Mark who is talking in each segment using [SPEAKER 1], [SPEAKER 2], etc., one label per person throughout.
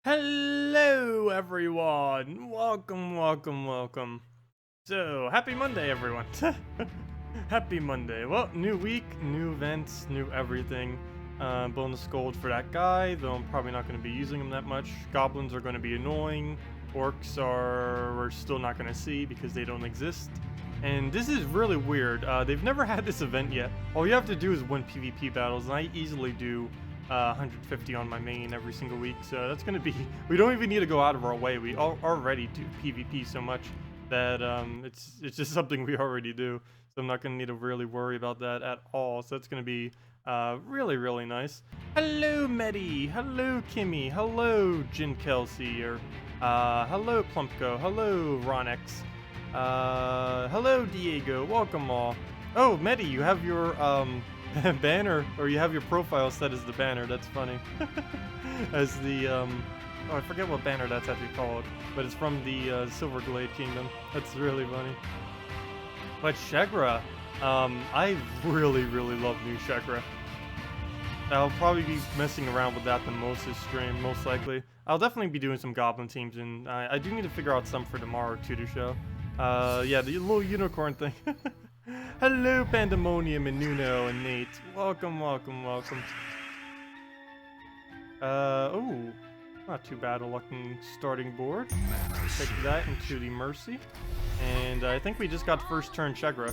[SPEAKER 1] Hello everyone! Welcome. So, happy Monday everyone! Happy Monday. Well, new week, new events, new everything. Bonus gold for that guy, though I'm probably not going to be using him that much. Goblins are going to be annoying. Orcs we're still not going to see because they don't exist. And this is really weird. They've never had this event yet. All you have to do is win PvP battles, and I easily do 150 on my main every single week, so that's gonna be, we don't even need to go out of our way. We already do PvP so much that it's just something we already do, so I'm not gonna need to really worry about that at all. So that's gonna be really nice. Hello Medi, hello Kimmy, hello Jin Kelsey, or hello Plumpko, hello Ronex, hello Diego, welcome all. Oh Medi, you have your banner, or you have your profile set as the banner. That's funny. As the oh, I forget what banner that's actually called, but it's from the Silverglade Kingdom. That's really funny. But Sheggra, I really love new Sheggra. I'll probably be messing around with that the most this stream, most likely. I'll definitely be doing some goblin teams, and I do need to figure out some for tomorrow too to show. Yeah, the little unicorn thing. Hello, Pandemonium and Nuno and Nate. Welcome. Oh, not too bad a looking starting board. Take that into the Mercy. And I think we just got first turn Sheggra.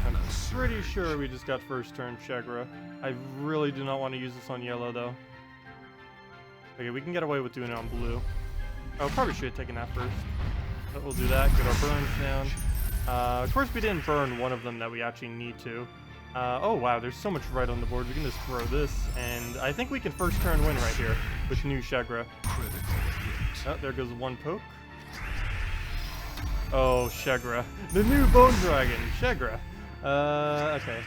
[SPEAKER 1] I'm pretty sure we just got first turn Sheggra. I really do not want to use this on yellow though. Okay, we can get away with doing it on blue. Oh, probably should have taken that first. But we'll do that, get our burns down. Of course we didn't burn one of them that we actually need to. Oh wow, there's so much red on the board. We can just throw this, and I think we can first turn win right here with new Sheggra. Oh, there goes one poke. Oh, Sheggra. The new Bone Dragon, Sheggra. Okay.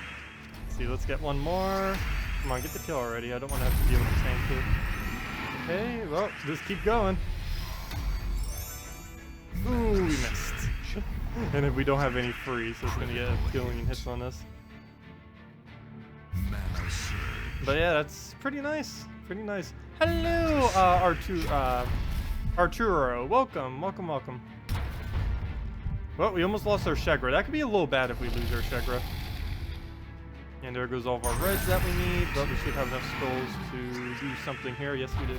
[SPEAKER 1] Let's see, let's get one more. Come on, get the kill already. I don't want to have to deal with the same kill. Okay, well, just keep going. Ooh, we missed. And if we don't have any free, so it's gonna get a billion hits on us. But yeah, that's pretty nice. Hello, Arturo. Welcome. Well, we almost lost our Sheggra. That could be a little bad if we lose our Sheggra. And there goes all of our reds that we need, but we should have enough skulls to do something here. Yes, we do.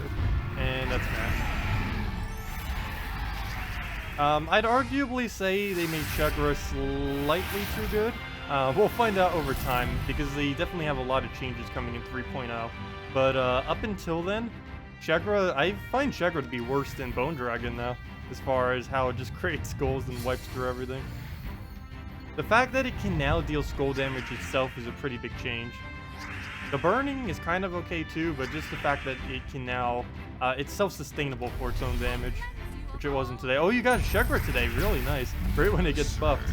[SPEAKER 1] And that's math. I'd arguably say they made Sheggra slightly too good. We'll find out over time, because they definitely have a lot of changes coming in 3.0. But up until then, Sheggra, I find Sheggra to be worse than Bone Dragon now, as far as how it just creates skulls and wipes through everything. The fact that it can now deal skull damage itself is a pretty big change. The burning is kind of okay too, but just the fact that it can now, it's self-sustainable for its own damage. Which it wasn't today. Oh, you got Sheggra today. Really nice. Great when it gets buffed.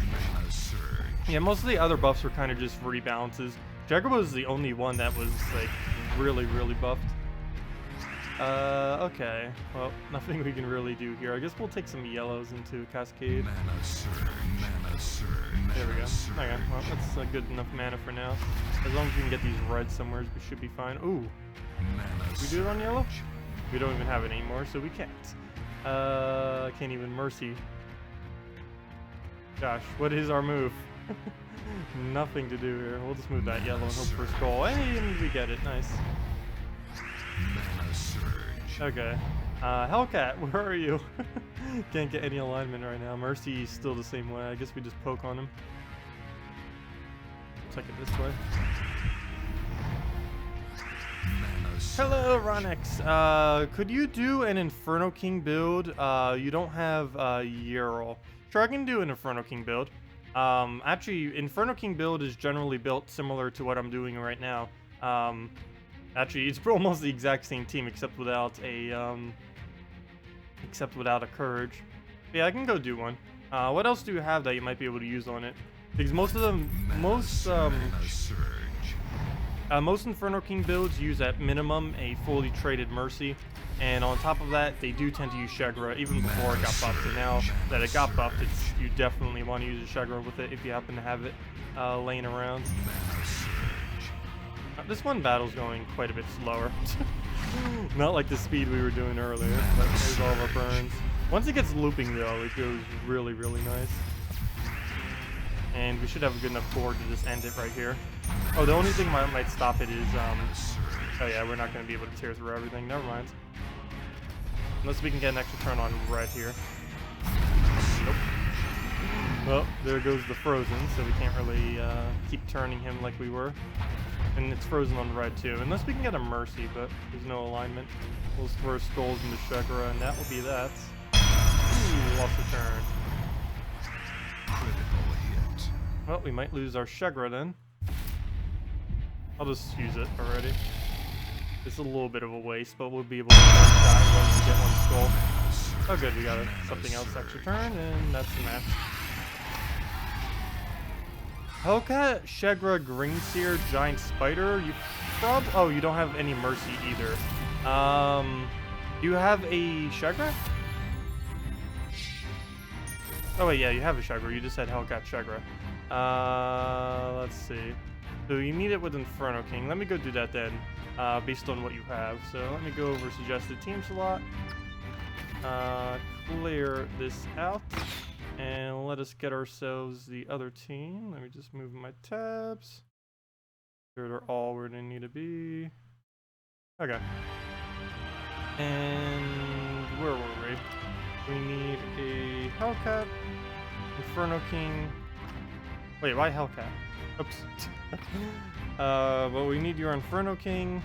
[SPEAKER 1] Yeah, most of the other buffs were kind of just rebalances. Sheggra was the only one that was, like, really buffed. Okay. Well, nothing we can really do here. I guess we'll take some yellows into Cascade. There we go. Okay, well, that's good enough mana for now. As long as we can get these reds somewhere, we should be fine. Ooh. Did we do it on yellow? We don't even have it anymore, so we can't. Can't even Mercy. Gosh, what is our move? Nothing to do here. We'll just move that yellow and hope for a skull. Hey, and we get it. Nice. Okay. Hellcat, where are you? Can't get any alignment right now. Mercy's still the same way. I guess we just poke on him. Take it this way. Hello, Ronex. Could you do an Inferno King build? You don't have Yerl. Sure, I can do an Inferno King build. Actually, Inferno King build is generally built similar to what I'm doing right now. Actually, it's almost the exact same team except without a Courage. But yeah, I can go do one. What else do you have that you might be able to use on it? Because most Inferno King builds use at minimum a fully traded Mercy, and on top of that, they do tend to use Sheggra even before it got buffed. And now that it got buffed, you definitely want to use a Sheggra with it if you happen to have it laying around. This one battle's going quite a bit slower. Not like the speed we were doing earlier. But there's all of our burns. Once it gets looping though, it goes really, really nice. And we should have a good enough board to just end it right here. Oh, the only thing might stop it is, oh yeah, we're not going to be able to tear through everything. Never mind. Unless we can get an extra turn on red here. Nope. Well, there goes the frozen, so we can't really keep turning him like we were. And it's frozen on red too. Unless we can get a mercy, but there's no alignment. We'll throw skulls into Sheggra, and that will be that. Ooh, lost a turn. Well, we might lose our Sheggra then. I'll just use it already. It's a little bit of a waste, but we'll be able to die once we get one skull. Oh good, we got something else extra turn, and that's the match. Hellcat, Sheggra, Greenseer, Giant Spider. Oh, you don't have any mercy either. You have a Sheggra? Oh wait, yeah, you have a Sheggra. You just said Hellcat Sheggra. Let's see. So you need it with Inferno King. Let me go do that then, based on what you have. So let me go over suggested team slot. Clear this out. And let us get ourselves the other team. Let me just move my tabs. They're all where they need to be. Okay. And where were we? We need a Hellcat, Inferno King. Wait, why Hellcat? Oops. But we need your Inferno King.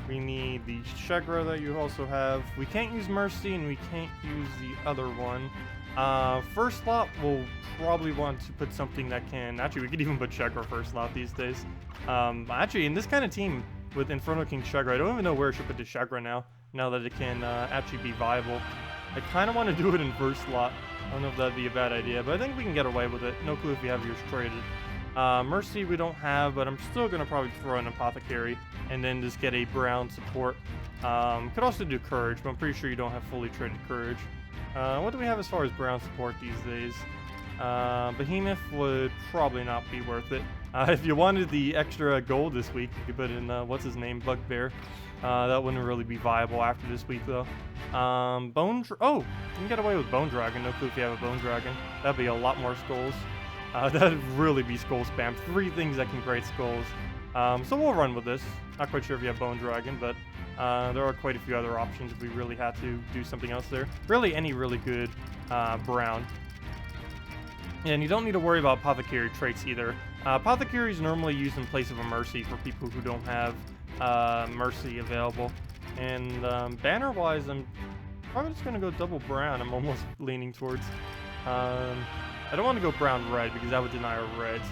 [SPEAKER 1] We need the Sheggra that you also have. We can't use Mercy and we can't use the other one. First slot, we'll probably want to put something that can... Actually, we could even put Sheggra first slot these days. Actually, in this kind of team with Inferno King Sheggra, I don't even know where I should put the Sheggra now that it can actually be viable. I kind of want to do it in first slot. I don't know if that'd be a bad idea, but I think we can get away with it. No clue if we have yours traded. Mercy we don't have, but I'm still going to probably throw an Apothecary and then just get a brown support. Could also do Courage, but I'm pretty sure you don't have fully traded Courage. What do we have as far as brown support these days? Behemoth would probably not be worth it. If you wanted the extra gold this week, you could put in, what's his name, Bugbear. That wouldn't really be viable after this week, though. Oh, you can get away with Bone Dragon. No clue if you have a Bone Dragon. That'd be a lot more skulls. That'd really be skull spam. 3 things that can create skulls. So we'll run with this. Not quite sure if you have Bone Dragon, but there are quite a few other options if we really had to do something else there. Really, any really good brown. And you don't need to worry about Apothecary traits either. Apothecary is normally used in place of a Mercy for people who don't have Mercy available. And banner-wise, I'm probably just going to go double brown. I'm almost leaning towards. I don't want to go brown-red because that would deny our reds.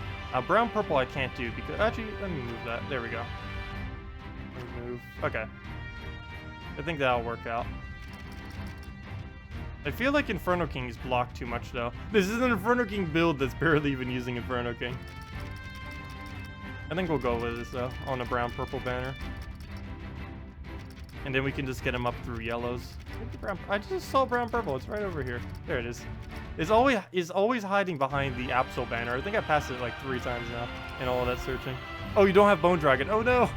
[SPEAKER 1] Brown-purple I can't do because... Actually, let me move that. There we go. Move. Okay. I think that'll work out. I feel like Inferno King is blocked too much, though. This is an Inferno King build that's barely even using Inferno King. I think we'll go with this, though, on a brown-purple banner. And then we can just get him up through yellows. I just saw brown-purple. It's right over here. There it is. It's always hiding behind the Absol banner. I think I passed it like 3 times now in all of that searching. Oh, you don't have Bone Dragon. Oh, no.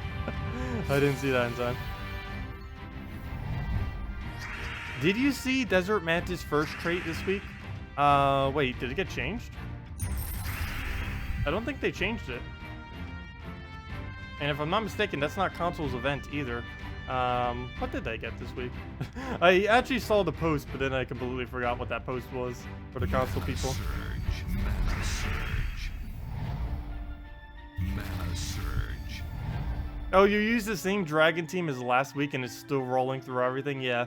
[SPEAKER 1] I didn't see that in time. Did you see Desert Mantis first trait this week? Wait, did it get changed? I don't think they changed it. And if I'm not mistaken, that's not Console's event either. What did they get this week? I actually saw the post, but then I completely forgot what that post was for the console people.
[SPEAKER 2] Mana Surge. Mana Surge.
[SPEAKER 1] Oh, you used the same dragon team as last week and it's still rolling through everything? Yeah.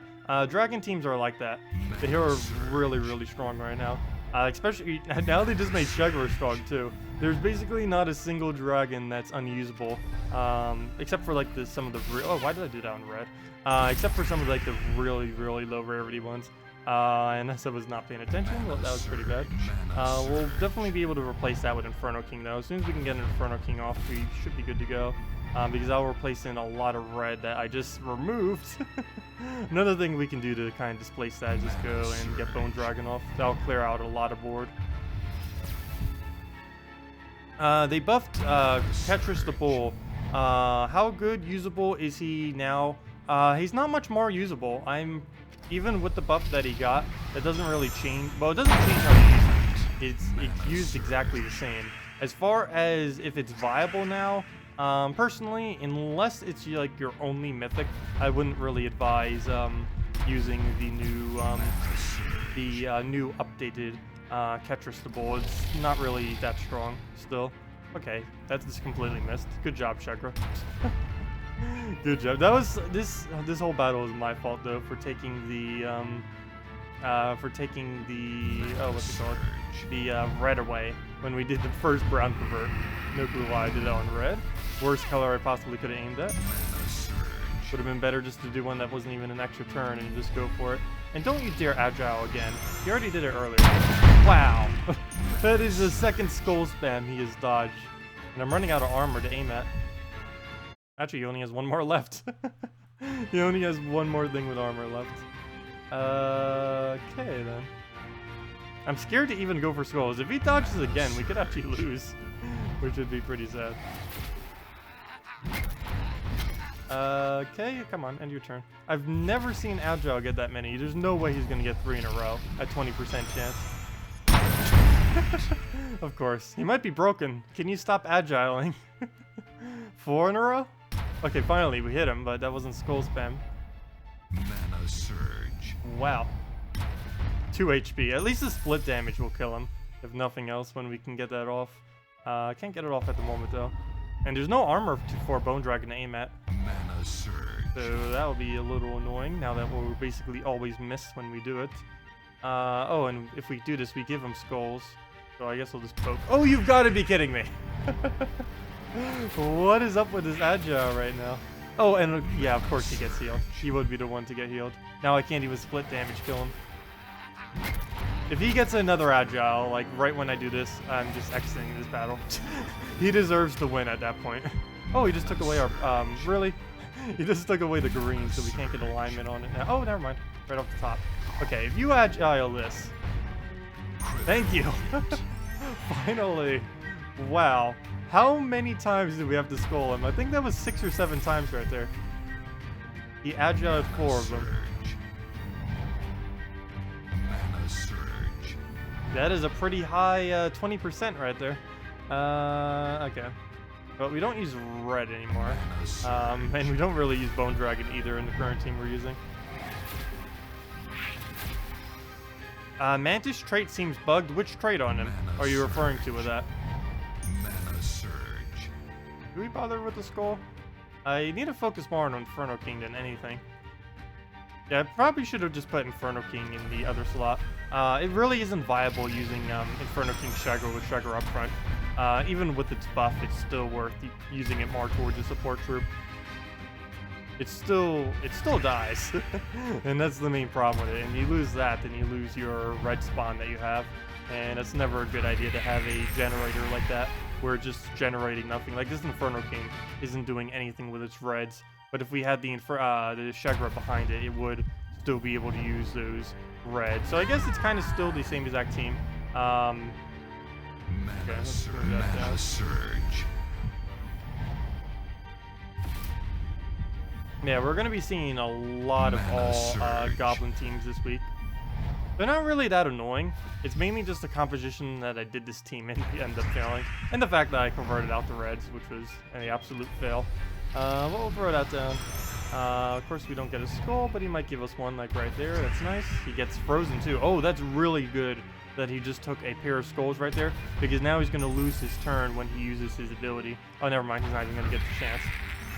[SPEAKER 1] Dragon teams are like that. The hero are really, really strong right now. Especially, now they just made Sheggra strong too. There's basically not a single dragon that's unusable. Except for like some of the oh, why did I do that on red? Except for some of like the really, really low rarity ones. Unless I was not paying attention, well, that was pretty bad. We'll definitely be able to replace that with Inferno King though. As soon as we can get an Inferno King off, we should be good to go. Because I'll replace in a lot of red that I just removed. Another thing we can do to kind of displace that is just go and get Bone Dragon off. That'll clear out a lot of board. They buffed Tetris the Bull. How good usable is he now He's not much more usable. Even with the buff that he got, it doesn't really change. Well, it doesn't change how you use him. It's used exactly the same. As far as if it's viable now, personally, unless it's like your only mythic, I wouldn't really advise using the new updated Ketrastable. It's not really that strong still. Okay, that's just completely missed. Good job, Sheggra. Good job. That was this whole battle was my fault though for taking the what's it called? The red away when we did the first brown convert. No clue why I did that on red. Worst color I possibly could have aimed at. Would have been better just to do one that wasn't even an extra turn and just go for it. And don't you dare agile again. He already did it earlier. Wow. That is the second skull spam he has dodged. And I'm running out of armor to aim at. Actually, he only has one more left. He only has one more thing with armor left. Okay, then. I'm scared to even go for skulls. If he dodges again, we could actually lose. Which would be pretty sad. Okay, come on, end your turn. I've never seen Agile get that many. There's no way he's gonna get 3 in a row at 20% chance. Of course. He might be broken. Can you stop agiling? 4 in a row? Okay, finally we hit him, but that wasn't skull spam.
[SPEAKER 2] Mana surge.
[SPEAKER 1] Wow. 2 HP. At least the split damage will kill him. If nothing else, when we can get that off. I can't get it off at the moment though. And there's no armor for Bone Dragon to aim at.
[SPEAKER 2] Mana surge.
[SPEAKER 1] So that'll be a little annoying now that we'll basically always miss when we do it. Oh, and if we do this, we give him skulls. So I guess we'll just poke. Oh, you've got to be kidding me. What is up with this Agile right now? Oh, and yeah, of course he gets healed. He would be the one to get healed. Now I can't even split damage kill him. If he gets another Agile, like right when I do this, I'm just exiting this battle. He deserves to win at that point. Oh, he just took away our, really? He just took away the green, so we can't get alignment on it now. Oh, never mind. Right off the top. Okay, if you Agile this. Thank you. Finally. Wow. How many times did we have to skull him? I think that was 6 or 7 times right there. He Agiled 4 of them. That is a pretty high 20% right there. Okay. But we don't use red anymore. And we don't really use Bone Dragon either in the current team we're using. Mantis trait seems bugged. Which trait on him are you referring to with that?
[SPEAKER 2] Mana surge.
[SPEAKER 1] Do we bother with the skull? I need to focus more on Inferno King than anything. Yeah, I probably should have just put Inferno King in the other slot. It really isn't viable using Inferno King Shaggra with Shaggra up front. Even with its buff, it's still worth using it more towards a support troop. It still dies, and that's the main problem with it. And you lose that, then you lose your red spawn that you have, and it's never a good idea to have a generator like that where it's just generating nothing. Like this Inferno King isn't doing anything with its reds, but if we had the Sheggra behind it, it would still be able to use those reds. So I guess it's kind of still the same exact team. Okay, let's move that down.
[SPEAKER 2] Mana surge.
[SPEAKER 1] Yeah, we're going to be seeing a lot of all Goblin teams this week. They're not really that annoying. It's mainly just the composition that I did this team in end up failing. And the fact that I converted out the reds, which was an absolute fail. We'll throw that down. Of course, we don't get a skull, but he might give us one like right there. That's nice. He gets frozen too. Oh, that's really good that he just took a pair of skulls right there, because now he's going to lose his turn when he uses his ability. Oh, never mind. He's not even going to get the chance.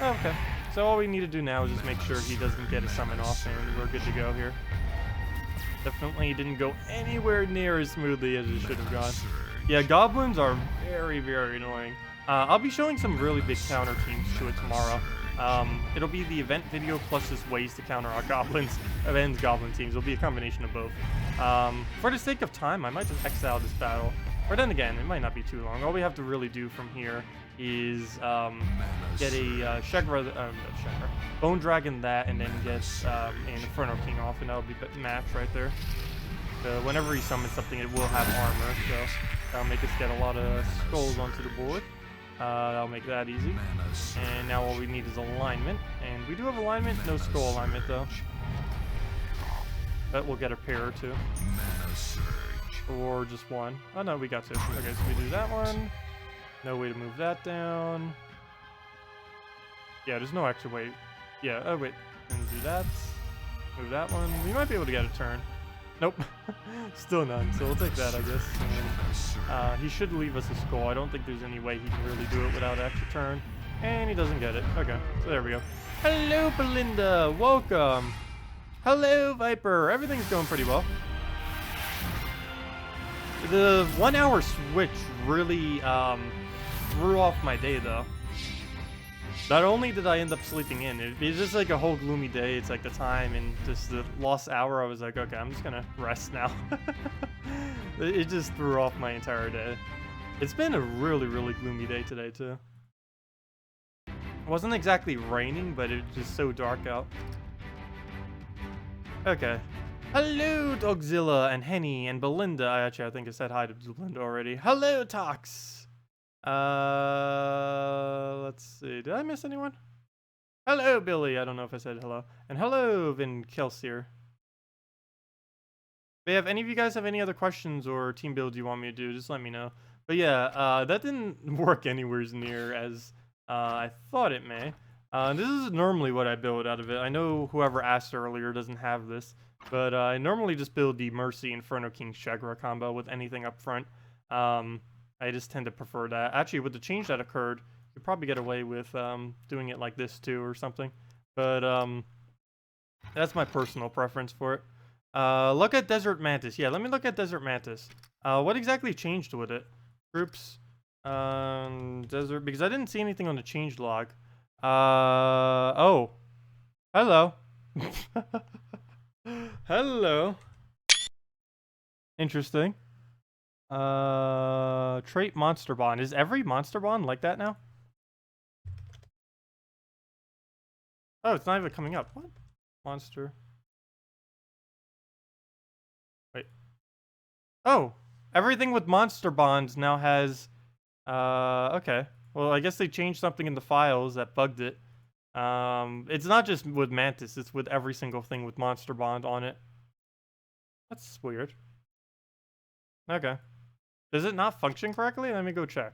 [SPEAKER 1] Oh, okay. So all we need to do now is just make sure he doesn't get a summon off, and we're good to go here. Definitely didn't go anywhere near as smoothly as it should have gone. Yeah, Goblins are very, very annoying. I'll be showing some really big counter teams to it tomorrow. It'll be the event video plus just ways to counter our Goblins and Goblin teams. It'll be a combination of both. For the sake of time, I might just exile this battle. Or then again, it might not be too long. All we have to really do from here is get a Sheggra, Bone Dragon that, and then get an Inferno King off, and that'll be match right there. So whenever he summons something, it will have armor, so that'll make us get a lot of skulls onto the board. That'll make that easy.
[SPEAKER 2] Mana surge.
[SPEAKER 1] And now all we need is alignment. And we do have alignment, no scroll alignment though. But we'll get a pair or two.
[SPEAKER 2] Mana surge.
[SPEAKER 1] Or just one. Oh no, we got two. Okay, so we do that one. No way to move that down. Yeah, there's no extra way. Yeah, oh wait. And do that. Move that one. We might be able to get a turn. Nope. Still none, so we'll take that, I guess. And, he should leave us a skull. I don't think there's any way he can really do it without an extra turn. And he doesn't get it. Okay, so there we go. Hello, Belinda. Welcome. Hello, Viper. Everything's going pretty well. The 1 hour switch really threw off my day, though. Not only did I end up sleeping in, it's just like a whole gloomy day. It's like the time and just the lost hour. I was like, okay, I'm just gonna rest now. It just threw off my entire day. It's been a really, really gloomy day today, too. It wasn't exactly raining, but it was just so dark out. Okay. Hello, Dogzilla and Henny and Belinda. I think I said hi to Belinda already. Hello, Tox. Let's see. Did I miss anyone? Hello, Billy. I don't know if I said hello. And hello, Vin Kelsier. If any of you guys have any other questions or team builds you want me to do, just let me know. But yeah, that didn't work anywhere near as I thought it may. This is normally what I build out of it. I know whoever asked earlier doesn't have this, but I normally just build the Mercy Inferno King Sheggra combo with anything up front. I just tend to prefer that. Actually, with the change that occurred, you could probably get away with doing it like this too or something. But that's my personal preference for it. Look at Desert Mantis. Yeah, let me look at Desert Mantis. What exactly changed with it? Groups, Desert, because I didn't see anything on the change log. Oh. Hello. Hello. Interesting. Trait Monster Bond. Is every Monster Bond like that now? Oh, it's not even coming up. What? Monster. Wait. Oh! Everything with Monster Bonds now has... okay. Well, I guess they changed something in the files that bugged it. It's not just with Mantis, it's with every single thing with Monster Bond on it. That's weird. Okay. Does it not function correctly? Let me go check.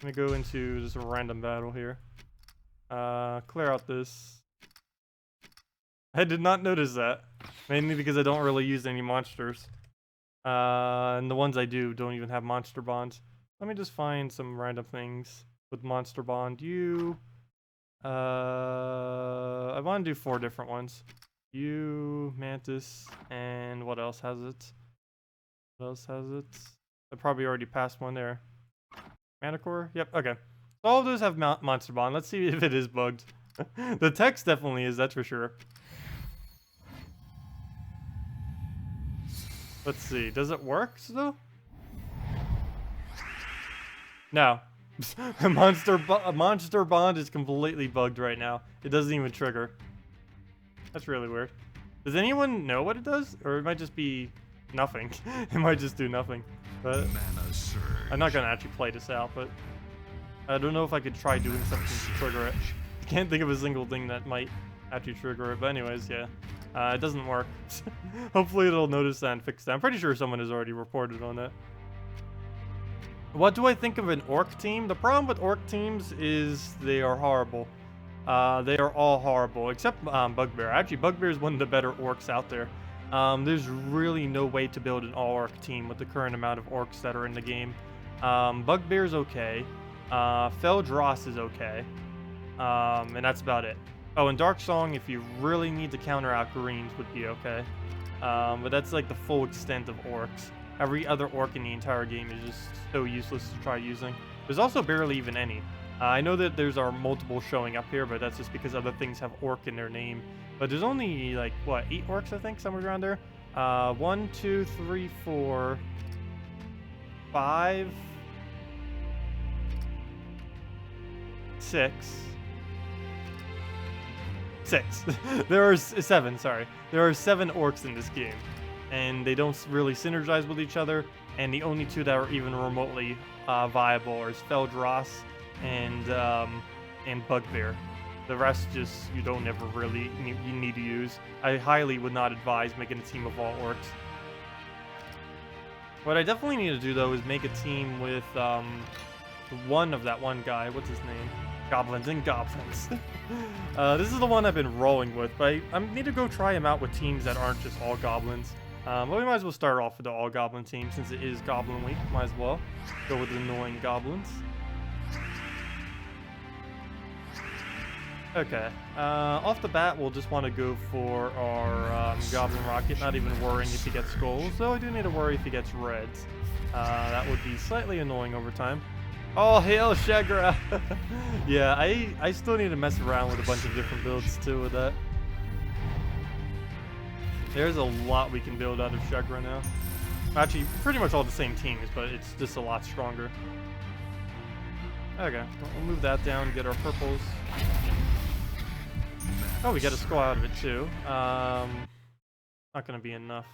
[SPEAKER 1] Let me go into just a random battle here. Clear out this. I did not notice that. Mainly because I don't really use any monsters. And the ones I do don't even have monster bonds. Let me just find some random things with monster bond. I want to do 4 different ones. Mantis, and what else has it? What else has it? I probably already passed one there. Manicore? Yep, okay. So all of those have monster bond. Let's see if it is bugged. The text definitely is, that's for sure. Let's see. Does it work still? No. Monster bond is completely bugged right now. It doesn't even trigger. That's really weird. Does anyone know what it does? Or it might just be nothing. It might just do nothing. But I'm not gonna actually play this out, but I don't know if I could try doing something to trigger it. I can't think of a single thing that might actually trigger it, but anyways, yeah. It doesn't work. Hopefully it'll notice that and fix that. I'm pretty sure someone has already reported on that. What do I think of an orc team? The problem with orc teams is they are horrible. They are all horrible, except Bugbear. Actually, Bugbear is one of the better orcs out there. There's really no way to build an all-orc team with the current amount of orcs that are in the game. Bugbear's okay. Feldross is okay. And that's about it. Oh, and Dark Song, if you really need to counter out greens, would be okay. But that's like the full extent of orcs. Every other orc in the entire game is just so useless to try using. There's also barely even any. I know that there's multiple showing up here, but that's just because other things have orc in their name. But there's only like, what, 8 orcs, I think, somewhere around there? 1, 2, 3, 4, 5, 6. There are 7, sorry. There are 7 orcs in this game. And they don't really synergize with each other. And the only 2 that are even remotely viable are Feldross and Bugbear. The rest just you don't ever really you need to use. I highly would not advise making a team of all orcs. What I definitely need to do though is make a team with one of that one guy. What's his name? Goblins and Goblins. This is the one I've been rolling with, but I need to go try him out with teams that aren't just all goblins. But we might as well start off with the all goblin team since it is Goblin Week. Might as well go with the annoying goblins. Okay, off the bat, we'll just want to go for our Goblin Rocket, not even worrying if he gets skulls, though I do need to worry if he gets reds. That would be slightly annoying over time. Oh, hail Sheggra! Yeah, I still need to mess around with a bunch of different builds, too, with that. There's a lot we can build out of Sheggra now. Actually, pretty much all the same teams, but it's just a lot stronger. Okay, we'll move that down, get our purples. Oh, we got a skull out of it too. Not gonna be enough.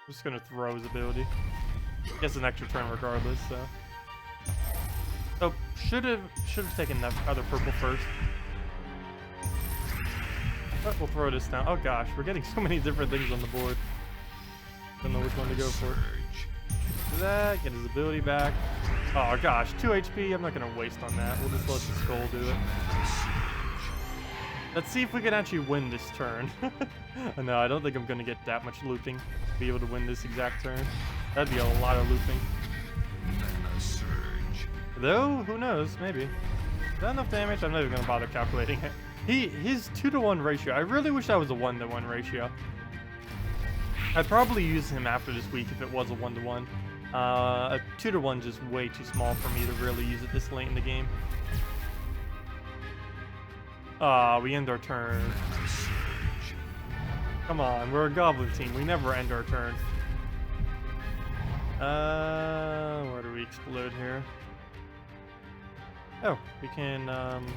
[SPEAKER 1] I'm just gonna throw his ability. Gets an extra turn regardless, so. Oh, should have taken that other purple first. But we'll throw this down. Oh gosh, we're getting so many different things on the board. Don't know which one to go for. Do that, get his ability back. Oh gosh, 2 HP, I'm not gonna waste on that. We'll just let the skull do it. Let's see if we can actually win this turn. No, I don't think I'm gonna get that much looping to be able to win this exact turn. That'd be a lot of looping. Though, who knows, maybe. Is that enough damage? I'm not even gonna bother calculating it. His 2-to-1 ratio, I really wish that was a 1-to-1 ratio. I'd probably use him after this week if it was a 1-to-1. A 2-to-1 just way too small for me to really use it this late in the game. We end our turn. Come on, we're a goblin team. We never end our turn. Where do we explode here? Oh, we can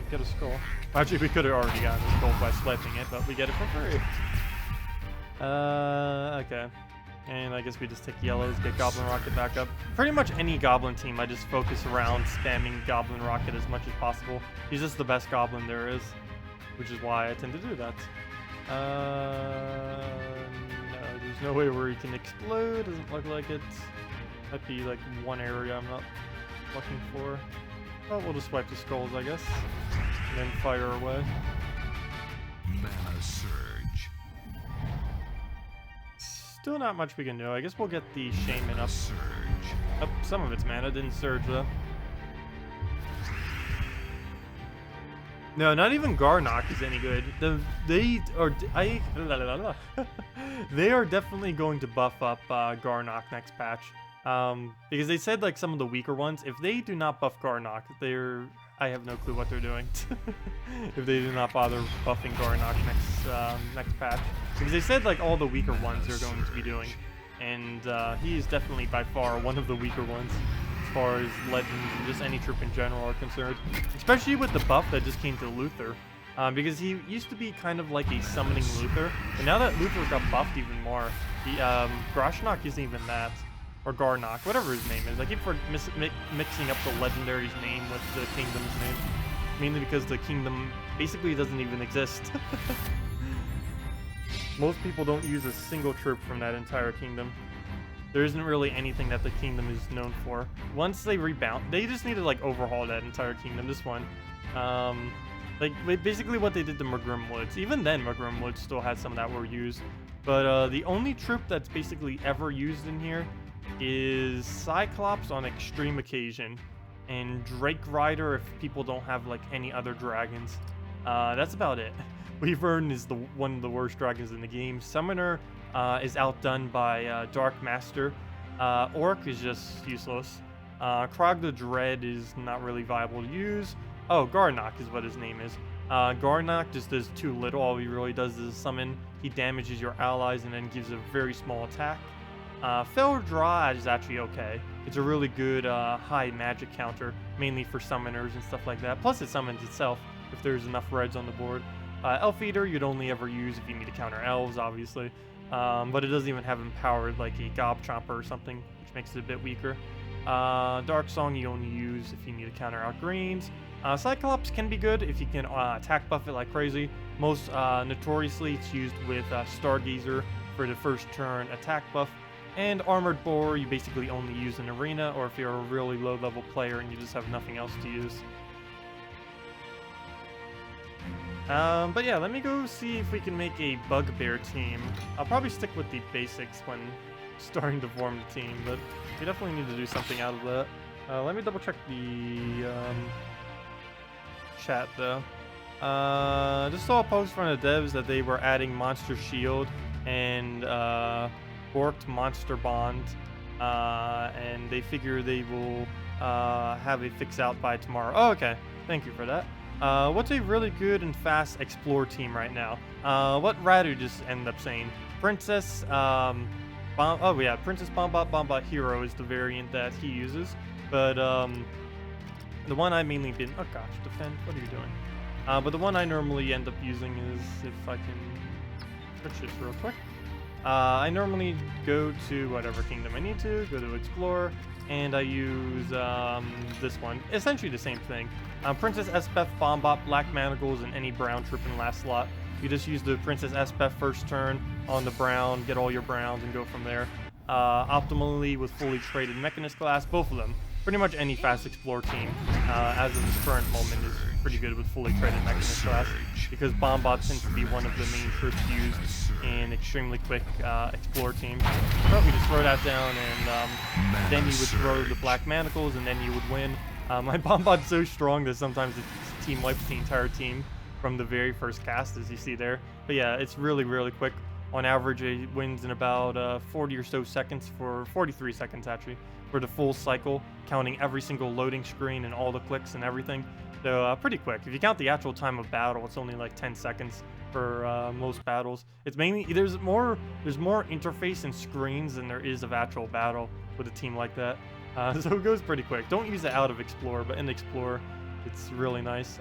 [SPEAKER 1] get a skull. Actually, we could have already gotten a skull by swiping it, but we get it for free. Okay. And I guess we just take yellows, get Goblin Rocket back up. Pretty much any Goblin team, I just focus around spamming Goblin Rocket as much as possible. He's just the best Goblin there is, which is why I tend to do that. No, there's no way where he can explode. Doesn't look like it. Might be like one area I'm not looking for. Oh, we'll just swipe the skulls, I guess, and then fire away.
[SPEAKER 2] Mana Surge.
[SPEAKER 1] Still not much we can do. I guess we'll get the Shaman up. Oh, some of its mana didn't surge though. No, not even Garnock is any good. They are definitely going to buff up Garnock next patch. Because they said like some of the weaker ones, if they do not buff Garnock, I have no clue what they're doing. If they do not bother buffing Garnock next patch. Because they said like all the weaker ones they're going to be doing. And he is definitely by far one of the weaker ones as far as legends and just any troop in general are concerned. Especially with the buff that just came to Luther. Because he used to be kind of like a summoning Luther. But now that Luther got buffed even more, Grashnock isn't even that. Or Garnock, whatever his name is. I keep mixing up the legendary's name with the kingdom's name. Mainly because the kingdom basically doesn't even exist. Most people don't use a single troop from that entire kingdom. There isn't really anything that the kingdom is known for. Once they rebound, they just need to like overhaul that entire kingdom. This one. Like basically what they did to Magrim Woods. Even then Magrim Woods still had some that were used. But the only troop that's basically ever used in here is Cyclops on extreme occasion, and Drake Rider if people don't have like any other dragons. That's about it. Wyvern is one of the worst dragons in the game. Summoner is outdone by Dark Master. Orc is just useless. Krog the Dread is not really viable to use. Oh, Garnock is what his name is. Garnock just does too little. All he really does is summon. He damages your allies and then gives a very small attack. Feldra is actually okay. It's a really good high magic counter, mainly for summoners and stuff like that. Plus it summons itself if there's enough reds on the board. Elf Eater you'd only ever use if you need to counter elves, obviously. But it doesn't even have empowered like a Gob Chomper or something, which makes it a bit weaker. Dark Song you only use if you need to counter out greens. Cyclops can be good if you can attack buff it like crazy. Most notoriously it's used with Stargazer for the first turn attack buff. And Armored Boar you basically only use in Arena, or if you're a really low level player and you just have nothing else to use. But yeah, let me go see if we can make a Bugbear team. I'll probably stick with the basics when starting to form the team, but we definitely need to do something out of that. Let me double check the chat though. Just saw a post from the devs that they were adding Monster Shield and Borked Monster Bond, and they figure they will have a fix out by tomorrow. Oh, okay. Thank you for that. What's a really good and fast explore team right now? What Radu just ended up saying. Princess, oh yeah, Princess Bombot Hero is the variant that he uses. But the one I mainly been, oh gosh, defend, what are you doing? But the one I normally end up using is, if I can switch this real quick. I normally go to whatever kingdom I need to, go to explore, and I use this one. Essentially the same thing. Princess Espeth, Bombot, Black Manacles, and any brown troop in last slot. You just use the Princess Espeth first turn on the brown, get all your browns, and go from there. Optimally with fully traded Mechanist class, both of them. Pretty much any fast explore team, as of this current moment, is pretty good with fully traded Mechanist class, because Bombot tends to be one of the main troops used in extremely quick explore teams. But we just throw that down, and then you would throw the Black Manacles, and then you would win. My Bombot's so strong that sometimes it team wipes the entire team from the very first cast, as you see there. But yeah, it's really, really quick. On average, it wins in about 40 or so seconds, for 43 seconds actually, for the full cycle, counting every single loading screen and all the clicks and everything. So pretty quick. If you count the actual time of battle, it's only like 10 seconds for most battles. It's mainly, there's more interface and screens than there is of actual battle with a team like that. So it goes pretty quick. Don't use it out of Explorer, but in Explorer, it's really nice.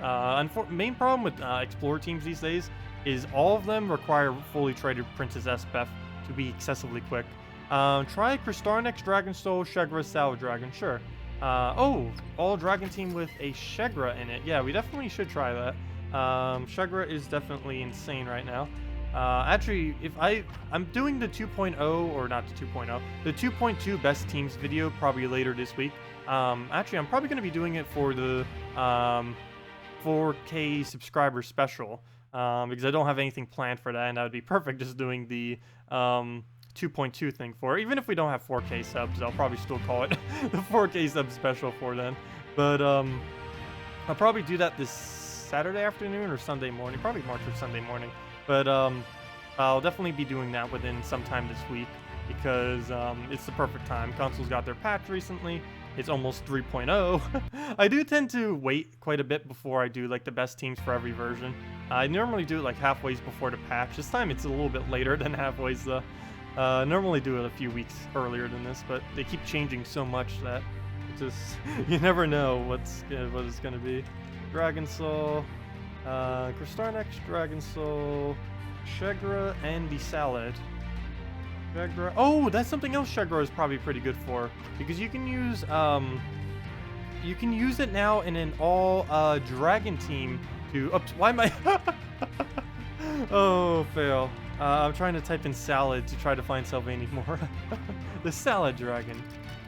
[SPEAKER 1] Main problem with Explorer teams these days is all of them require fully traded Princess Espeth to be excessively quick. Try Kristarnex, Dragon Soul, Sheggra, Salad Dragon, sure. Oh, all dragon team with a Sheggra in it. Yeah, we definitely should try that. Sheggra is definitely insane right now. Actually, if I'm doing the 2.0, or not the 2.0, the 2.2 best teams video probably later this week. Actually, I'm probably going to be doing it for the 4K subscriber special, because I don't have anything planned for that, and that would be perfect just doing the 2.2 thing for it. Even if we don't have 4K subs, I'll probably still call it the 4K sub special for then. But I'll probably do that this Saturday afternoon or Sunday morning, probably March or Sunday morning. But I'll definitely be doing that within some time this week, because it's the perfect time. Consoles got their patch recently. It's almost 3.0. I do tend to wait quite a bit before I do like the best teams for every version. I normally do it like halfway before the patch. This time it's a little bit later than halfway, though. Normally do it a few weeks earlier than this, but they keep changing so much that it just you never know what it's gonna be. Dragon Soul, Kristarnex, Dragon Soul, Sheggra, and the Salad. Sheggra. Oh, that's something else Sheggra is probably pretty good for, because you can use it now in an all dragon team to. Oops, why am I? Oh, fail. I'm trying to type in salad to try to find Sevhina more. The Salad Dragon.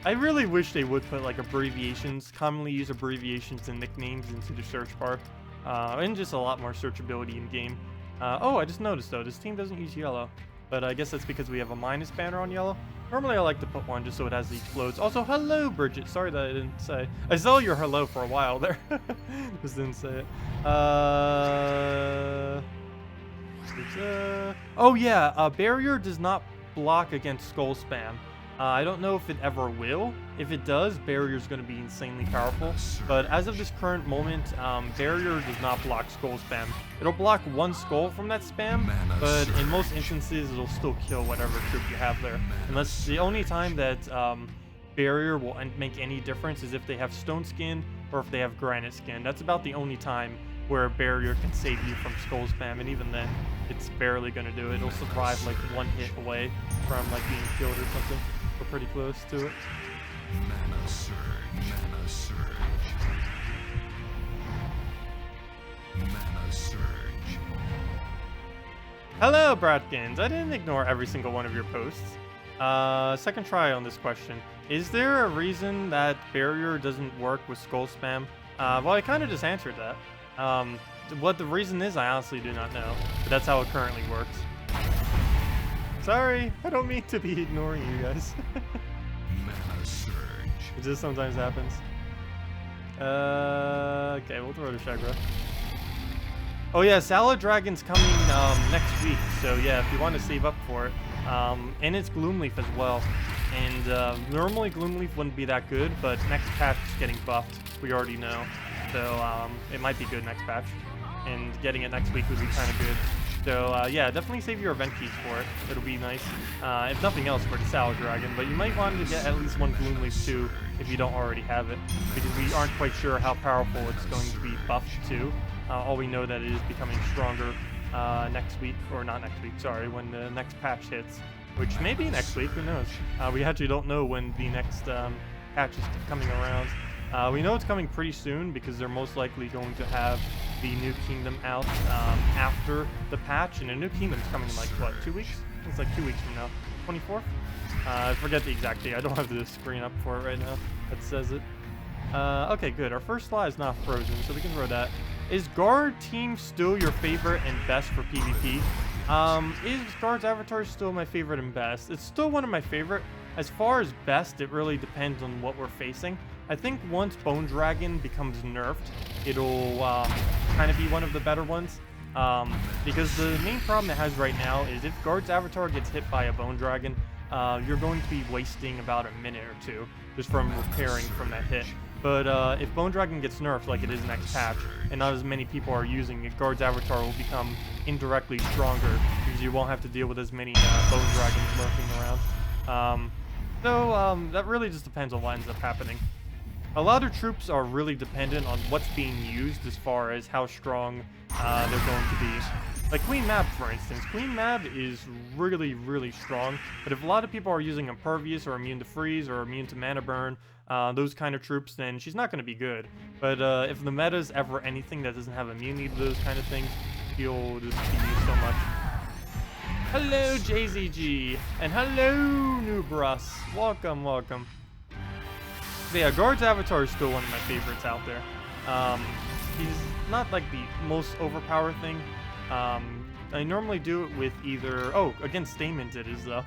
[SPEAKER 1] I really wish they would put like abbreviations, commonly used abbreviations and nicknames into the search bar. And just a lot more searchability in game. Oh, I just noticed though, this team doesn't use yellow. But I guess that's because we have a minus banner on yellow. Normally I like to put one just so it has the explodes. Also, hello Bridget. Sorry that I didn't say. I saw your hello for a while there. Just didn't say it. Oh yeah, Barrier does not block against Skull Spam. I don't know if it ever will. If it does, Barrier is going to be insanely powerful. But as of this current moment, Barrier does not block Skull Spam. It'll block one skull from that spam, but in most instances, it'll still kill whatever troop you have there. Unless the only time that Barrier will make any difference is if they have Stone Skin or if they have Granite Skin. That's about the only time where a Barrier can save you from Skull Spam, and even then, it's barely going to do it. It'll survive like one hit away from like being killed or something. We're pretty close to it.
[SPEAKER 2] Mana surge. Mana surge. Mana surge.
[SPEAKER 1] Hello, Bratkins. I didn't ignore every single one of your posts. Second try on this question. Is there a reason that barrier doesn't work with skull spam? Well, I kind of just answered that. What the reason is, I honestly do not know. But that's how it currently works. Sorry, I don't mean to be ignoring you guys.
[SPEAKER 2] Mana surge.
[SPEAKER 1] It just sometimes happens. Okay, we'll throw to Sheggra. Oh yeah, Salad Dragon's coming next week, so yeah, if you want to save up for it. And it's Gloomleaf as well. And normally Gloomleaf wouldn't be that good, but next patch is getting buffed. We already know. So it might be good next patch. And getting it next week would be kind of good. So yeah, definitely save your event keys for it. It'll be nice. If nothing else for the Salad Dragon, but you might want to get at least one Gloomleaf too if you don't already have it. Because we aren't quite sure how powerful it's going to be buffed to. All we know that it is becoming stronger next week, or not next week, sorry, when the next patch hits. Which may be next week, who knows? We actually don't know when the next patch is coming around. We know it's coming pretty soon because they're most likely going to have the new kingdom out after the patch, and a new kingdom's coming in like, what, 2 weeks? It's like 2 weeks from now. 24th? I forget the exact date. I don't have the screen up for it right now that says it. Okay, good. Our first slot is not frozen, so we can throw that. Is Guard team still your favorite and best for PvP? Is Guard's avatar still my favorite and best? It's still one of my favorite. As far as best, it really depends on what we're facing. I think once Bone Dragon becomes nerfed, it'll kind of be one of the better ones. Because the main problem it has right now is if Guard's avatar gets hit by a Bone Dragon, you're going to be wasting about a minute or two just from repairing from that hit. But if Bone Dragon gets nerfed like it is next patch, and not as many people are using it, Guard's avatar will become indirectly stronger because you won't have to deal with as many Bone Dragons lurking around. That really just depends on what ends up happening. A lot of troops are really dependent on what's being used as far as how strong they're going to be. Like Queen Mab, for instance. Queen Mab is really, really strong, but if a lot of people are using Impervious or Immune to Freeze or Immune to Mana Burn, those kind of troops, then she's not going to be good. But if the meta's ever anything that doesn't have immunity to those kind of things, you'll just be used so much. Hello, JZG, and hello, Noob Russ. Welcome, welcome. But yeah, Guard's avatar is still one of my favorites out there. He's not like the most overpowered thing. I normally do it with either... Oh, against Stamens it is, though.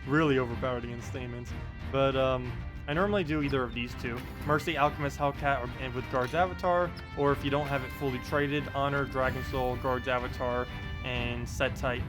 [SPEAKER 1] Really overpowered against Stamens. But, I normally do either of these two. Mercy, Alchemist, Hellcat, and with Guard's avatar. Or if you don't have it fully traded, Honor, Dragon Soul, Guard's avatar, and Set-Type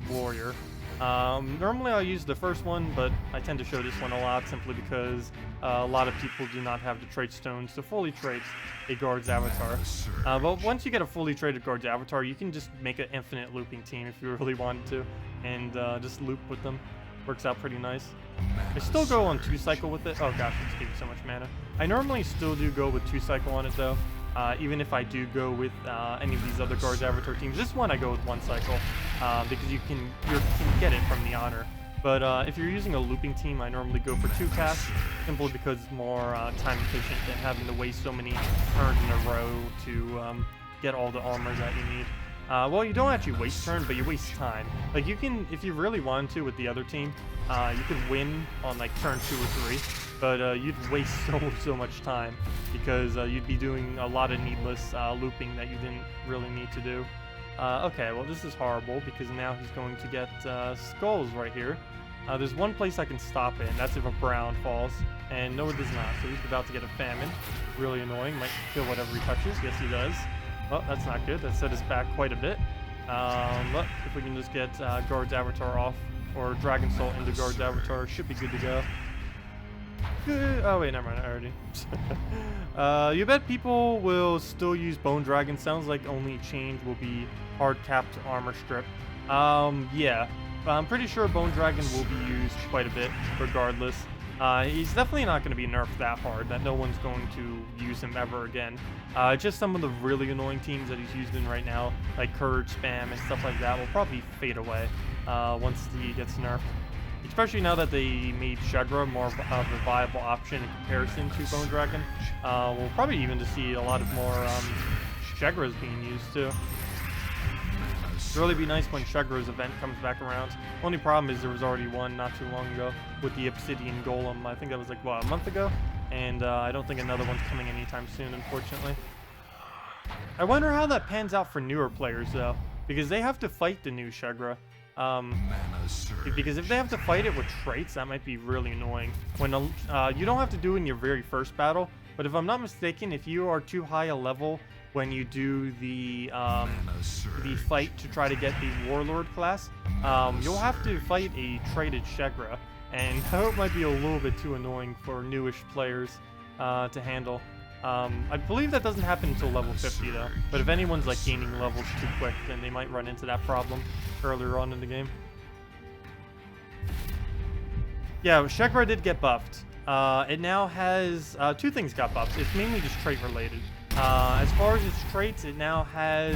[SPEAKER 1] Warrior. Normally I'll use the first one, but I tend to show this one a lot simply because a lot of people do not have the trade stones to fully trade a Guard's avatar. But once you get a fully traded Guard's avatar, you can just make an infinite looping team if you really wanted to, and just loop with them. Works out pretty nice. I still go on 2-cycle with it. Oh gosh, it just gave me so much mana. I normally still do go with 2-cycle on it though. Even if I do go with any of these other Guards Avatar teams. This one I go with 1-cycle because you can get it from the Honor. But if you're using a looping team, I normally go for 2 casts, simply because it's more time efficient than having to waste so many turns in a row to get all the armor that you need. Well, you don't actually waste turn, but you waste time. Like, you can, if you really wanted to with the other team, you could win on, like, turn 2 or 3, but you'd waste so much time, because you'd be doing a lot of needless looping that you didn't really need to do. Okay, well, this is horrible, because now he's going to get skulls right here. There's one place I can stop it, and that's if a brown falls, and no, it does not, so he's about to get a famine. Really annoying, might kill whatever he touches. Yes, he does. Well, that's not good. That set us back quite a bit. But if we can just get Guard's Avatar off, or Dragon Soul into Guard's Avatar, should be good to go. Good. Oh wait, never mind, I already. You bet people will still use Bone Dragon. Sounds like only change will be hard cap to armor strip. Yeah. I'm pretty sure Bone Dragon will be used quite a bit, regardless. He's definitely not going to be nerfed that hard, that no one's going to use him ever again. Just some of the really annoying teams that he's used in right now, like Courage Spam and stuff like that, will probably fade away once he gets nerfed. especially now that they made Sheggra more of a viable option in comparison to Bone Dragon. We'll probably even just see a lot of more Sheggras being used too. It'll really be nice when Sheggra's event comes back around. Only problem is there was already one not too long ago with the Obsidian Golem. I think that was like, what, a month ago? And I don't think another one's coming anytime soon, unfortunately. I wonder how that pans out for newer players, though, because they have to fight the new Sheggra. Because if they have to fight it with traits, that might be really annoying. When you don't have to do it in your very first battle, but if I'm not mistaken, if you are too high a level when you do the fight to try to get the Warlord class, you'll have to fight a traded Sheggra, and that might be a little bit too annoying for newish players to handle. I believe that doesn't happen until level 50 though, but if anyone's like gaining levels too quick, then they might run into that problem earlier on in the game. Yeah, Sheggra did get buffed. It now has two things got buffed. It's mainly just trait related. As far as its traits, it now has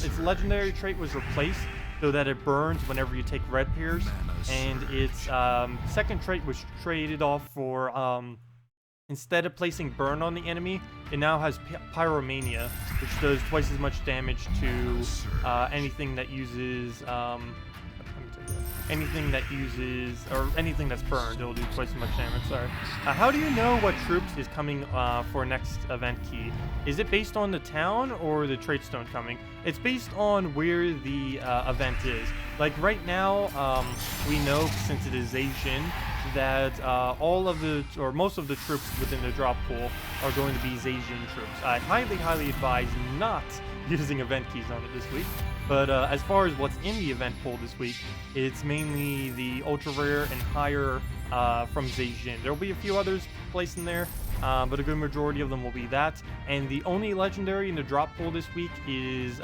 [SPEAKER 1] its legendary trait was replaced so that it burns whenever you take red pairs, and its second trait was traded off for instead of placing burn on the enemy, it now has pyromania, which does twice as much damage to anything that uses anything that's burned. It'll do twice as much damage. Sorry. How do you know what troops is coming for next event key? Is it based on the town or the trait stone coming? It's based on where the event is. Like right now, we know since it is Asian that all of the, or most of the troops within the drop pool are going to be Zacian troops. I highly advise not using event keys on it this week. But as far as what's in the event pool this week, it's mainly the ultra rare and higher from Zacian. There will be a few others placed in there, but a good majority of them will be that. And the only legendary in the drop pool this week is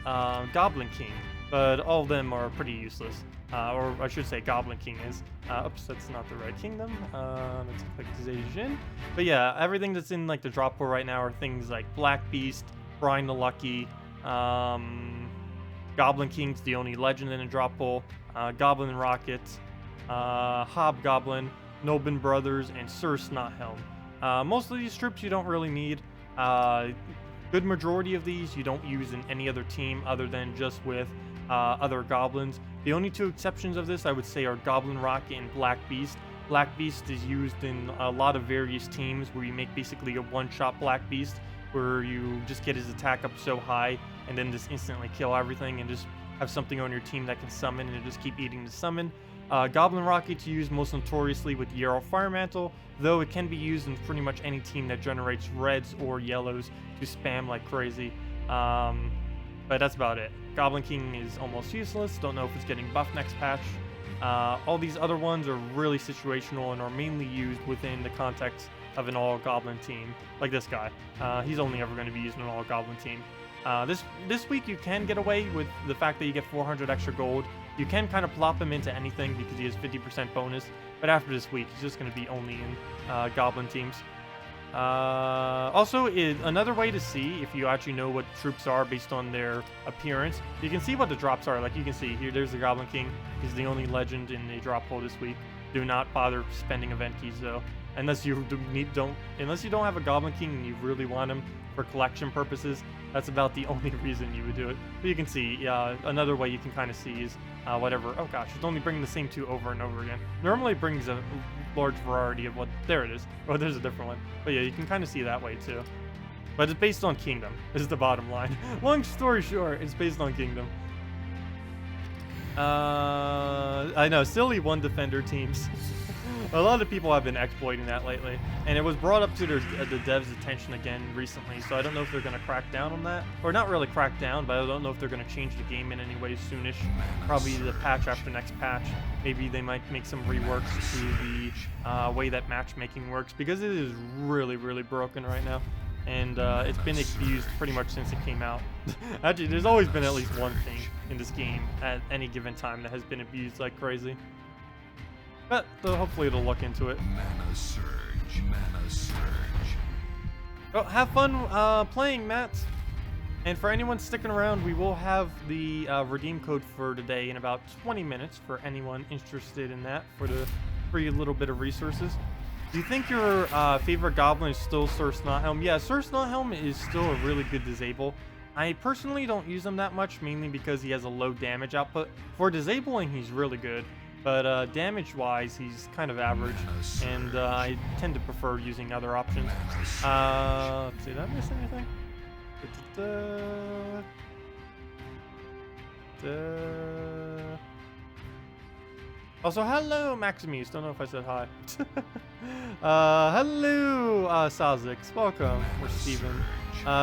[SPEAKER 1] Goblin King, but all of them are pretty useless. Or I should say Goblin King is. Oops, that's not the right kingdom. Let's click Zacian. But yeah, everything that's in like the drop pool right now are things like Black Beast, Brian the Lucky, Goblin King's the only legend in a drop pool, Goblin Rocket, Hobgoblin, Nobin Brothers, and Sir Snothelm. Most of these troops you don't really need. Good majority of these you don't use in any other team other than just with other goblins. The only two exceptions of this I would say are Goblin Rocket and Black Beast. Black Beast is used in a lot of various teams where you make basically a one-shot Black Beast, where you just get his attack up so high and then just instantly kill everything and just have something on your team that can summon and just keep eating the summon. Goblin Rocket's used most notoriously with Yarrow Firemantle, though it can be used in pretty much any team that generates reds or yellows to spam like crazy. But that's about it. Goblin King is almost useless, don't know if it's getting buffed next patch. All these other ones are really situational and are mainly used within the context of an all-goblin team, like this guy. He's only ever going to be used in an all-goblin team. This week you can get away with the fact that you get 400 extra gold. You can kind of plop him into anything because he has 50% bonus, but after this week he's just going to be only in goblin teams. Also, another way to see if you actually know what troops are based on their appearance, you can see what the drops are. Like you can see here, there's the Goblin King. He's the only legend in the drop hole this week. Do not bother spending event keys though, unless you don't have a Goblin King and you really want him for collection purposes. That's about the only reason you would do it. But you can see, another way you can kind of see is whatever. Oh gosh, it's only bringing the same two over and over again. Normally it brings a large variety of what. There it is. Oh, there's a different one. But yeah, you can kind of see that way too. But it's based on Kingdom, is the bottom line. Long story short, it's based on Kingdom. I know, silly one defender teams. A lot of people have been exploiting that lately, and it was brought up to the devs' attention again recently, so I don't know if they're going to crack down on that. Or not really crack down, but I don't know if they're going to change the game in any way soonish. Probably the patch after next patch. Maybe they might make some reworks to the way that matchmaking works, because it is really, really broken right now. And it's been abused pretty much since it came out. Actually, there's always been at least one thing in this game at any given time that has been abused like crazy. But hopefully they'll look into it.
[SPEAKER 2] Mana surge, mana surge.
[SPEAKER 1] Well, have fun playing, Matt. And for anyone sticking around, we will have the redeem code for today in about 20 minutes for anyone interested in that for the free little bit of resources. Do you think your favorite goblin is still Sir Snothelm? Yeah, Sir Snothelm is still a really good disable. I personally don't use him that much, mainly because he has a low damage output. For disabling, he's really good, but damage-wise, he's kind of average, and I tend to prefer using other options. Let's see, did I miss anything? Also, hello, Maximus. Don't know if I said hi. Hello, ssaszix. Welcome. Or Steven.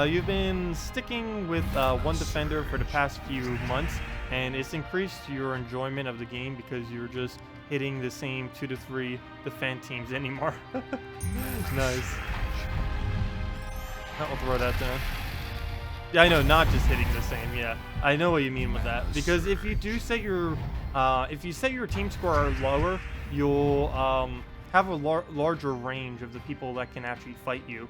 [SPEAKER 1] You've been sticking with one defender for the past few months, and it's increased your enjoyment of the game because you're just hitting the same 2 to 3 defend teams anymore. Nice. I'll throw that down. Yeah, I know, not just hitting the same. Yeah, I know what you mean with that. Because if you do set your, if you set your team score lower, you'll have a larger range of the people that can actually fight you.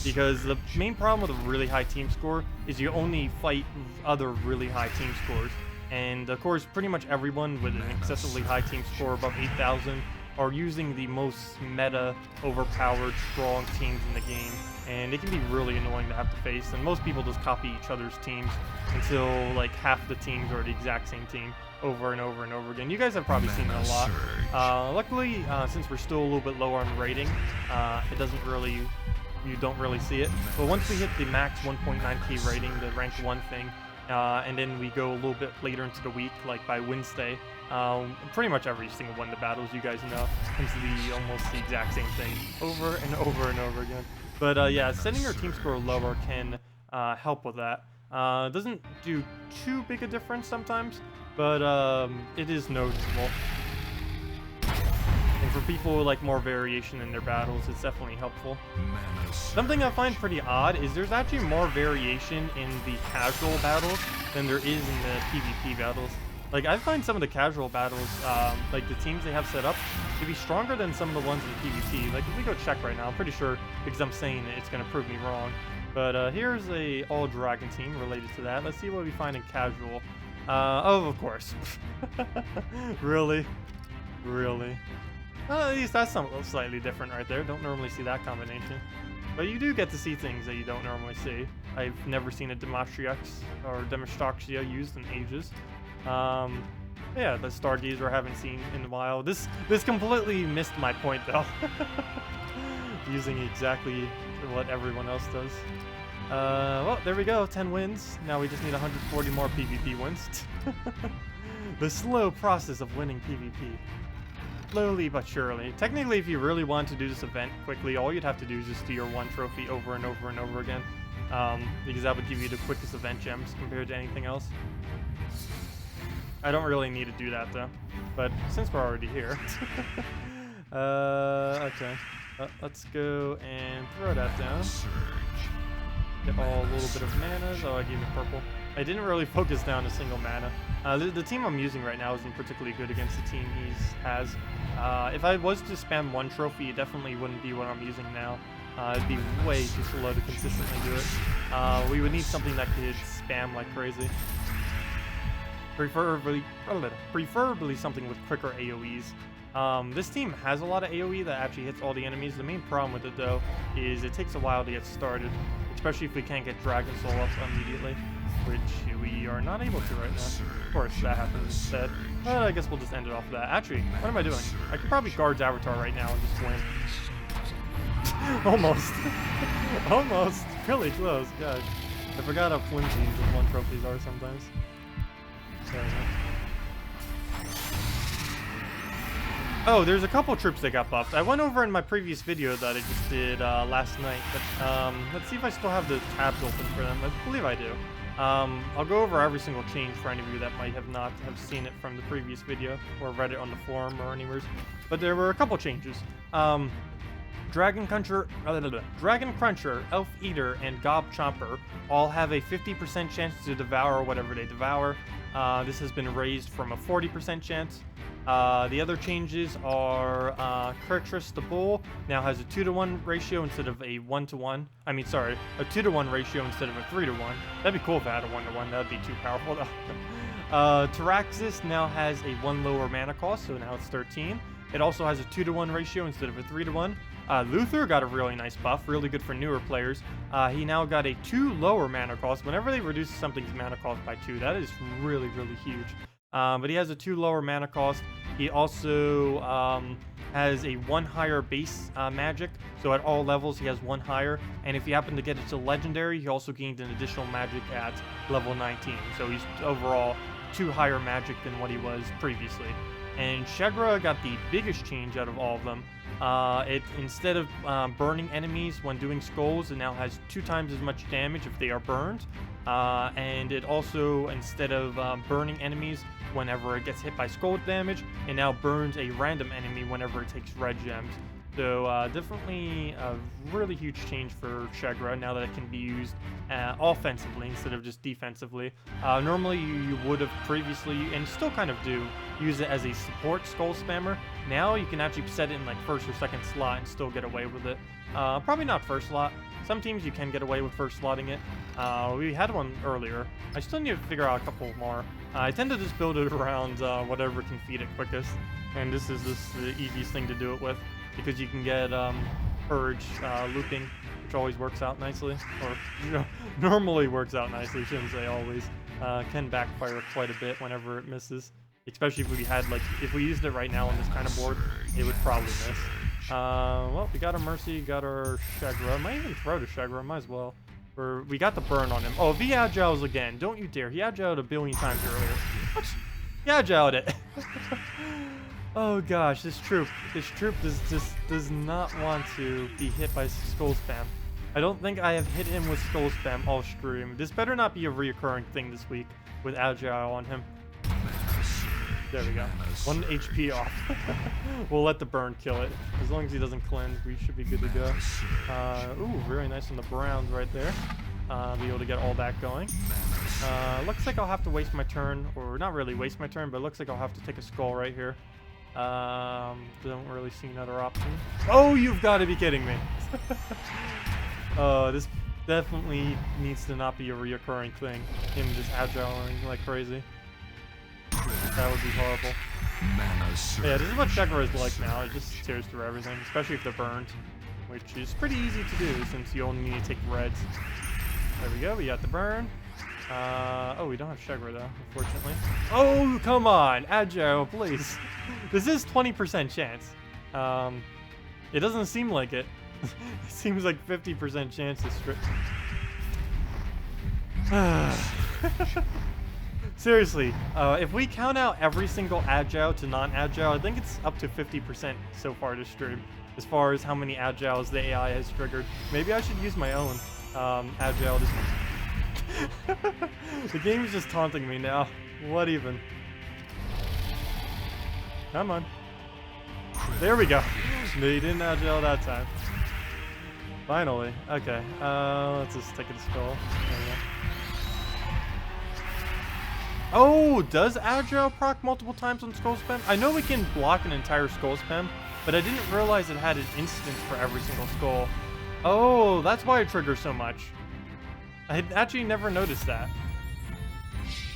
[SPEAKER 1] Because the main problem with a really high team score is you only fight other really high team scores. And of course, pretty much everyone with an excessively high team score above 8,000 are using the most meta, overpowered, strong teams in the game. And it can be really annoying to have to face, and most people just copy each other's teams until like half the teams are the exact same team over and over and over again. You guys have probably seen it a lot. Luckily, since we're still a little bit lower on rating, it doesn't really, you don't really see it. But once we hit the max 1.9k rating, the rank 1 thing, and then we go a little bit later into the week, like by Wednesday, pretty much every single one of the battles, you guys know, tends to be almost the exact same thing over and over and over again. But yeah, setting your team score lower can help with that. It doesn't do too big a difference sometimes, but it is noticeable. And for people who like more variation in their battles, it's definitely helpful. Something I find pretty odd is there's actually more variation in the casual battles than there is in the PvP battles. Like, I find some of the casual battles, like the teams they have set up, to be stronger than some of the ones in PvP. Like, if we go check right now, I'm pretty sure, because I'm saying it, it's going to prove me wrong. But here's a all-dragon team related to that. Let's see what we find in casual. Oh, of course. Really? Really? Well, at least that's something slightly different right there. Don't normally see that combination. But you do get to see things that you don't normally see. I've never seen a Demostrix or Demostraxia used in ages. Yeah, the Stardews I haven't seen in a while. This completely missed my point though. Using exactly what everyone else does. Well, there we go, 10 wins. Now we just need 140 more PvP wins. The slow process of winning PvP. Slowly but surely. Technically, if you really want to do this event quickly, all you'd have to do is just do your one trophy over and over and over again. Because that would give you the quickest event gems compared to anything else. I don't really need to do that though, but since we're already here, okay, let's go and throw that down. Get all a little bit of manas. Oh, I gave it purple. I didn't really focus down a single mana. The team I'm using right now isn't particularly good against the team he has. If I was to spam one trophy, it definitely wouldn't be what I'm using now. It'd be way too slow to consistently do it. We would need something that could spam like crazy. Preferably something with quicker AoEs. This team has a lot of AoE that actually hits all the enemies. The main problem with it though is it takes a while to get started, especially if we can't get Dragon Soul up immediately, which we are not able to right now. Of course, that happens instead. But I guess we'll just end it off with that. Actually, what am I doing? I could probably Guard's Avatar right now and just win. Almost. Almost. Really close, gosh. I forgot how flimsy these one trophies are sometimes. Oh, there's a couple troops that got buffed. I went over in my previous video that I just did last night, but let's see if I still have the tabs open for them. I believe I do. I'll go over every single change for any of you that might have not have seen it from the previous video or read it on the forum or anywhere. But there were a couple changes. Dragon Cruncher, Elf Eater, and Gob Chomper all have a 50% chance to devour whatever they devour. This has been raised from a 40% chance. The other changes are Kurtrus the Bull now has a 2-to-1 ratio instead of a 1-to-1. I mean, sorry, a 2-to-1 ratio instead of a 3-to-1. That'd be cool if it had a 1-to-1. That'd be too powerful though. Taraxis now has a 1 lower mana cost, so now it's 13. It also has a 2-to-1 ratio instead of a 3-to-1. Luther got a really nice buff, really good for newer players. He now got a 2 lower mana cost. Whenever they reduce something's mana cost by 2, that is really, really huge. But he has a 2 lower mana cost. He also has a 1 higher base magic, so at all levels he has 1 higher. And if you happen to get it to legendary, he also gained an additional magic at level 19. So he's overall 2 higher magic than what he was previously. And Sheggra got the biggest change out of all of them. It instead of burning enemies when doing skulls, it now has 2 times as much damage if they are burned. And it also, instead of burning enemies whenever it gets hit by skull damage, it now burns a random enemy whenever it takes red gems. So definitely a really huge change for Sheggra now that it can be used offensively instead of just defensively. Normally you would have previously, and still kind of do, use it as a support skull spammer. Now you can actually set it in like first or second slot and still get away with it. Probably not first slot. Some teams you can get away with first slotting it. We had one earlier. I still need to figure out a couple more. I tend to just build it around whatever can feed it quickest. And this is just the easiest thing to do it with, because you can get Purge looping, which always works out nicely. Or, you know, normally works out nicely, shouldn't say always. Can backfire quite a bit whenever it misses. Especially if we had, like, if we used it right now on this kind of board, it would probably miss. Well, we got our Mercy, got our Sheggra. Might even throw to Sheggra, might as well. We got the burn on him. Oh, if he agiles again, don't you dare. He agiled a billion times earlier. What? He agiled it. Oh gosh, this troop does not want to be hit by skull spam. I don't think I have hit him with skull spam all stream. This better not be a reoccurring thing this week with agile on him. There we go. 1 HP off. We'll let the burn kill it. As long as he doesn't cleanse, we should be good to go. Ooh, very nice on the Browns right there. Be able to get all that going. Looks like I'll have to waste my turn, or not really waste my turn, but it looks like I'll have to take a skull right here. Don't really see another option. Oh, you've got to be kidding me. This definitely needs to not be a reoccurring thing. Him just agiling like crazy. That would be horrible. Yeah, this is what Sheggra is like now. It just tears through everything, especially if they're burned, which is pretty easy to do since you only need to take reds. There we go, we got the burn. Oh, we don't have Sheggra though, unfortunately. Oh, come on, Agile, please. This is 20% chance. It doesn't seem like it. It seems like 50% chance to strip. Seriously, if we count out every single agile to non-agile, I think it's up to 50% so far this stream, as far as how many agiles the AI has triggered. Maybe I should use my own agile this The game is just taunting me now. What even? Come on. There we go. They didn't agile that time. Finally. Okay. Let's just take a skull. There we go. Oh, does agile proc multiple times on skull spam? I know we can block an entire skull spam, but I didn't realize it had an instance for every single skull. Oh, that's why it triggers so much. I had actually never noticed that.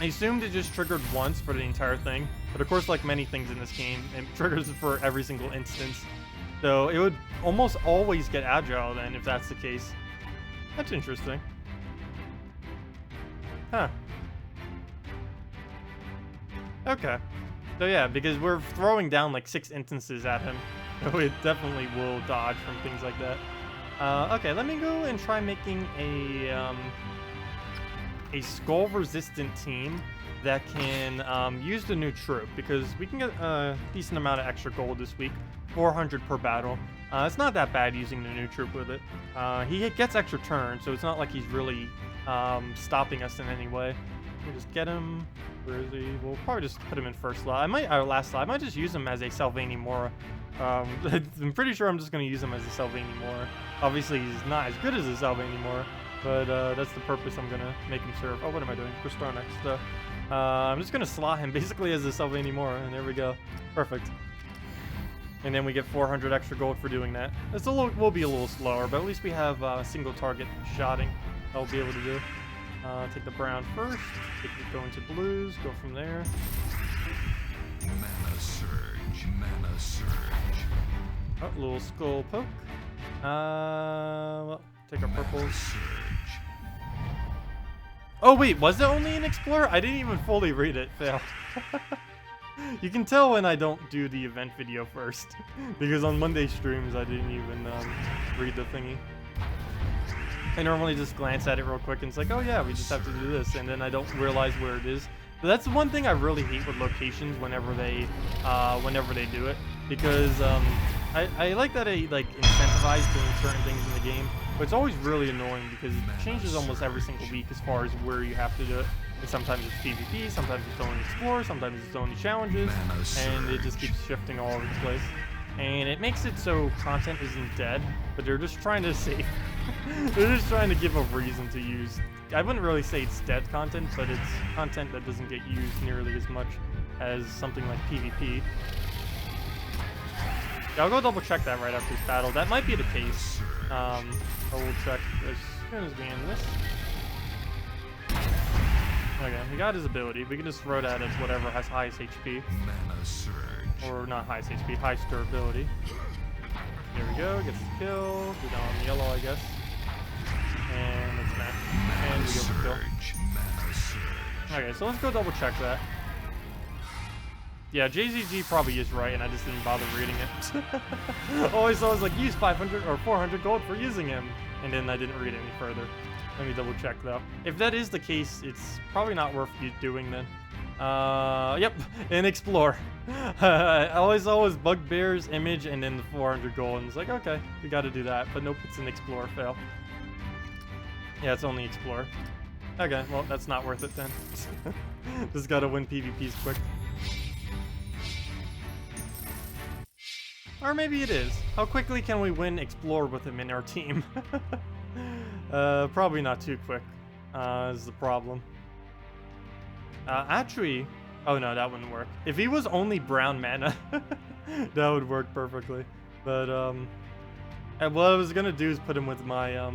[SPEAKER 1] I assumed it just triggered once for the entire thing, but of course, like many things in this game, it triggers for every single instance. So it would almost always get agile then, if that's the case. That's interesting. Huh. Okay. So yeah, because we're throwing down like 6 instances at him, so it definitely will dodge from things like that. Okay, let me go and try making a skull-resistant team that can use the new troop, because we can get a decent amount of extra gold this week, 400 per battle. It's not that bad using the new troop with it. He gets extra turns, so it's not like he's really stopping us in any way. We'll just get him. Where is he? We'll probably just put him in first slot. Last slot. I might just use him as a Sevhina Mora. I'm pretty sure I'm just going to use him as a Sevhina Mora. Obviously, he's not as good as a Sevhina Mora, but that's the purpose I'm going to make him serve. Oh, what am I doing? Restore next. I'm just gonna slot him basically as a Sevhina more, and there we go. Perfect. And then we get 400 extra gold for doing that. It's will be a little slower, but at least we have single target shotting I'll be able to do. Take the brown first, go into blues, go from there.
[SPEAKER 2] Mana surge, mana surge.
[SPEAKER 1] Oh, little skull poke. Well, take our purples.
[SPEAKER 2] Surge.
[SPEAKER 1] Oh wait, was it only an explorer? I didn't even fully read it. Fail. You can tell when I don't do the event video first, because on Monday streams I didn't even read the thingy. I normally just glance at it real quick and it's like, oh yeah, we just have to do this, and then I don't realize where it is. But that's one thing I really hate with locations whenever they do it, because I like that they like incentivize doing certain things in the game, but it's always really annoying because it changes almost every single week as far as where you have to do it. And sometimes it's PvP, sometimes it's only explore, sometimes it's only challenges, and it just keeps shifting all over the place. And it makes it so content isn't dead, but they're just trying to save. They're just trying to give a reason to use. I wouldn't really say it's dead content, but it's content that doesn't get used nearly as much as something like PvP. Yeah, I'll go double check that right after this battle. That might be the case. I will check as soon as we end this. Okay, we got his ability. We can just throw that as whatever has highest HP.
[SPEAKER 2] Mana surge.
[SPEAKER 1] Or not highest HP, highest durability. There we go, gets the kill. Go down on the yellow, I guess. And let's match. And we go for kill.
[SPEAKER 2] Mana surge.
[SPEAKER 1] Okay, so let's go double check that. Yeah, JZG probably is right, and I just didn't bother reading it. All I saw was like, use 500 or 400 gold for using him. And then I didn't read any further. Let me double check though. If that is the case, it's probably not worth you doing then. Yep, and explore. always bugbears, image, and then the 400 gold. And it's like, okay, we got to do that. But nope, it's an explore fail. Yeah, it's only explore. Okay, well, that's not worth it then. Just gotta win PvPs quick. Or maybe it is. How quickly can we win explore with him in our team? Probably not too quick, is the problem. Actually, oh no, that wouldn't work. If he was only brown mana, that would work perfectly. But, what I was gonna do is put him with my,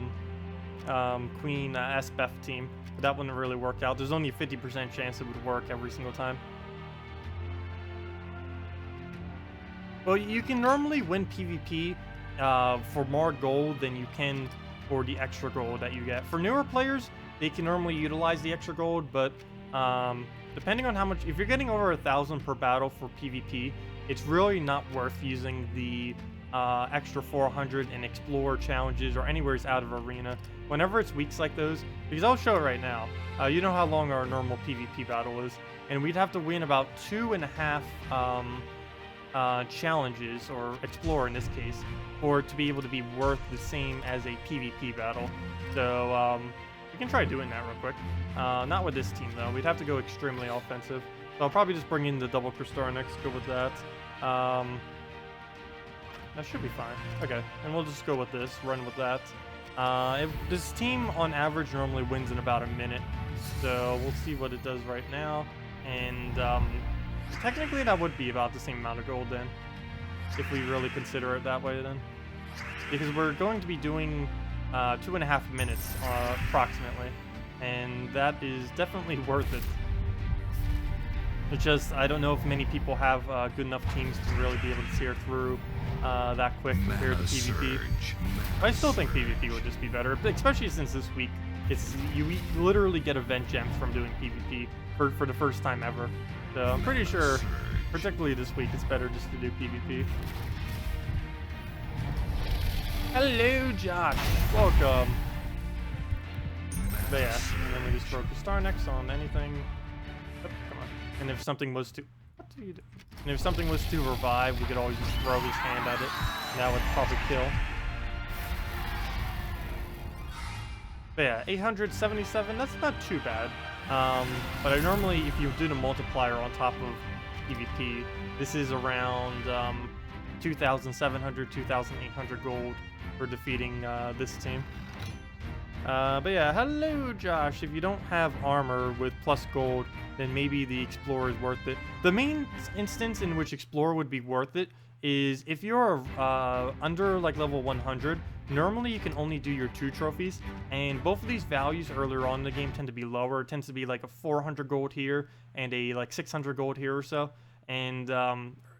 [SPEAKER 1] Queen SBF team. But that wouldn't really work out. There's only a 50% chance it would work every single time. Well, you can normally win PvP for more gold than you can for the extra gold that you get. For newer players, they can normally utilize the extra gold, but depending on how much, if you're getting over 1,000 per battle for PvP, it's really not worth using the extra 400 and explore challenges or anywhere out of arena. Whenever it's weeks like those, because I'll show it right now. You know how long our normal PvP battle is, and we'd have to win about 2.5 challenges, or explore in this case, for it to be able to be worth the same as a PvP battle. So we can try doing that real quick. Not with this team though. We'd have to go extremely offensive. So I'll probably just bring in the double Crystar next, go with that. That should be fine. Okay, and we'll just go with this, run with that. This team on average normally wins in about a minute. So we'll see what it does right now. And technically that would be about the same amount of gold then, if we really consider it that way then. Because we're going to be doing 2.5 minutes approximately, and that is definitely worth it. It's just, I don't know if many people have good enough teams to really be able to tear through that quick compared to PvP. But I still think PvP would just be better, especially since this week you literally get event gems from doing PvP for the first time ever. So I'm pretty sure, particularly this week, it's better just to do PvP. Hello, Josh. Welcome. But yeah, and then we just throw Crystar next on anything. Oh, come on. And if something was to... What do you do? And if something was to revive, we could always just throw his hand at it. And that would probably kill. But yeah, 877, that's not too bad. But I normally, if you do the multiplier on top of PvP, this is around 2,700, 2,800 gold for defeating this team. But yeah, hello Josh. If you don't have armor with plus gold, then maybe the Explorer is worth it. The main instance in which Explorer would be worth it is if you're under like level 100, normally you can only do your 2 trophies, and both of these values earlier on in the game tend to be lower. It tends to be like a 400 gold here and a like 600 gold here or so. And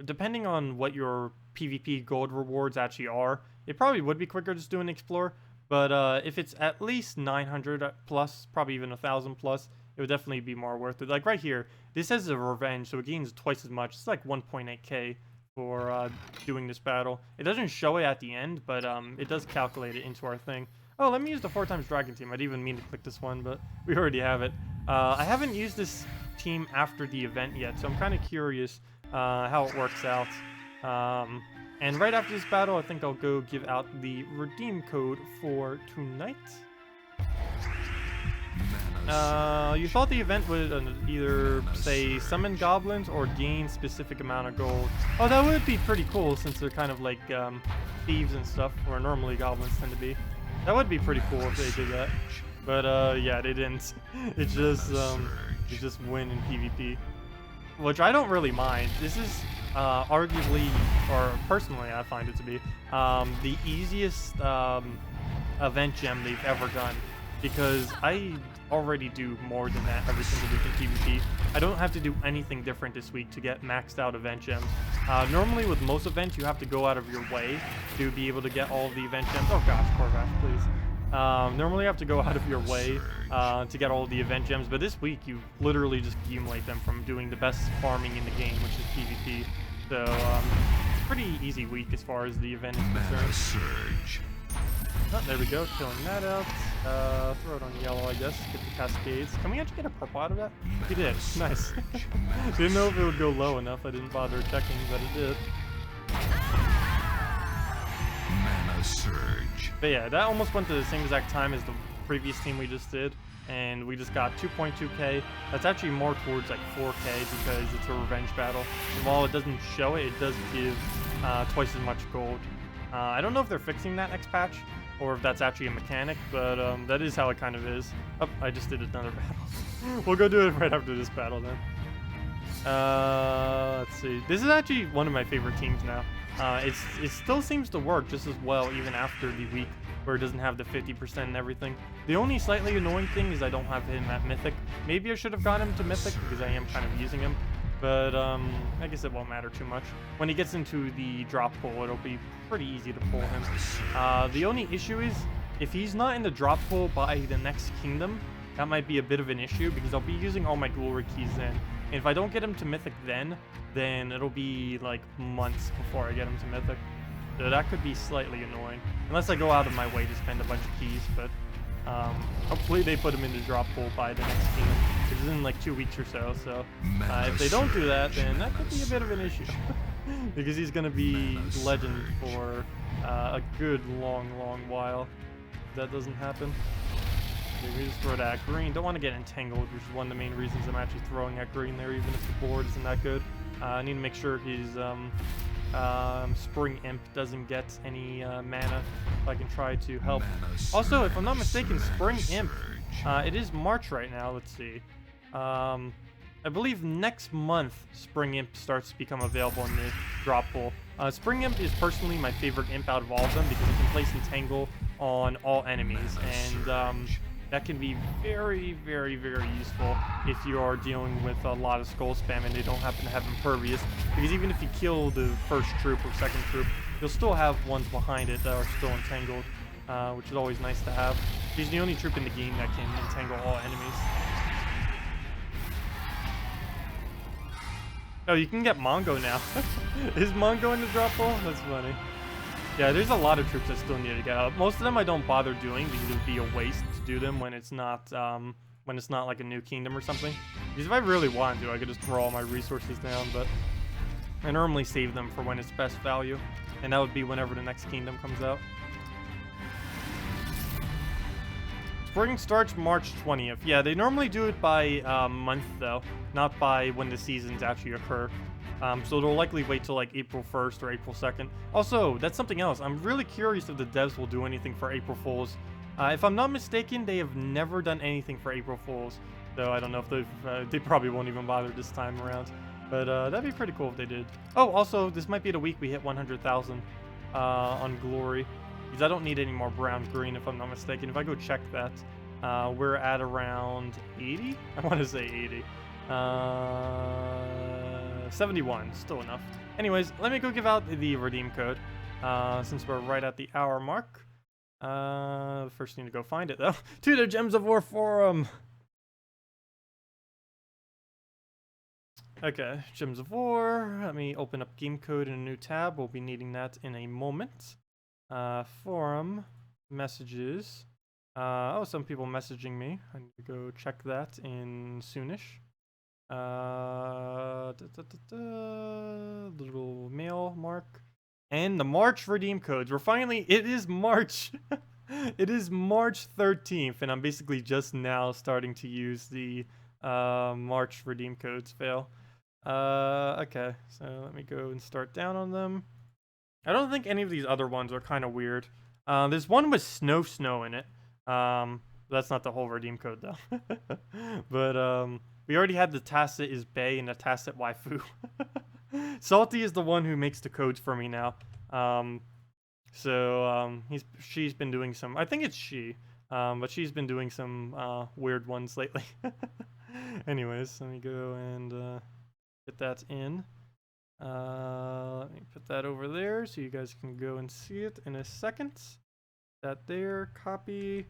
[SPEAKER 1] depending on what your PvP gold rewards actually are, it probably would be quicker just doing Explorer. But if it's at least 900 plus, probably even 1,000 plus, it would definitely be more worth it. Like right here, this has a revenge, so it gains twice as much. It's like 1.8k for doing this battle. It doesn't show it at the end, but it does calculate it into our thing. Oh, let me use the 4x Dragon team. I didn't even mean to click this one, but we already have it. I haven't used this team after the event yet, so I'm kind of curious how it works out. And right after this battle, I think I'll go give out the redeem code for tonight. You thought the event would either say summon goblins or gain specific amount of gold. Oh, that would be pretty cool since they're kind of like thieves and stuff, where normally goblins tend to be. That would be pretty cool if they did that. But yeah, they didn't. It just you just win in PvP, which I don't really mind. This is arguably, or personally I find it to be, the easiest event gem they've ever done, because I already do more than that every single week in PvP. I don't have to do anything different this week to get maxed out event gems. Normally with most events you have to go out of your way to be able to get all of the event gems. Oh gosh, Corvash, please. Normally you have to go out of your way to get all of the event gems, but this week you literally just accumulate them from doing the best farming in the game, which is PvP. So it's a pretty easy week as far as the event is concerned. Oh, there we go, killing that out. Throw it on yellow, I guess. Get the cascades. Can we actually get a purple out of that? We did. Nice. Didn't know if it would go low enough. I didn't bother checking, but it did.
[SPEAKER 2] Mana Surge.
[SPEAKER 1] But yeah, that almost went to the same exact time as the previous team we just did. And we just got 2.2k. That's actually more towards like 4k because it's a revenge battle. And while it doesn't show it, it does give twice as much gold. I don't know if they're fixing that next patch or if that's actually a mechanic, but that is how it kind of is. Oh, I just did another battle. We'll go do it right after this battle then. Let's see. This is actually one of my favorite teams now. It still seems to work just as well even after the week where it doesn't have the 50% and everything. The only slightly annoying thing is I don't have him at Mythic. Maybe I should have got him to Mythic because I am kind of using him. But I guess it won't matter too much. When he gets into the drop pool, it'll be pretty easy to pull him. The only issue is, if he's not in the drop pool by the next kingdom, that might be a bit of an issue because I'll be using all my glory keys then. And if I don't get him to Mythic then it'll be like months before I get him to Mythic. So that could be slightly annoying. Unless I go out of my way to spend a bunch of keys, but hopefully they put him in the drop pool by the next kingdom, which is in like 2 weeks or so. So if they don't do that, then that could be a bit of an issue. Because he's going to be legend for a good long while. If that doesn't happen. Okay, we just throw that green. Don't want to get entangled, which is one of the main reasons I'm actually throwing that green there, even if the board isn't that good. I need to make sure his Spring Imp doesn't get any mana, if I can try to help. Also, if I'm not mistaken, Spring Imp, it is March right now. Let's see. I believe next month Spring Imp starts to become available in the drop pool. Spring Imp is personally my favorite imp out of all of them because it can place Entangle on all enemies, and that can be very useful if you are dealing with a lot of skull spam and they don't happen to have Impervious, because even if you kill the first troop or second troop, you'll still have ones behind it that are still entangled, which is always nice to have. He's the only troop in the game that can entangle all enemies. Oh, you can get Mongo now. Is Mongo in the drop pool? That's funny. Yeah, there's a lot of troops that still need to get out. Most of them I don't bother doing because it would be a waste to do them when it's not like a new kingdom or something. Because if I really wanted to, I could just throw all my resources down, but I normally save them for when it's best value, and that would be whenever the next kingdom comes out. Spring starts March 20th. Yeah, they normally do it by month though, not by when the seasons actually occur. So they'll likely wait till like April 1st or April 2nd. Also, that's something else. I'm really curious if the devs will do anything for April Fools. If I'm not mistaken, they have never done anything for April Fools. So I don't know if they probably won't even bother this time around. But that'd be pretty cool if they did. Oh, also, this might be the week we hit 100,000 on Glory. Because I don't need any more brown green if I'm not mistaken. If I go check that, we're at around 80? I want to say 80. 71, still enough. Anyways, let me go give out the redeem code. Since we're right at the hour mark. First need to go find it though. To the Gems of War forum! Okay, Gems of War. Let me open up game code in a new tab. We'll be needing that in a moment. Forum, messages. Oh, some people messaging me. I need to go check that in soonish. Little mail mark. And the March redeem codes. We're finally, it is March. It is March 13th, and I'm basically just now starting to use the March redeem codes, fail. Okay, so let me go and start down on them. I don't think any of these other ones are kind of weird. There's one with snow in it. That's not the whole redeem code though. But we already had the Tacit is Bay and the Tacit Waifu. Salty is the one who makes the codes for me now. She's been doing some, I think it's she, but she's been doing some weird ones lately. Anyways, let me go and get that in. Let me put that over there so you guys can go and see it in a second. That there, copy.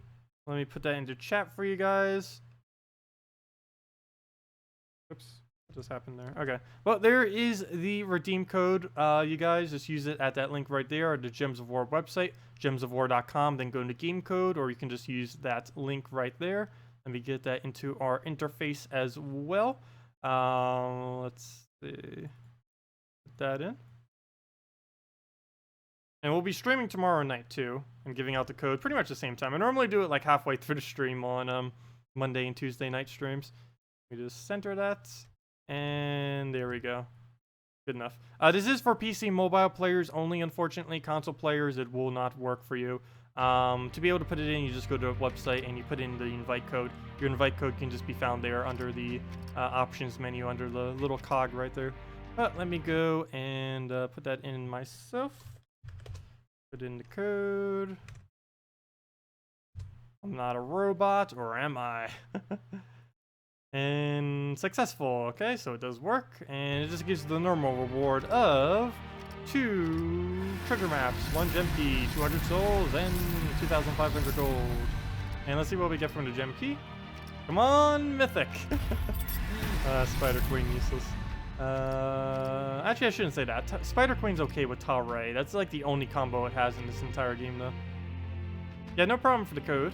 [SPEAKER 1] Let me put that into chat for you guys. Oops, what just happened there? Okay, well, there is the redeem code. You guys just use it at that link right there, or the Gems of War website, gemsofwar.com, then go into game code, or you can just use that link right there. Let me get that into our interface as well. Let's see. Put that in. And we'll be streaming tomorrow night too, and giving out the code pretty much the same time. I normally do it like halfway through the stream on Monday and Tuesday night streams. We just center that, and there we go. Good enough. This is for PC mobile players only, unfortunately. Console players, it will not work for you. To be able to put it in, you just go to a website and you put in the invite code. Your invite code can just be found there under the options menu, under the little cog right there. But let me go and put that in myself. Put in the code. I'm not a robot, or am I? And successful. Okay, so it does work, and it just gives the normal reward of 2 trigger maps, 1 gem key, 200 souls, and 2,500 gold. And let's see what we get from the gem key. Come on, mythic. Spider Queen useless. Actually, I shouldn't say that. Spider Queen's okay with Taray. That's like the only combo it has in this entire game, though. Yeah, no problem for the code.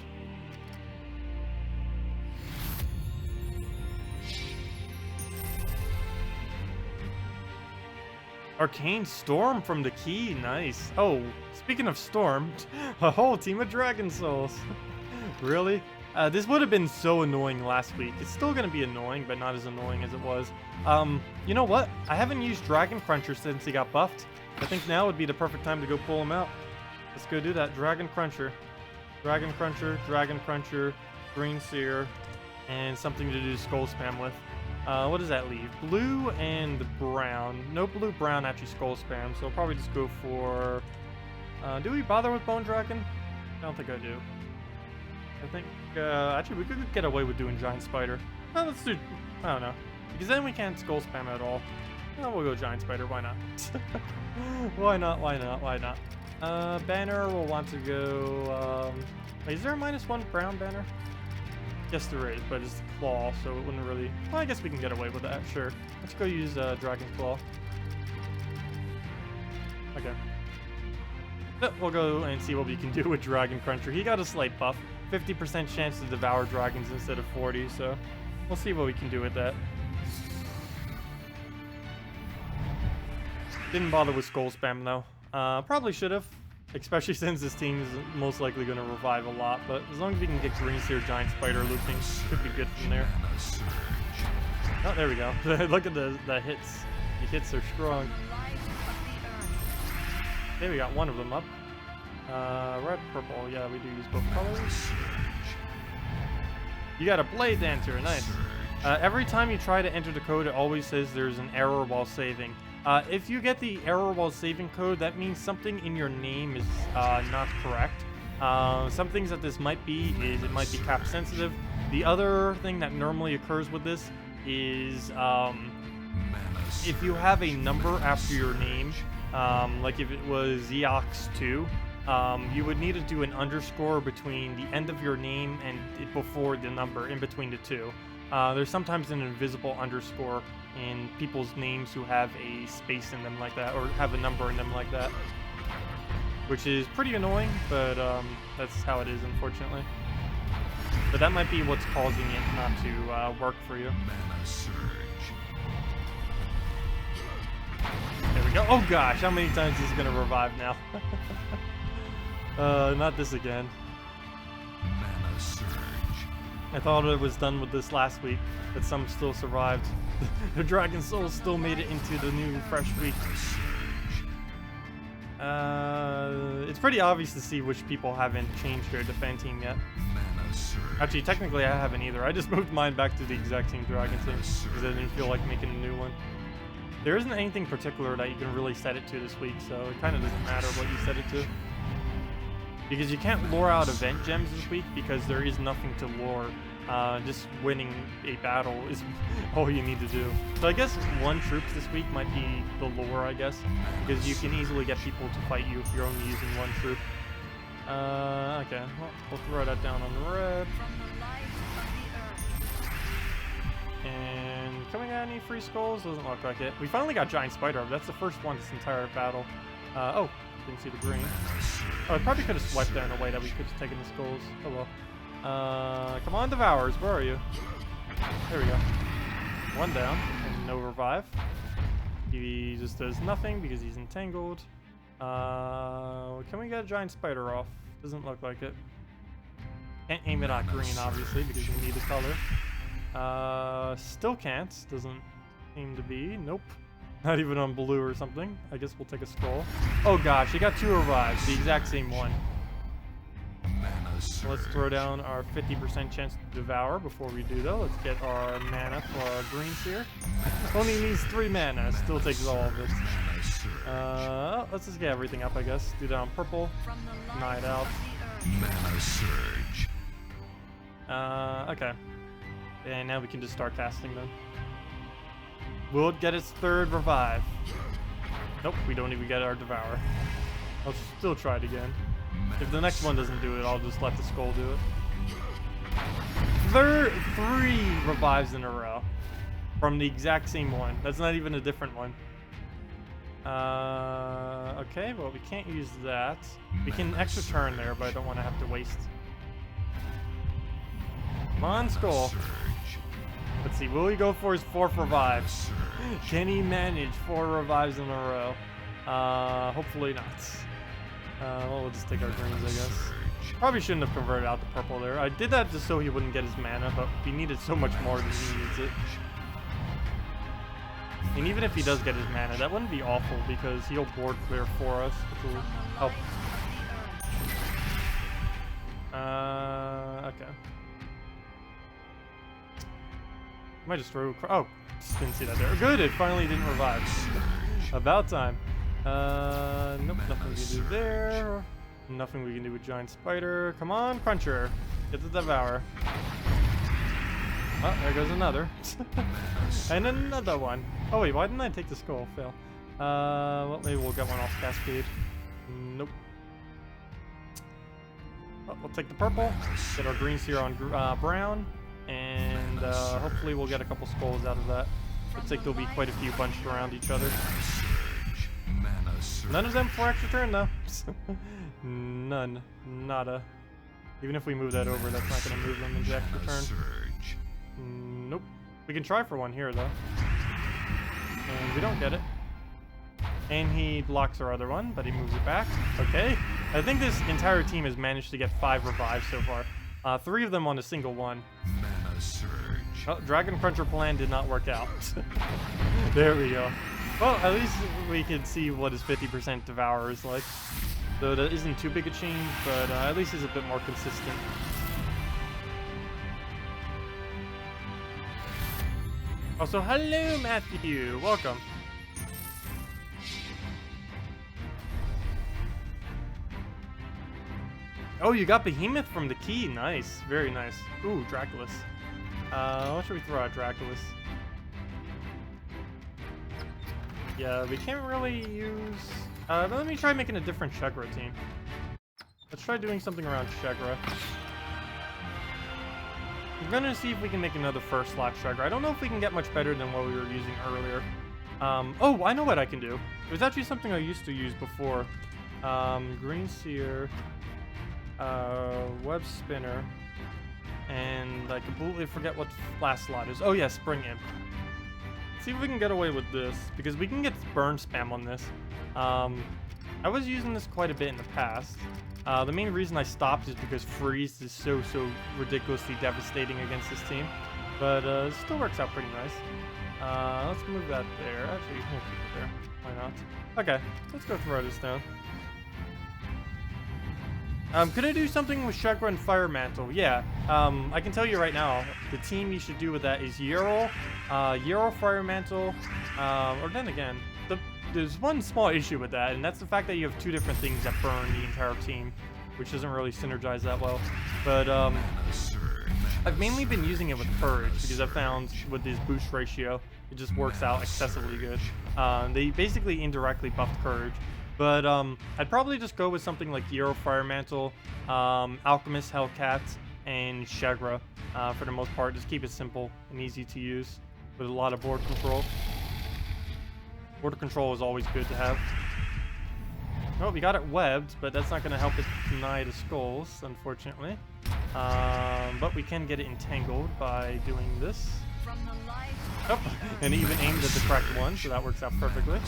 [SPEAKER 1] Arcane Storm from the key, nice. Oh, speaking of Storm, a whole team of Dragon Souls. Really? This would have been so annoying last week. It's still going to be annoying, but not as annoying as it was. You know what? I haven't used Dragon Cruncher since he got buffed. I think now would be the perfect time to go pull him out. Let's go do that. Dragon Cruncher. Dragon Cruncher, Green Seer, and something to do Skull Spam with. What does that leave? Blue and brown. No blue, brown, actually Skull Spam, so I'll probably just go for... do we bother with Bone Dragon? I don't think I do. I think, actually we could get away with doing Giant Spider. Well, let's do, I don't know. Because then we can't Skull Spam at all. No, we'll go Giant Spider, why not? Why not? Banner, we'll want to go, wait, is there a -1 brown banner? Yes, there is, but it's Claw, so it wouldn't really... Well, I guess we can get away with that, sure. Let's go use Dragon Claw. Okay. But we'll go and see what we can do with Dragon Cruncher. He got a slight buff. 50% chance to devour dragons instead of 40, so we'll see what we can do with that. Didn't bother with Skull Spam, though. Probably should have. Especially since this team is most likely going to revive a lot, but as long as we can get Green Seer Giant Spider looping, should be good from there. Oh, there we go. Look at the hits. The hits are strong. Okay, we got one of them up. Red, purple. Yeah, we do use both colors. You got a blade dancer. Nice. Every time you try to enter the code, it always says there's an error while saving. If you get the error while saving code, that means something in your name is not correct. Some things that this might be is it might be cap sensitive. The other thing that normally occurs with this is if you have a number after your name, like if it was Zeox2, you would need to do an underscore between the end of your name and before the number, in between the two. There's sometimes an invisible underscore in people's names who have a space in them like that, or have a number in them like that, which is pretty annoying, but that's how it is, unfortunately. But that might be what's causing it not to work for you. There we go. Oh gosh, how many times is he gonna revive now? Not this again. I thought it was done with this last week, but some still survived. The Dragon Souls still made it into the new fresh week. It's pretty obvious to see which people haven't changed their defend team yet. Actually, technically I haven't either. I just moved mine back to the exact same Dragon team because I didn't feel like making a new one. There isn't anything particular that you can really set it to this week, so it kind of doesn't matter what you set it to. Because you can't lure out event gems this week because there is nothing to lure. Just winning a battle is all you need to do. So I guess one troops this week might be the lure, I guess, because you can easily get people to fight you if you're only using one troop. Okay, well, we'll throw that down on the red. And coming out any free skulls? Doesn't look like it. We finally got Giant Spider. That's the first one this entire battle. Oh, didn't see the green. Oh, I probably could have swiped there in a way that we could have taken the skulls. Oh well. Come on, Devourers, where are you? There we go. One down, and no revive. He just does nothing because he's entangled. Can we get a Giant Spider off? Doesn't look like it. Can't aim it at green, obviously, because you need the color. Still can't. Doesn't seem to be. Nope. Not even on blue or something. I guess we'll take a skull. Oh gosh, he got 2 revives. The exact same one. So let's throw down our 50% chance to devour before we do though. Let's get our mana for our greens here. Only needs 3 mana. Still takes all of it. Let's just get everything up, I guess. Do that on purple. Deny it out.
[SPEAKER 2] Mana surge.
[SPEAKER 1] Okay. And now we can just start casting them. Will it get its 3rd revive? Nope, we don't even get our devour. I'll still try it again. If the next one doesn't do it, I'll just let the skull do it. 3 revives in a row. From the exact same one. That's not even a different one. Okay, well we can't use that. We can extra turn there, but I don't want to have to waste. Come on, skull. Let's see, will he go for his 4th revive? Can he manage 4 revives in a row? Hopefully not. Well, we'll just take our greens, I guess. Probably shouldn't have converted out the purple there. I did that just so he wouldn't get his mana, but he needed so much more than he needs it. And even if he does get his mana, that wouldn't be awful because he'll board clear for us, which will help. Okay. Might just throw. Oh, just didn't see that there. Good, it finally didn't revive. About time. Nope, nothing we can do there. Nothing we can do with Giant Spider. Come on, Cruncher. Get the Devour. Oh, there goes another. And another one. Oh wait, why didn't I take the skull? Fail. Well, maybe we'll get one off Cascade. Nope. Oh, we'll take the purple. Get our greens here on brown. And hopefully we'll get a couple skulls out of that. Looks like there'll be quite a few bunched around each other. None of them for extra turn though. None. Nada. Even if we move that over, that's not going to move them into extra turn. Nope. We can try for one here though. And we don't get it. And he blocks our other one, but he moves it back. Okay. I think this entire team has managed to get 5 revives so far. 3 of them on a single one.
[SPEAKER 2] Mana surge.
[SPEAKER 1] Oh, Dragon Cruncher plan did not work out. There we go. Well, at least we can see what his 50% Devour is like. So that isn't too big a change, but at least it's a bit more consistent. Also, hello Matthew, welcome. Oh, you got Behemoth from the key. Nice. Very nice. Ooh, Draculus. What should we throw out Draculus? Yeah, we can't really use... but let me try making a different Sheggra team. Let's try doing something around Sheggra. I'm gonna see if we can make another first slot Sheggra. I don't know if we can get much better than what we were using earlier. Oh, I know what I can do. It was actually something I used to use before. Green Seer... Web Spinner, and I completely forget what last slot is. Oh yeah, Spring Imp. See if we can get away with this, because we can get burn spam on this. I was using this quite a bit in the past. The main reason I stopped is because freeze is so ridiculously devastating against this team, but it still works out pretty nice. Let's move that there. Actually, we'll keep it there. Why not? Okay, let's go throw this down. Could I do something with Sheggra and Fire Mantle? Yeah. I can tell you right now, the team you should do with that is Yerol, Fire Mantle, or then again, there's one small issue with that, and that's the fact that you have two different things that burn the entire team, which doesn't really synergize that well. But I've mainly been using it with Courage, because I found with this boost ratio, it just works out excessively good. They basically indirectly buffed Courage. But I'd probably just go with something like Yerol Fire Mantle, Alchemist Hellcat, and Sheggra for the most part. Just keep it simple and easy to use with a lot of board control. Border control is always good to have. Oh, we got it webbed, but that's not going to help it deny the skulls, unfortunately. But we can get it entangled by doing this. Oh, and it even aimed at the correct one, so that works out perfectly.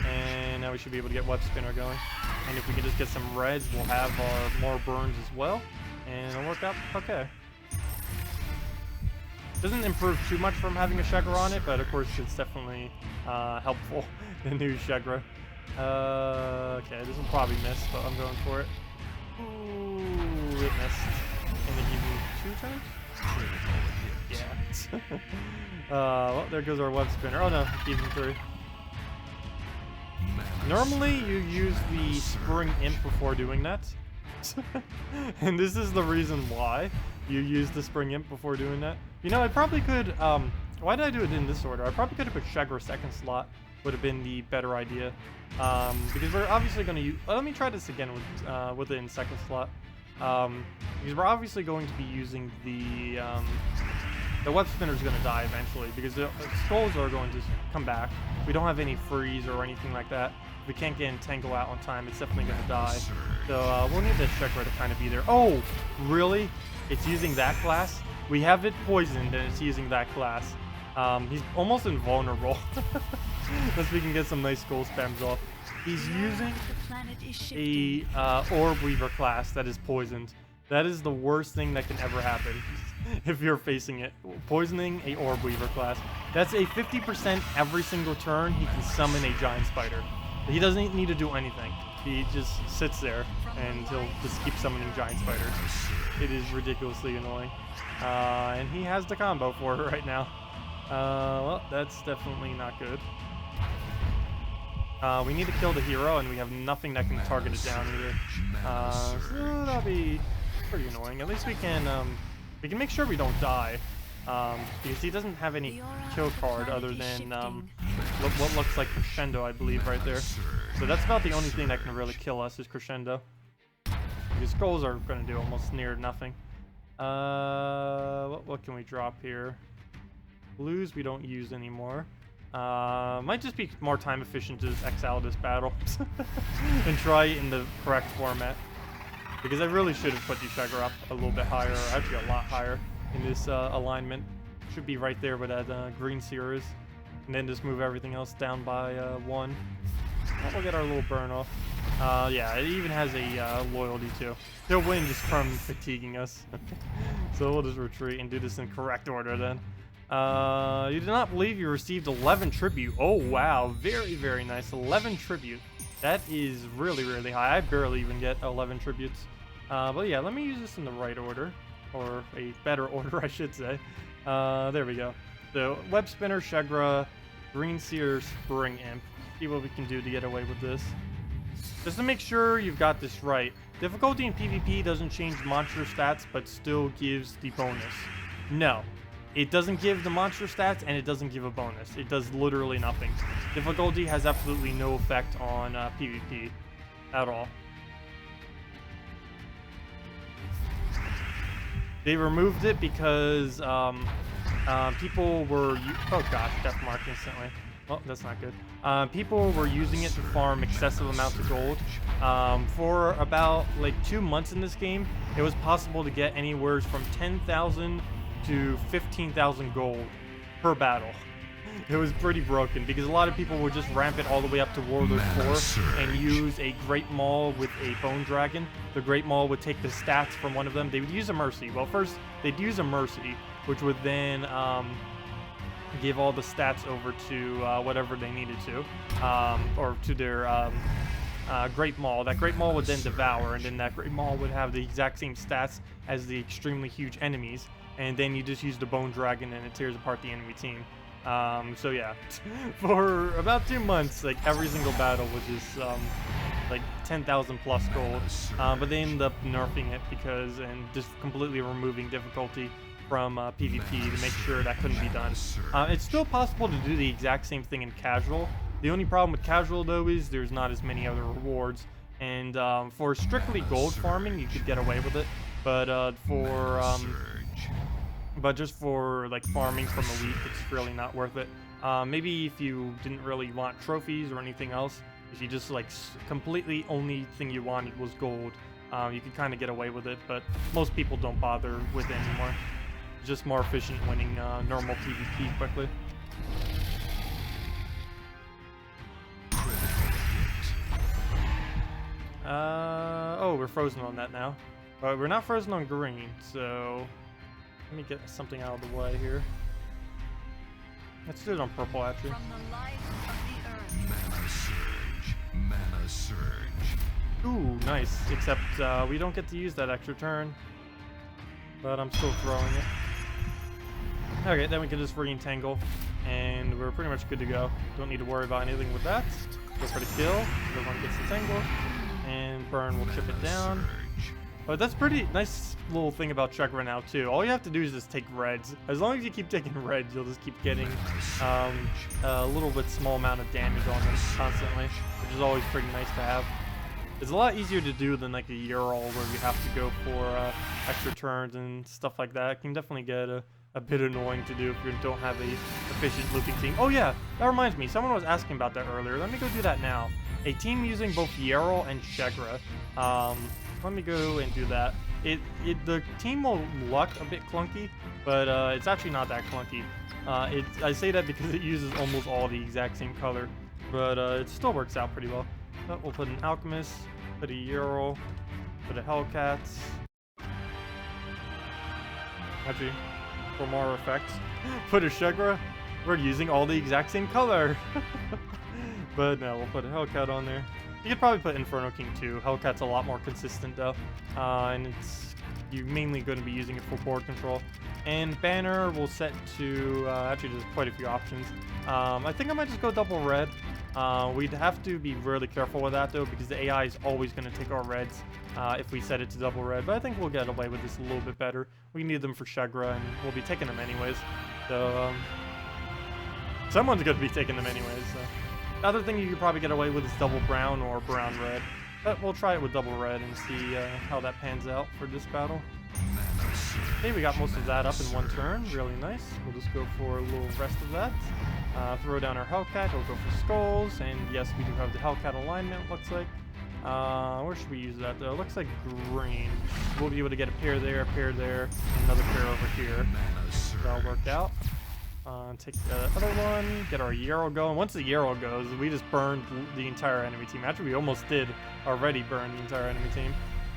[SPEAKER 1] And now we should be able to get Web Spinner going. And if we can just get some reds, we'll have our more burns as well. And it'll work out okay. Doesn't improve too much from having a Sheggra on it, but of course it's definitely helpful, the new Sheggra. Okay, this will probably miss, but I'm going for it. Ooh, it missed. And it gave me 2 turns? Yeah. Well, there goes our Web Spinner. Oh no, even 3. Normally, you use the Spring Imp before doing that. And this is the reason why you use the Spring Imp before doing that. You know, I probably could, why did I do it in this order? I probably could have put Sheggra second slot, would have been the better idea. Because we're obviously going to use, let me try this again with it in second slot. Because we're obviously going to be using the Web Spinner is going to die eventually, because the skulls are going to come back. We don't have any freeze or anything like that. If we can't get Entangle out on time, it's definitely going to die. So we'll need this Sheggra to kind of be there. Oh, really? It's using that class? We have it poisoned and it's using that class. He's almost invulnerable. Unless we can get some nice skull spams off. He's using a Orb Weaver class that is poisoned. That is the worst thing that can ever happen if you're facing it. Poisoning a Orb Weaver class. That's a 50% every single turn he can summon a giant spider. He doesn't need to do anything. He just sits there and he'll just keep summoning giant spiders. It is ridiculously annoying. And he has the combo for it right now. Well, that's definitely not good. We need to kill the hero, and we have nothing that can target it down either. So that'll be pretty annoying. At least we can make sure we don't die. Because he doesn't have any kill card other than what looks like Crescendo, I believe, right there. So that's about the only thing that can really kill us is Crescendo. Because skulls are going to do almost near nothing. What can we drop here? Blues we don't use anymore. Might just be more time efficient to just exile this battle and try it in the correct format. Because I really should have put the Sheggra up a little bit higher, or actually a lot higher in this alignment. Should be right there where that green seer is. And then just move everything else down by 1. We'll get our little burn off. Yeah, it even has a loyalty too. He'll win just from fatiguing us. So we'll just retreat and do this in correct order then. You do not believe you received 11 tribute. Oh wow, very, very nice. 11 tribute. That is really, really high. I barely even get 11 tributes. But yeah, let me use this in the right order. Or a better order, I should say. There we go. So, Web Spinner, Sheggra, Green Seer, Spring Imp. See what we can do to get away with this. Just to make sure you've got this right. Difficulty in PvP doesn't change monster stats, but still gives the bonus. No. It doesn't give the monster stats, and it doesn't give a bonus. It does literally nothing. Difficulty has absolutely no effect on PvP at all. They removed it because people were... Oh gosh, death mark instantly. Well, that's not good. People were using it to farm excessive amounts of gold. For about like 2 months in this game, it was possible to get anywhere from 10,000 to 15,000 gold per battle. It was pretty broken because a lot of people would just ramp it all the way up to Warlord 4 and use a Great Maul with a Bone Dragon. The Great Maul would take the stats from one of them. They would use a Mercy. Well, first, they'd use a Mercy, which would then give all the stats over to whatever they needed to, or to their Great Maul. That Great Maul would then devour, and then that Great Maul would have the exact same stats as the extremely huge enemies, and then you just use the Bone Dragon and it tears apart the enemy team. So yeah, for about 2 months, like every single battle was just like 10,000 plus gold, but they ended up nerfing it and just completely removing difficulty from PvP to make sure that couldn't be done. It's still possible to do the exact same thing in casual. The only problem with casual though is there's not as many other rewards, and for strictly gold farming you could get away with it, but just for like farming from a week, it's really not worth it. Maybe if you didn't really want trophies or anything else, if you just like completely only thing you wanted was gold, you could kind of get away with it, but most people don't bother with it anymore. Just more efficient winning normal PvP quickly. Oh, we're frozen on that now. But we're not frozen on green, so let me get something out of the way here. Let's do it on purple, actually.
[SPEAKER 3] From the life of the earth.
[SPEAKER 2] Mana surge. Mana surge.
[SPEAKER 1] Ooh, nice. Except we don't get to use that extra turn. But I'm still throwing it. Okay, then we can just re-entangle, and we're pretty much good to go. Don't need to worry about anything with that. Go for the kill. Everyone gets the tangle, and burn will chip it down. But that's pretty nice little thing about Sheggra now too. All you have to do is just take reds. As long as you keep taking reds, you'll just keep getting a little bit small amount of damage on them constantly, which is always pretty nice to have. It's a lot easier to do than like a Ural where you have to go for extra turns and stuff like that. It can definitely get a bit annoying to do if you don't have a efficient looping team. Oh yeah, that reminds me. Someone was asking about that earlier. Let me go do that now. A team using both Ural and Sheggra. Let me go and do that. The team will look a bit clunky, but it's actually not that clunky. I say that because it uses almost all the exact same color, but it still works out pretty well. But we'll put an Alchemist, put a Ural, put a Hellcat. Actually, for more effects, put a Sheggra. We're using all the exact same color. But no, we'll put a Hellcat on there. You could probably put Inferno King too. Hellcat's a lot more consistent though, and you're mainly going to be using it for board control. And banner will set to actually there's quite a few options. I think I might just go double red. We'd have to be really careful with that though, because the AI is always going to take our reds if we set it to double red. But I think we'll get away with this a little bit better. We need them for Sheggra, and we'll be taking them anyways. So someone's going to be taking them anyways. So. The other thing you could probably get away with is double brown or brown red. But we'll try it with double red and see how that pans out for this battle. Okay, we got most of that up in one turn. Really nice. We'll just go for a little rest of that. Throw down our Hellcat. We'll go for skulls. And yes, we do have the Hellcat alignment, looks like. Where should we use that though? It looks like green. We'll be able to get a pair there, and another pair over here. That'll work out. Take the other one, get our Ural going. Once the Ural goes, we just burned the entire enemy team. Actually, we almost did already burn the entire enemy team.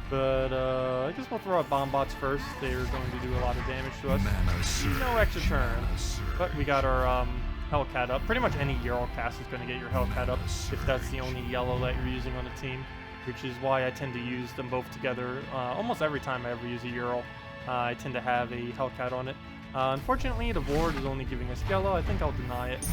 [SPEAKER 1] But I guess we'll throw out bomb bots first. They're going to do a lot of damage to us. No extra turn. But we got our Hellcat up. Pretty much any Ural cast is going to get your Hellcat up if that's the only yellow that you're using on the team, which is why I tend to use them both together. Almost every time I ever use a Ural, I tend to have a Hellcat on it. Unfortunately, the board is only giving us yellow. I think I'll deny it,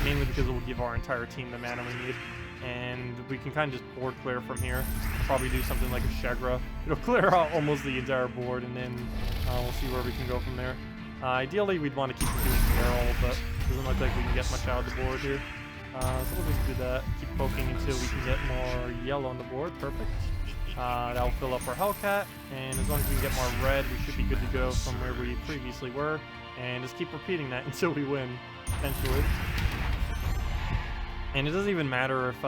[SPEAKER 1] mainly because it will give our entire team the mana we need. And we can kind of just board clear from here. Probably do something like a Sheggra. It'll clear out almost the entire board, and then we'll see where we can go from there. Ideally, we'd want to keep doing Dbarrel, but it doesn't look like we can get much out of the board here. So we'll just do that. Keep poking until we can get more yellow on the board. Perfect. That'll fill up our Hellcat, and as long as we can get more red, we should be good to go from where we previously were. And just keep repeating that until we win, eventually. And it doesn't even matter if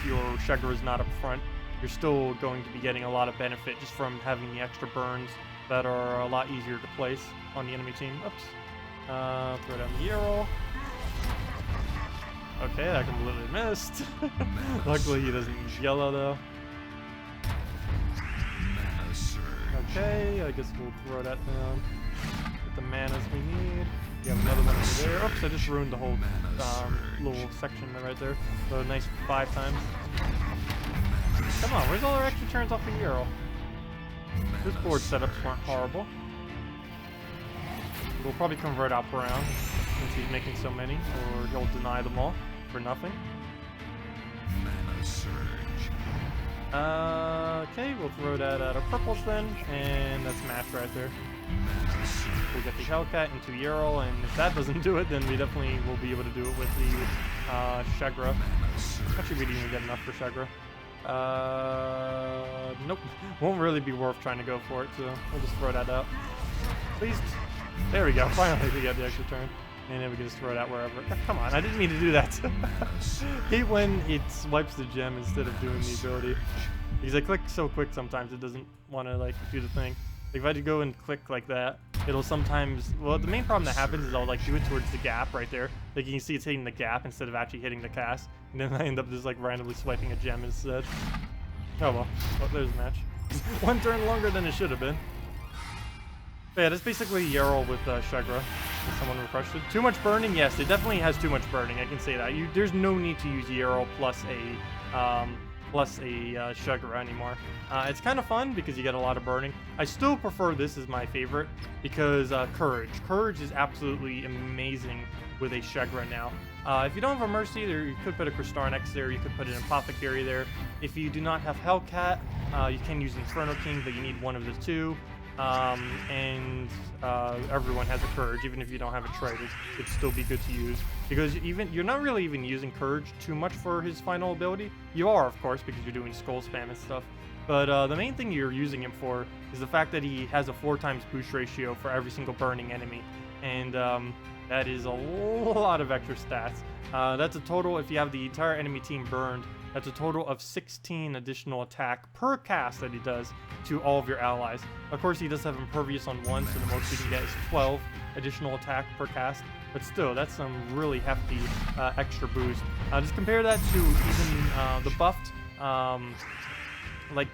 [SPEAKER 1] your Sheggra is not up front. You're still going to be getting a lot of benefit just from having the extra burns that are a lot easier to place on the enemy team. Oops. Throw down the Ural. Okay, that completely missed. Luckily, he doesn't use yellow, though. Okay, I guess we'll throw that down. Get the manas we need. We have another one over there. Oops, I just ruined the whole little section right there. So nice 5 times. Come on, where's all our extra turns off of Ural? This board setups weren't horrible. We'll probably convert up around since he's making so many, or he'll deny them all for nothing. Okay, we'll throw that at our purples then, and that's match right there. We'll get the Hellcat into Ural, and if that doesn't do it, then we definitely will be able to do it with the Sheggra. Actually, we didn't even get enough for Sheggra. Nope. Won't really be worth trying to go for it, so we'll just throw that out. Please. There we go. Finally, we got the extra turn. And then we can just throw it out wherever. Come on, I didn't mean to do that. Hate when it swipes the gem instead of doing the ability. Because I click so quick sometimes, it doesn't want to, like, do the thing. Like, if I go and click like that, it'll sometimes... Well, the main problem that happens is I'll, like, do it towards the gap right there. Like, you can see it's hitting the gap instead of actually hitting the cast. And then I end up just, like, randomly swiping a gem instead. Oh, well. Oh, there's a match. 1 turn longer than it should have been. But yeah, that's basically Ural with Sheggra. If someone refreshed it. Too much burning? Yes, it definitely has too much burning. I can say that. There's no need to use Ural plus a Sheggra anymore. It's kind of fun because you get a lot of burning. I still prefer this as my favorite because Courage. Courage is absolutely amazing with a Sheggra now. If you don't have a Mercy, there you could put a Crystar next there. You could put an Apothecary there. If you do not have Hellcat, you can use Inferno King, but you need one of the 2. Everyone has a Courage, even if you don't have a trade, it'd still be good to use. Because you're not really even using Courage too much for his final ability. You are, of course, because you're doing Skull Spam and stuff. But the main thing you're using him for is the fact that he has a 4 times boost ratio for every single burning enemy. And that is a lot of extra stats. That's a total, if you have the entire enemy team burned, that's a total of 16 additional attack per cast that he does to all of your allies. Of course, he does have Impervious on 1, so the most you can get is 12 additional attack per cast. But still, that's some really hefty extra boost. Just compare that to even the buffed,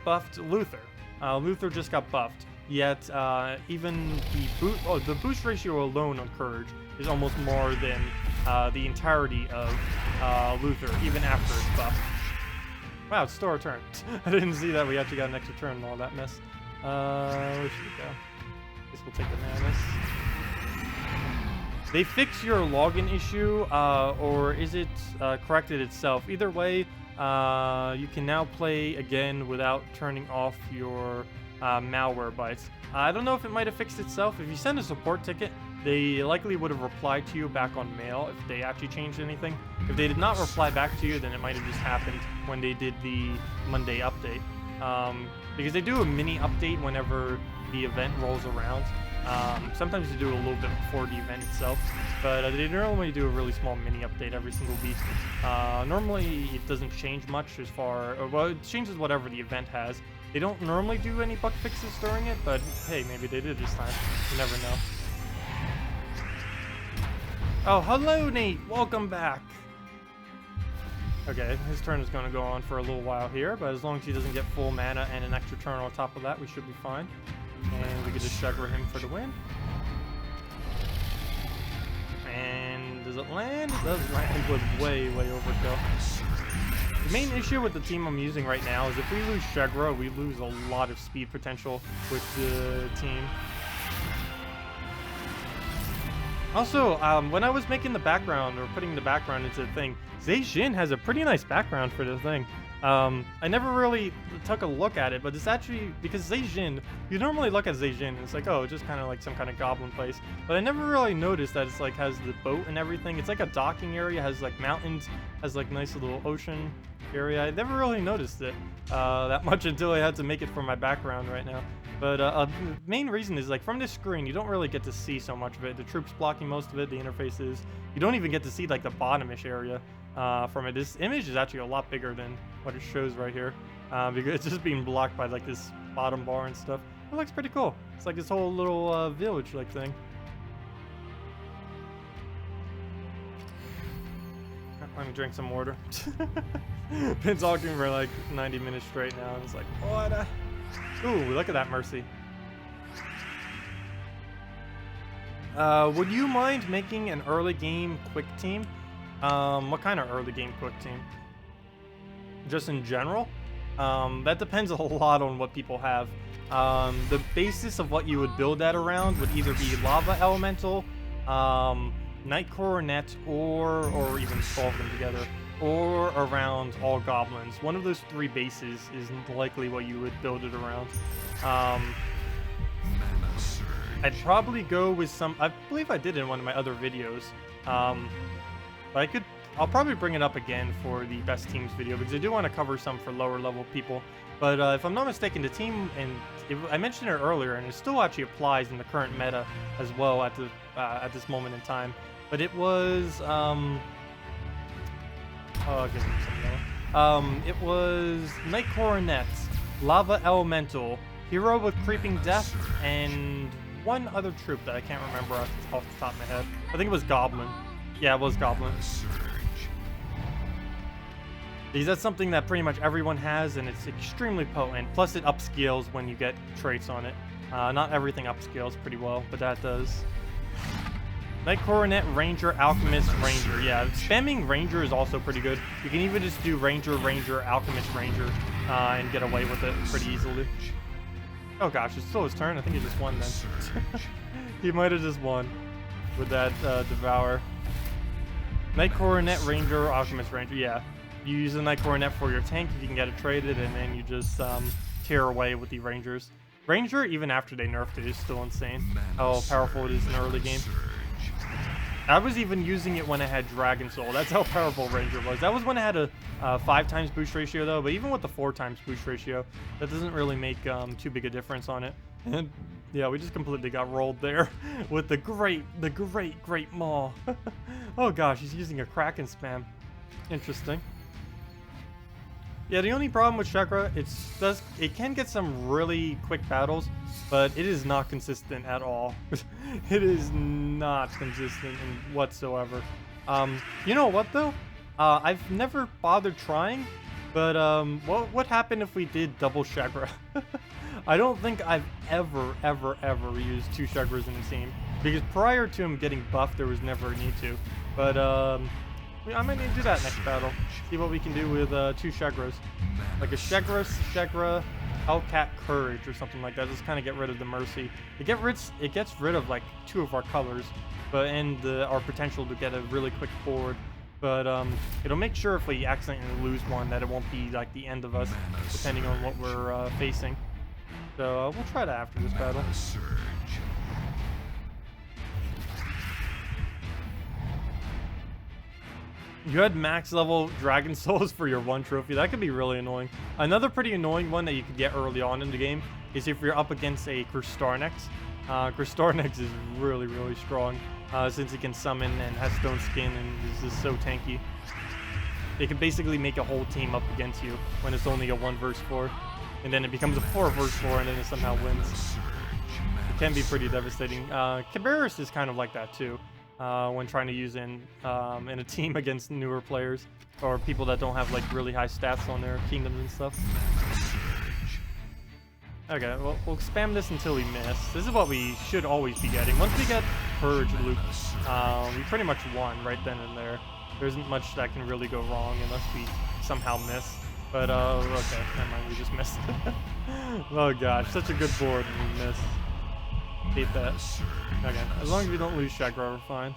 [SPEAKER 1] buffed Luther. Luther just got buffed. Yet, even the boost ratio alone on Courage is almost more than the entirety of Luther, even after it's buffed. Wow, it's still our turn. I didn't see that we actually got an extra turn and all that mess. Where should we go? Guess we'll take the manas. They fix your login issue, or is it corrected itself? Either way, you can now play again without turning off your malware bites. I don't know if it might have fixed itself. If you send a support ticket, they likely would have replied to you back on mail if they actually changed anything. If they did not reply back to you, then it might have just happened when they did the Monday update. Because they do a mini update whenever the event rolls around. Sometimes they do it a little bit before the event itself, but they normally do a really small mini update every single week. Normally it doesn't change much as far, well, it changes whatever the event has. They don't normally do any bug fixes during it, but hey, maybe they did this time. You never know. Oh, hello, Nate. Welcome back. Okay, his turn is going to go on for a little while here, but as long as he doesn't get full mana and an extra turn on top of that, we should be fine. And we can just Sheggra him for the win. And does it land? It does land with way overkill. The main issue with the team I'm using right now is if we lose Sheggra, we lose a lot of speed potential with the team. Also, when I was making the background, or putting the background into the thing, Zejin has a pretty nice background for the thing. I never really took a look at it, but it's actually, because Zejin, you normally look at Zejin, and it's like, oh, just kind of like some kind of goblin place. But I never really noticed that it's like, has the boat and everything. It's like a docking area, has like mountains, has like nice little ocean area. I never really noticed it that much until I had to make it for my background right now. But the main reason is, like, from this screen, you don't really get to see so much of it. The troops blocking most of it, the interfaces. You don't even get to see, like, the bottomish area from it. This image is actually a lot bigger than what it shows right here. Because it's just being blocked by, like, this bottom bar and stuff. It looks pretty cool. It's like this whole little village-like thing. Let me drink some water. Been talking for, like, 90 minutes straight now, and it's like, what? Ooh, look at that mercy. Would you mind making an early game quick team? What kind of early game quick team? Just in general? That depends a lot on what people have. The basis of what you would build that around would either be lava elemental, night coronet, or even solve them together, or around all goblins. One of those three bases is likely what you would build it around. I'd probably go with some, I believe I did in one of my other videos, but I'll probably bring it up again for the best teams video, because I do want to cover some for lower level people. But if I'm not mistaken, the team, and I mentioned it earlier, and it still actually applies in the current meta as well at this moment in time. But it was I'll give him some more. It was Night Coronet, Lava Elemental, Hero with Creeping Death, and one other troop that I can't remember off the top of my head. I think it was Goblin. Yeah, it was Goblin. Because that's something that pretty much everyone has, and it's extremely potent. Plus, it upscales when you get traits on it. Not everything upscales pretty well, but that does. Night Coronet, Ranger, Alchemist, Ranger. Yeah, spamming Ranger is also pretty good. You can even just do Ranger, Alchemist, Ranger, and get away with it pretty easily. Oh gosh, it's still his turn. I think he just won then. He might have just won with that Devour. Night Coronet, Ranger, Alchemist, Ranger. Yeah, you use the Night Coronet for your tank if you can get it traded, and then you just tear away with the Rangers. Ranger, even after they nerfed it, is still insane how powerful it is in the early game. I was even using it when I had Dragon Soul. That's how powerful Ranger was. That was when I had a 5 times boost ratio though, but even with the 4 times boost ratio, that doesn't really make too big a difference on it. And yeah, we just completely got rolled there with the great maw. Oh gosh, he's using a Kraken spam. Interesting. Yeah, the only problem with Sheggra, it can get some really quick battles, but it is not consistent at all. It is not consistent whatsoever. You know what though? I've never bothered trying, but what happened if we did double Sheggra? I don't think I've ever used 2 Sheggras in a team, because prior to him getting buffed, there was never a need to. But I might need to do that next battle. See what we can do with 2 Sheggras. Like a Sheggra, Hellcat Courage or something like that. Just kind of get rid of the Mercy. It gets rid of like 2 of our colors, and our potential to get a really quick forward. But it'll make sure if we accidentally lose one that it won't be like the end of us, depending on what we're facing. So we'll try that after this battle. You had max level Dragon Souls for your 1 trophy. That could be really annoying. Another pretty annoying one that you could get early on in the game is if you're up against a Kristarnex. Kristarnex is really strong since he can summon and has stone skin and is just so tanky. They can basically make a whole team up against you when it's only a 1 versus 4. And then it becomes a 4 versus 4 and then it somehow wins. It can be pretty devastating. Cabarrus is kind of like that too. When trying to use in a team against newer players or people that don't have like really high stats on their kingdoms and stuff. Okay, well, we'll spam this until we miss. This is what we should always be getting. Once we get Courage loop, we pretty much won right then and there. There isn't much that can really go wrong unless we somehow miss. But, okay, never mind, we just missed. Oh gosh, such a good board and we missed. Hate that. Okay, as long as we don't lose Sheggra, we're fine.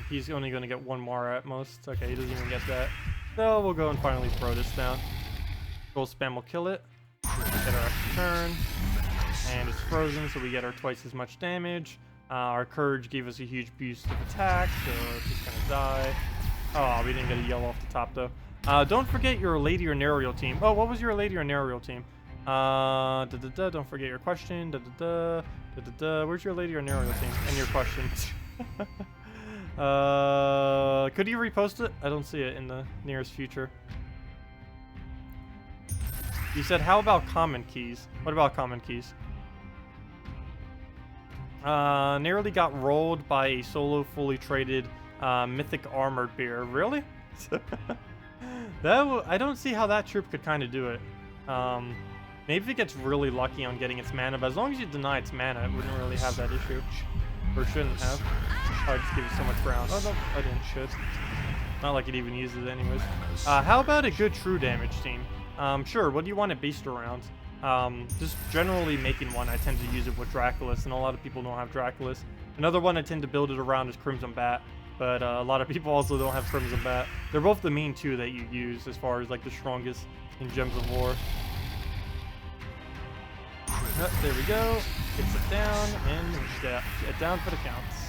[SPEAKER 1] He's only going to get one more at most. Okay, he doesn't even get that. So we'll go and finally throw this down. Gold spam will kill it. Get our extra turn. And it's frozen, so we get our twice as much damage. Our courage gave us a huge boost of attack, so it's just going to die. Oh, we didn't get a yellow off the top, though. Don't forget your Lady or Nariel team. Oh, what was your Lady or Nariel team? Don't forget your question. Where's your Lady or Nariel team? And your questions. Could you repost it? I don't see it in the nearest future. You said, how about common keys? What about common keys? Narrowly got rolled by a solo fully traded mythic armored bear. Really? I don't see how that troop could kind of do it. Maybe if it gets really lucky on getting its mana, but as long as you deny its mana, it wouldn't really have that issue. Or shouldn't have. Oh, I just give you so much ground. Oh, no, I didn't. Should. Not like it even uses it anyways. How about a good true damage team? Sure, what do you want it based around? Just generally making one, I tend to use it with Draculus, and a lot of people don't have Draculus. Another one I tend to build it around is Crimson Bat, but a lot of people also don't have Crimson Bat. They're both the main two that you use as far as like the strongest in Gems of War. There we go. Gets it down, and down for the counts.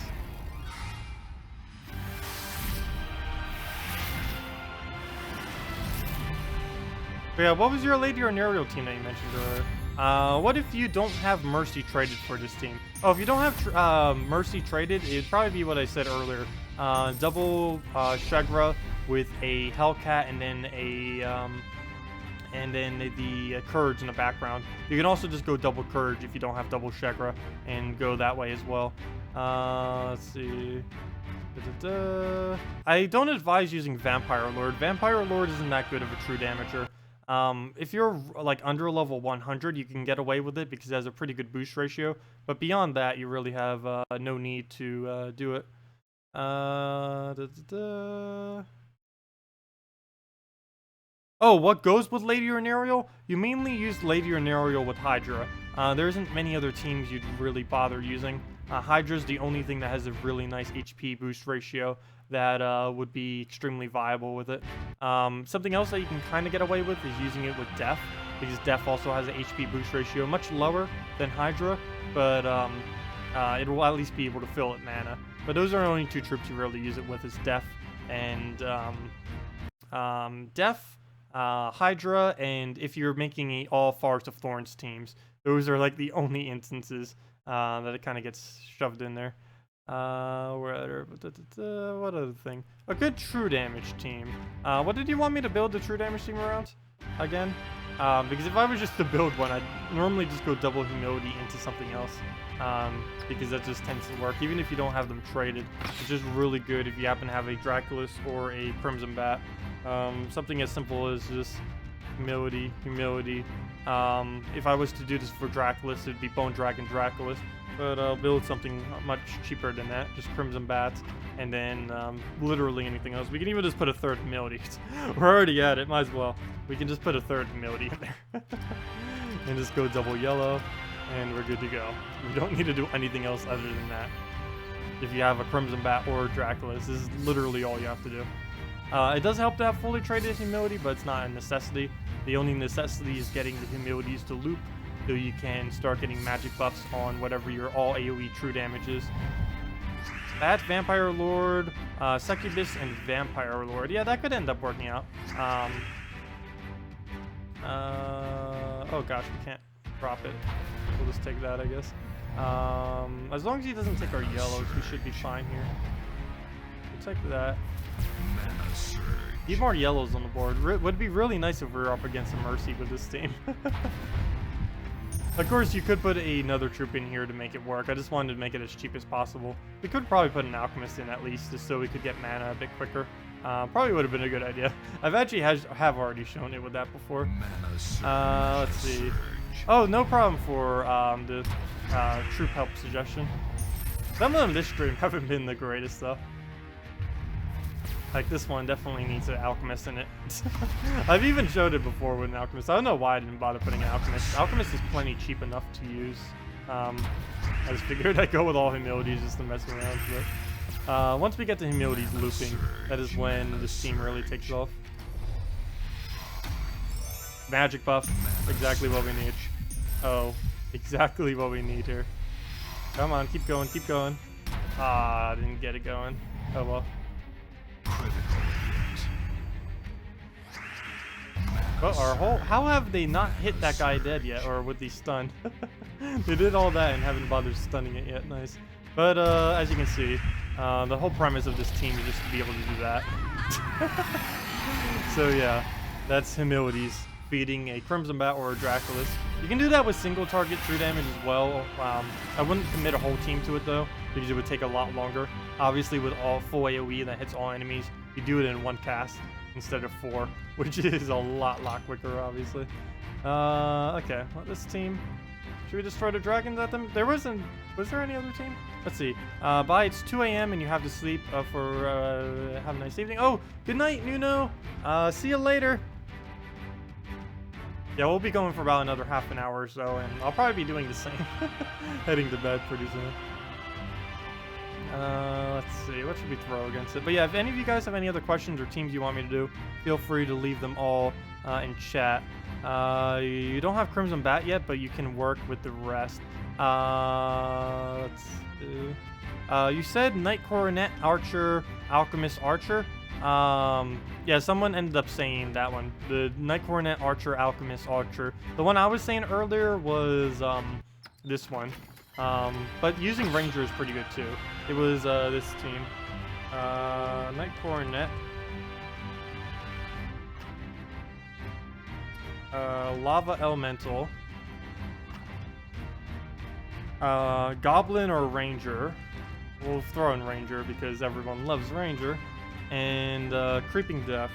[SPEAKER 1] But yeah, what was your Lady or Nariel team that you mentioned earlier? What if you don't have Mercy traded for this team? Oh, if you don't have Mercy traded, it'd probably be what I said earlier. Double Sheggra with a Hellcat and then the Courage in the background. You can also just go double Courage if you don't have double Sheggra and go that way as well. Let's see. I don't advise using Vampire Lord. Vampire Lord isn't that good of a true damager. If you're like under level 100, you can get away with it because it has a pretty good boost ratio. But beyond that, you really have no need to do it. Oh, what goes with Lady or Nariel? You mainly use Lady or Nariel with Hydra. There isn't many other teams you'd really bother using. Hydra's the only thing that has a really nice HP boost ratio that would be extremely viable with it. Something else that you can kind of get away with is using it with Def, because Def also has an HP boost ratio much lower than Hydra, but it will at least be able to fill it mana. But those are the only two troops you really use it with, is Def and Hydra, and if you're making all Forest of Thorns teams, those are like the only instances that it kind of gets shoved in there. What other thing? A good true damage team. What did you want me to build the true damage team around? Again? Because if I was just to build one, I'd normally just go double humility into something else. Because that just tends to work. Even if you don't have them traded, it's just really good if you happen to have a Draculus or a Crimson Bat. Something as simple as just humility. If I was to do this for Draculus, it'd be Bone Dragon Draculus. But I'll build something much cheaper than that, just Crimson Bats, and then literally anything else. We can even just put a third humility. We're already at it, might as well. We can just put a third humility in there. And just go double yellow, and we're good to go. We don't need to do anything else other than that. If you have a Crimson Bat or a Draculus, this is literally all you have to do. It does help to have fully traded humility, but it's not a necessity. The only necessity is getting the humilities to loop, so you can start getting magic buffs on whatever your all AoE true damage is. That, Vampire Lord, Succubus, and Vampire Lord. Yeah, that could end up working out. Oh gosh, we can't drop it. We'll just take that, I guess. As long as he doesn't take our yellows, we should be fine here. We'll take that. Need more yellows on the board. Would be really nice if we were up against a Mercy with this team. Of course, you could put another troop in here to make it work. I just wanted to make it as cheap as possible. We could probably put an Alchemist in at least, just so we could get mana a bit quicker. Probably would have been a good idea. I've actually have already shown it with that before. Let's see. Oh, no problem for the troop help suggestion. Some of them this stream haven't been the greatest though. Like this one definitely needs an alchemist in it. I've even showed it before with an alchemist. I don't know why I didn't bother putting an alchemist. Alchemist is plenty cheap enough to use. I just figured I'd go with all humilities just to mess around. But once we get to humilities looping, that is when this team really takes off. Magic buff, exactly what we need. Oh, exactly what we need here. Come on, keep going, keep going. Ah, I didn't get it going. Oh well. Well, our whole, how have they not hit that guy dead yet, or with the stun? They did all that and haven't bothered stunning it yet. Nice. But as you can see, the whole premise of this team is just to be able to do that. So yeah, that's humilities. Feeding a Crimson Bat or a Draculus. You can do that with single target true damage as well. I wouldn't commit a whole team to it though, because it would take a lot longer. Obviously with all full AoE that hits all enemies, you do it in one cast instead of 4, which is a lot quicker obviously. Okay, well, this team, should we just throw the dragons at them? Was there any other team? Let's see. It's 2 AM and you have to sleep have a nice evening. Oh, good night, Nuno. See you later. Yeah, we'll be going for about another half an hour or so, and I'll probably be doing the same. Heading to bed pretty soon. Let's see, what should we throw against it? But yeah, if any of you guys have any other questions or teams you want me to do, feel free to leave them all in chat. You don't have Crimson Bat yet, but you can work with the rest. Let's do... you said Knight Coronet, Archer, Alchemist, Archer. Yeah, someone ended up saying that one. The Knight Coronet, Archer, Alchemist, Archer. The one I was saying earlier was this one. But using Ranger is pretty good too. It was this team. Knight Coronet. Lava Elemental. Goblin or Ranger. We'll throw in Ranger because everyone loves Ranger. And Creeping Death.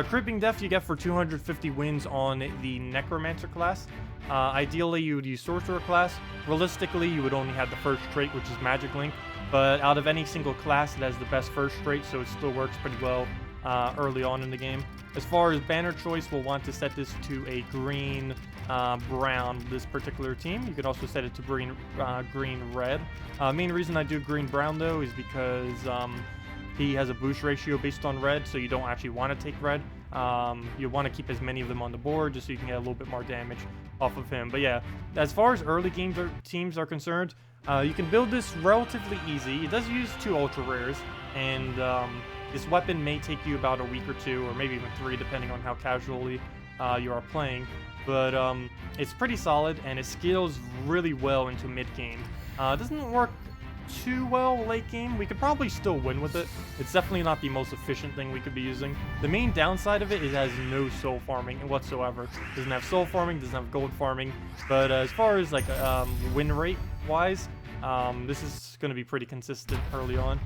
[SPEAKER 1] Creeping Death you get for 250 wins on the Necromancer class. Ideally, you would use Sorcerer class. Realistically, you would only have the first trait, which is Magic Link. But out of any single class, it has the best first trait, so it still works pretty well early on in the game. As far as banner choice, we'll want to set this to a green, brown, this particular team. You could also set it to green, red. Main reason I do green, brown, though, is because he has a boost ratio based on red, so you don't actually want to take red. You want to keep as many of them on the board just so you can get a little bit more damage off of him. But yeah, as far as early game teams are concerned, you can build this relatively easy. It does use 2 ultra rares, and this weapon may take you about a week or 2, or maybe even 3, depending on how casually you are playing. But it's pretty solid, and it scales really well into mid-game. It doesn't work too well late game. We could probably still win with it. It's definitely not the most efficient thing we could be using. The main downside of it is it has no soul farming whatsoever. Doesn't have soul farming, doesn't have gold farming. But as far as like win rate wise, this is going to be pretty consistent early on.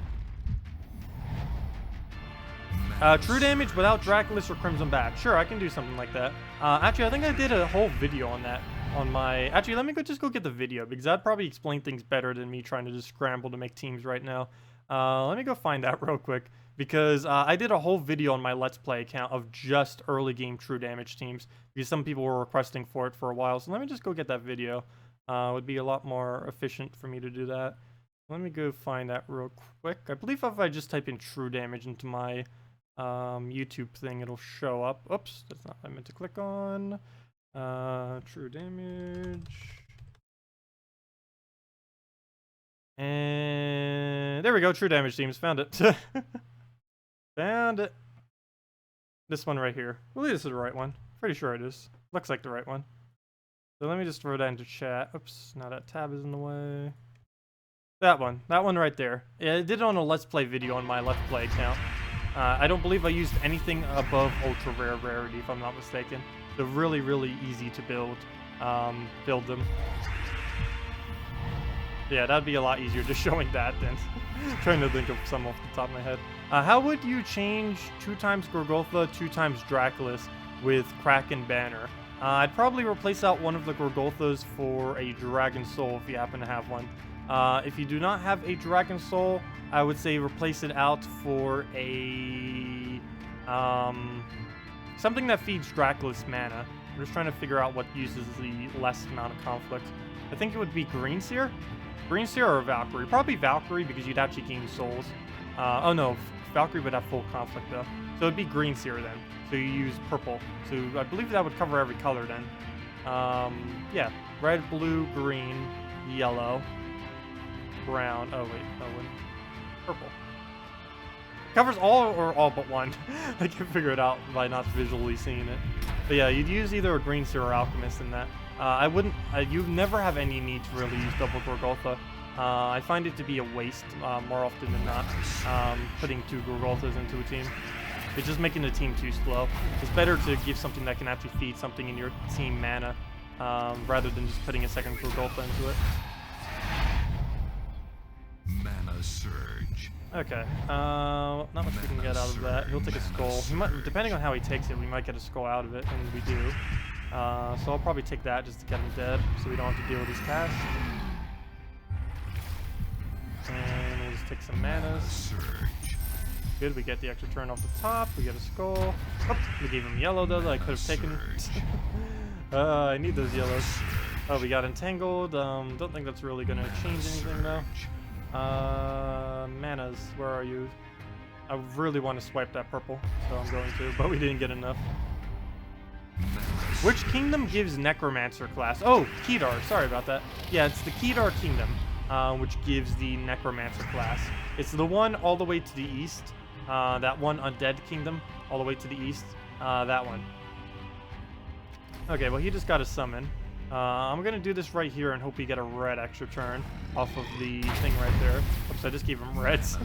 [SPEAKER 1] True damage without Draculus or Crimson Bat. Sure, I can do something like that. Actually, I think I did a whole video on that. On my... Actually, let me just go get the video, because that'd probably explain things better than me trying to just scramble to make teams right now. Let me go find that real quick, because I did a whole video on my Let's Play account of just early game true damage teams, because some people were requesting for it for a while. So let me just go get that video. It would be a lot more efficient for me to do that. Let me go find that real quick. I believe if I just type in true damage into my YouTube thing, it'll show up. Oops, that's not what I meant to click on. True damage. And there we go, true damage teams. Found it. Found it. This one right here. I believe this is the right one. Pretty sure it is. Looks like the right one. So let me just throw that into chat. Oops, now that tab is in the way. That one right there. Yeah, I did it on a Let's Play video on my Let's Play account. I don't believe I used anything above ultra rare rarity, if I'm not mistaken. They're really, really easy to build them. Yeah, that'd be a lot easier just showing that than trying to think of some off the top of my head. How would you change 2 times Gorgotha, 2 times Draculus? with Kraken Banner. I'd probably replace out one of the Gorgulthas for a Dragon Soul if you happen to have one. If you do not have a Dragon Soul, I would say replace it out for a something that feeds Draculus mana. I'm just trying to figure out what uses the less amount of conflict. I think it would be Greenseer? Greenseer or Valkyrie? Probably Valkyrie because you'd actually gain souls. Oh no, Valkyrie would have full conflict though. So it'd be Greenseer then. So you use purple. So I believe that would cover every color then. Yeah, red, blue, green, yellow, brown. Oh wait, that one. Purple. Covers all or all but one. I can figure it out by not visually seeing it. But yeah, you'd use either a Greenseer or Alchemist in that. I wouldn't. You never have any need to really use double Gorgultha. I find it to be a waste more often than not. Putting 2 Gorgulthas into a team. It's just making the team too slow. It's better to give something that can actually feed something in your team mana, rather than just putting a second Gorgultha into it.
[SPEAKER 2] Mana surge.
[SPEAKER 1] Okay, not much we can get out of that. He'll take a skull. He might, depending on how he takes it, we might get a skull out of it, and we do. So I'll probably take that just to get him dead, so we don't have to deal with his cast. And we'll just take some manas.
[SPEAKER 2] Surge.
[SPEAKER 1] Good, we get the extra turn off the top. We get a skull. Oh, we gave him yellow though that I could have taken. I need those yellows. Oh, we got entangled. Don't think that's really gonna change anything though. Manas, where are you? I really want to swipe that purple, so I'm going to, but we didn't get enough. Which kingdom gives Necromancer class? Oh, Kedar, sorry about that. Yeah, it's the Kedar kingdom, which gives the Necromancer class. It's the one all the way to the east, that one undead kingdom, all the way to the east, that one. Okay, well he just got a summon. I'm gonna do this right here and hope we get a red extra turn off of the thing right there. Oops, I just gave him reds.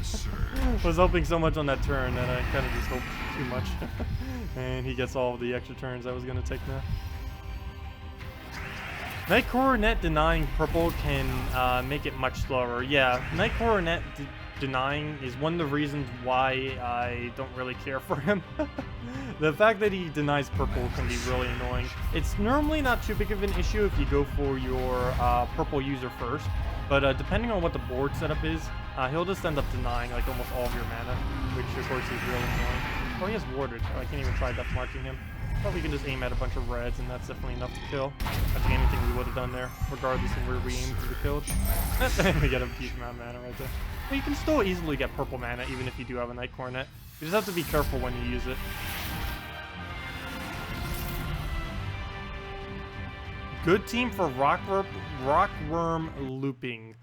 [SPEAKER 1] Was hoping so much on that turn that I kind of just hoped too much. And he gets all of the extra turns I was gonna take now. Night Coronet denying purple can make it much slower. Yeah, Night Coronet denying is one of the reasons why I don't really care for him. The fact that he denies purple can be really annoying. It's normally not too big of an issue if you go for your purple user first, but depending on what the board setup is, he'll just end up denying like almost all of your mana, which of course is really annoying. Oh, he has warded. I can't even try death marking him. But we can just aim at a bunch of reds, and that's definitely enough to kill. I think anything we would have done there, regardless of where we aimed to the killed. We get a huge amount of mana right there. But you can still easily get purple mana, even if you do have a Night Coronet. You just have to be careful when you use it. Good team for Rockworm looping.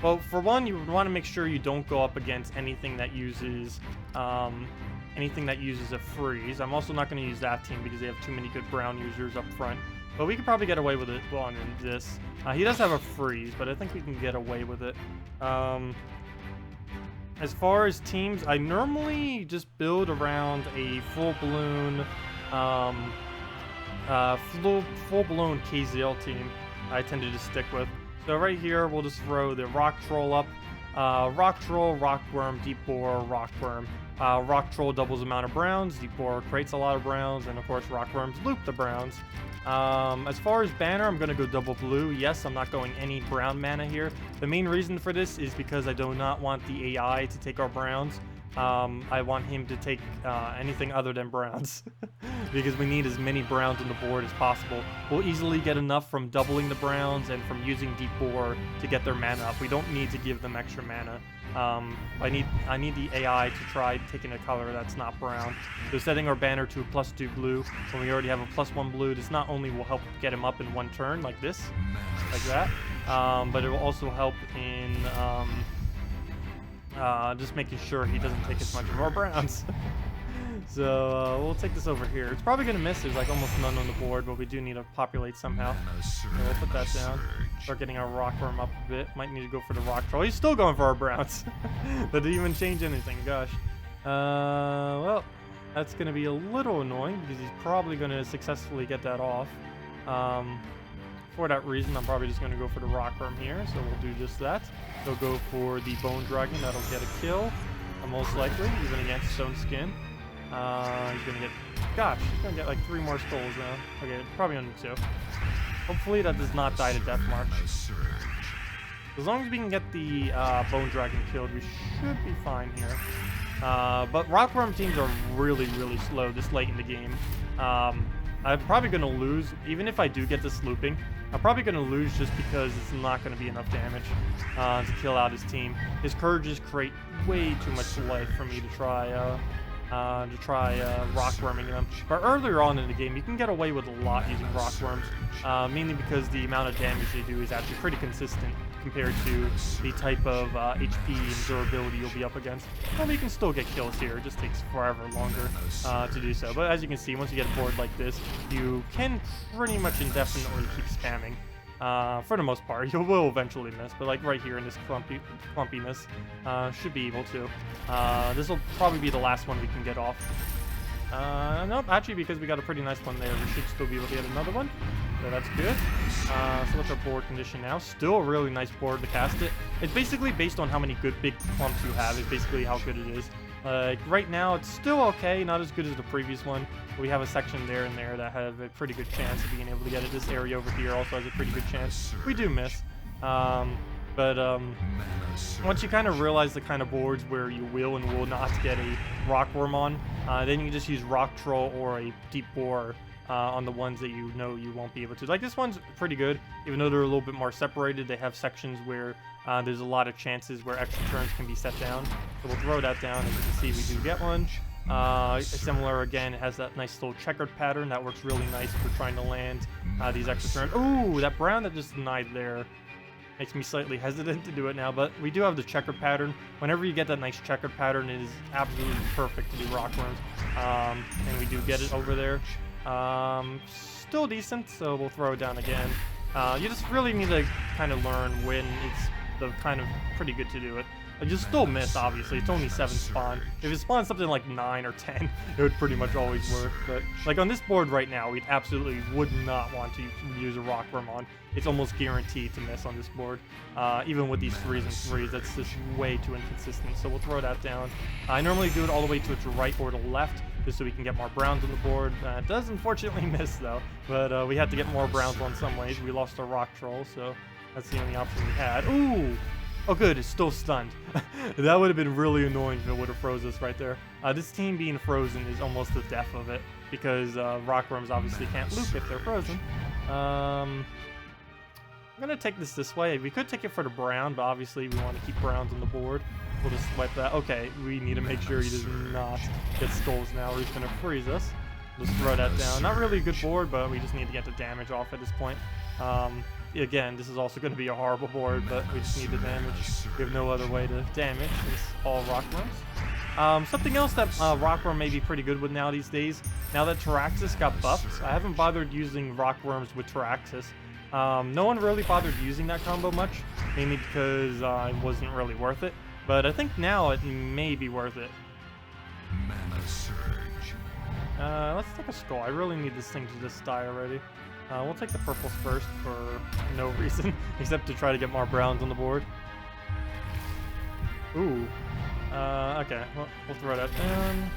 [SPEAKER 1] Well, for one, you would want to make sure you don't go up against anything that uses a freeze. I'm also not going to use that team because they have too many good brown users up front. But we could probably get away with it well in this. He does have a freeze, but I think we can get away with it. As far as teams, I normally just build around a full-blown KZL team I tend to just stick with. So right here, we'll just throw the Rock Troll up. Rock Troll, Rockworm, Deep Boar, Rockworm. Rock Troll doubles the amount of browns, Deep Boar creates a lot of browns, and of course Rockworms loop the browns. As far as banner, I'm going to go double blue. Yes, I'm not going any brown mana here. The main reason for this is because I do not want the AI to take our browns. I want him to take anything other than browns because we need as many browns on the board as possible. We'll easily get enough from doubling the browns and from using Deep Boar to get their mana up. We don't need to give them extra mana. I need the AI to try taking a color that's not brown. So setting our banner to a +2 blue when we already have a +1 blue, this not only will help get him up in one turn like this, like that, but it will also help in just making sure he doesn't take as much of our browns. So we'll take this over here. It's probably going to miss. There's like almost none on the board, but we do need to populate somehow. So we'll put that down. Start getting our Rockworm up a bit. Might need to go for the Rock Troll. He's still going for our browns. That didn't even change anything. Gosh. Well, that's going to be a little annoying because he's probably going to successfully get that off. For that reason, I'm probably just going to go for the Rockworm here. So we'll do just that. He'll go for the Bone Dragon. That'll get a kill, most likely, even against Stone Skin. He's gonna get, gosh, he's gonna get like 3 more skulls now. Okay, probably only 2. Hopefully that does not die to Death March.
[SPEAKER 2] Mana surge.
[SPEAKER 1] As long as we can get the Bone Dragon killed, we should be fine here. But Rockworm teams are really, really slow this late in the game. I'm probably going to lose, even if I do get this looping. I'm probably going to lose just because it's not going to be enough damage to kill out his team. His Courages create way too much life for me to try rockworming them. But earlier on in the game, you can get away with a lot using rockworms, mainly because the amount of damage they do is actually pretty consistent compared to the type of HP and durability you'll be up against. Well, you can still get kills here. It just takes forever longer to do so. But as you can see, once you get a board like this, you can pretty much indefinitely keep spamming. For the most part, you will eventually miss, but like right here in this clumpiness, should be able to. This will probably be the last one we can get off. Nope, actually, because we got a pretty nice one there, we should still be able to get another one. So that's good. So what's our board condition now? Still a really nice board to cast it. It's basically based on how many good big clumps you have. It's basically how good it is. Like right now, it's still okay, not as good as the previous one. But we have a section there and there that have a pretty good chance of being able to get it. This area over here also has a pretty good chance. We do miss. Once you kind of realize the kind of boards where you will and will not get a rockworm on, then you can just use rock troll or a deep bore on the ones that you know you won't be able to. Like this one's pretty good, even though they're a little bit more separated. They have sections where there's a lot of chances where extra turns can be set down. So we'll throw that down. As you can see, we do get one. Similar again, it has that nice little checkered pattern that works really nice for trying to land these extra turns. Ooh, that brown that just denied there makes me slightly hesitant to do it now, but we do have the checkered pattern. Whenever you get that nice checkered pattern, it is absolutely perfect to do rockworms. And we do get it over there. Still decent, so we'll throw it down again. You just really need to kind of learn when it's the kind of pretty good to do it. You still miss, obviously. It's only 7 spawn. If it spawns something like 9 or 10, it would pretty much always work. But like on this board right now, we absolutely would not want to use a rockworm on. It's almost guaranteed to miss on this board. Even with these 3s and 3s, that's just way too inconsistent. So we'll throw that down. I normally do it all the way to its right or the left, just so we can get more browns on the board. It does unfortunately miss though, but we had to get more browns on some ways. We lost our rock troll, so that's the only option we had. Ooh! Oh good, it's still stunned. That would have been really annoying if it would have froze us right there. This team being frozen is almost the death of it, because rockworms obviously can't loop if they're frozen. I'm gonna take this way. We could take it for the brown, but obviously we want to keep browns on the board. We'll just swipe that. Okay, we need to make sure he does not get skulls now, or he's gonna freeze us. Just throw that down. Not really a good board, but we just need to get the damage off at this point. Again, this is also going to be a horrible board, but we just need the damage. We have no other way to damage. It's all rockworms. Something else that rockworm may be pretty good with now these days, now that Taraxis got buffed, I haven't bothered using rockworms with Taraxis. No one really bothered using that combo much, mainly because it wasn't really worth it. But I think now it may be worth it.
[SPEAKER 2] Mana surge.
[SPEAKER 1] Let's take a skull. I really need this thing to just die already. We'll take the purples first for no reason, except to try to get more browns on the board. Ooh. Okay, well, we'll throw that down.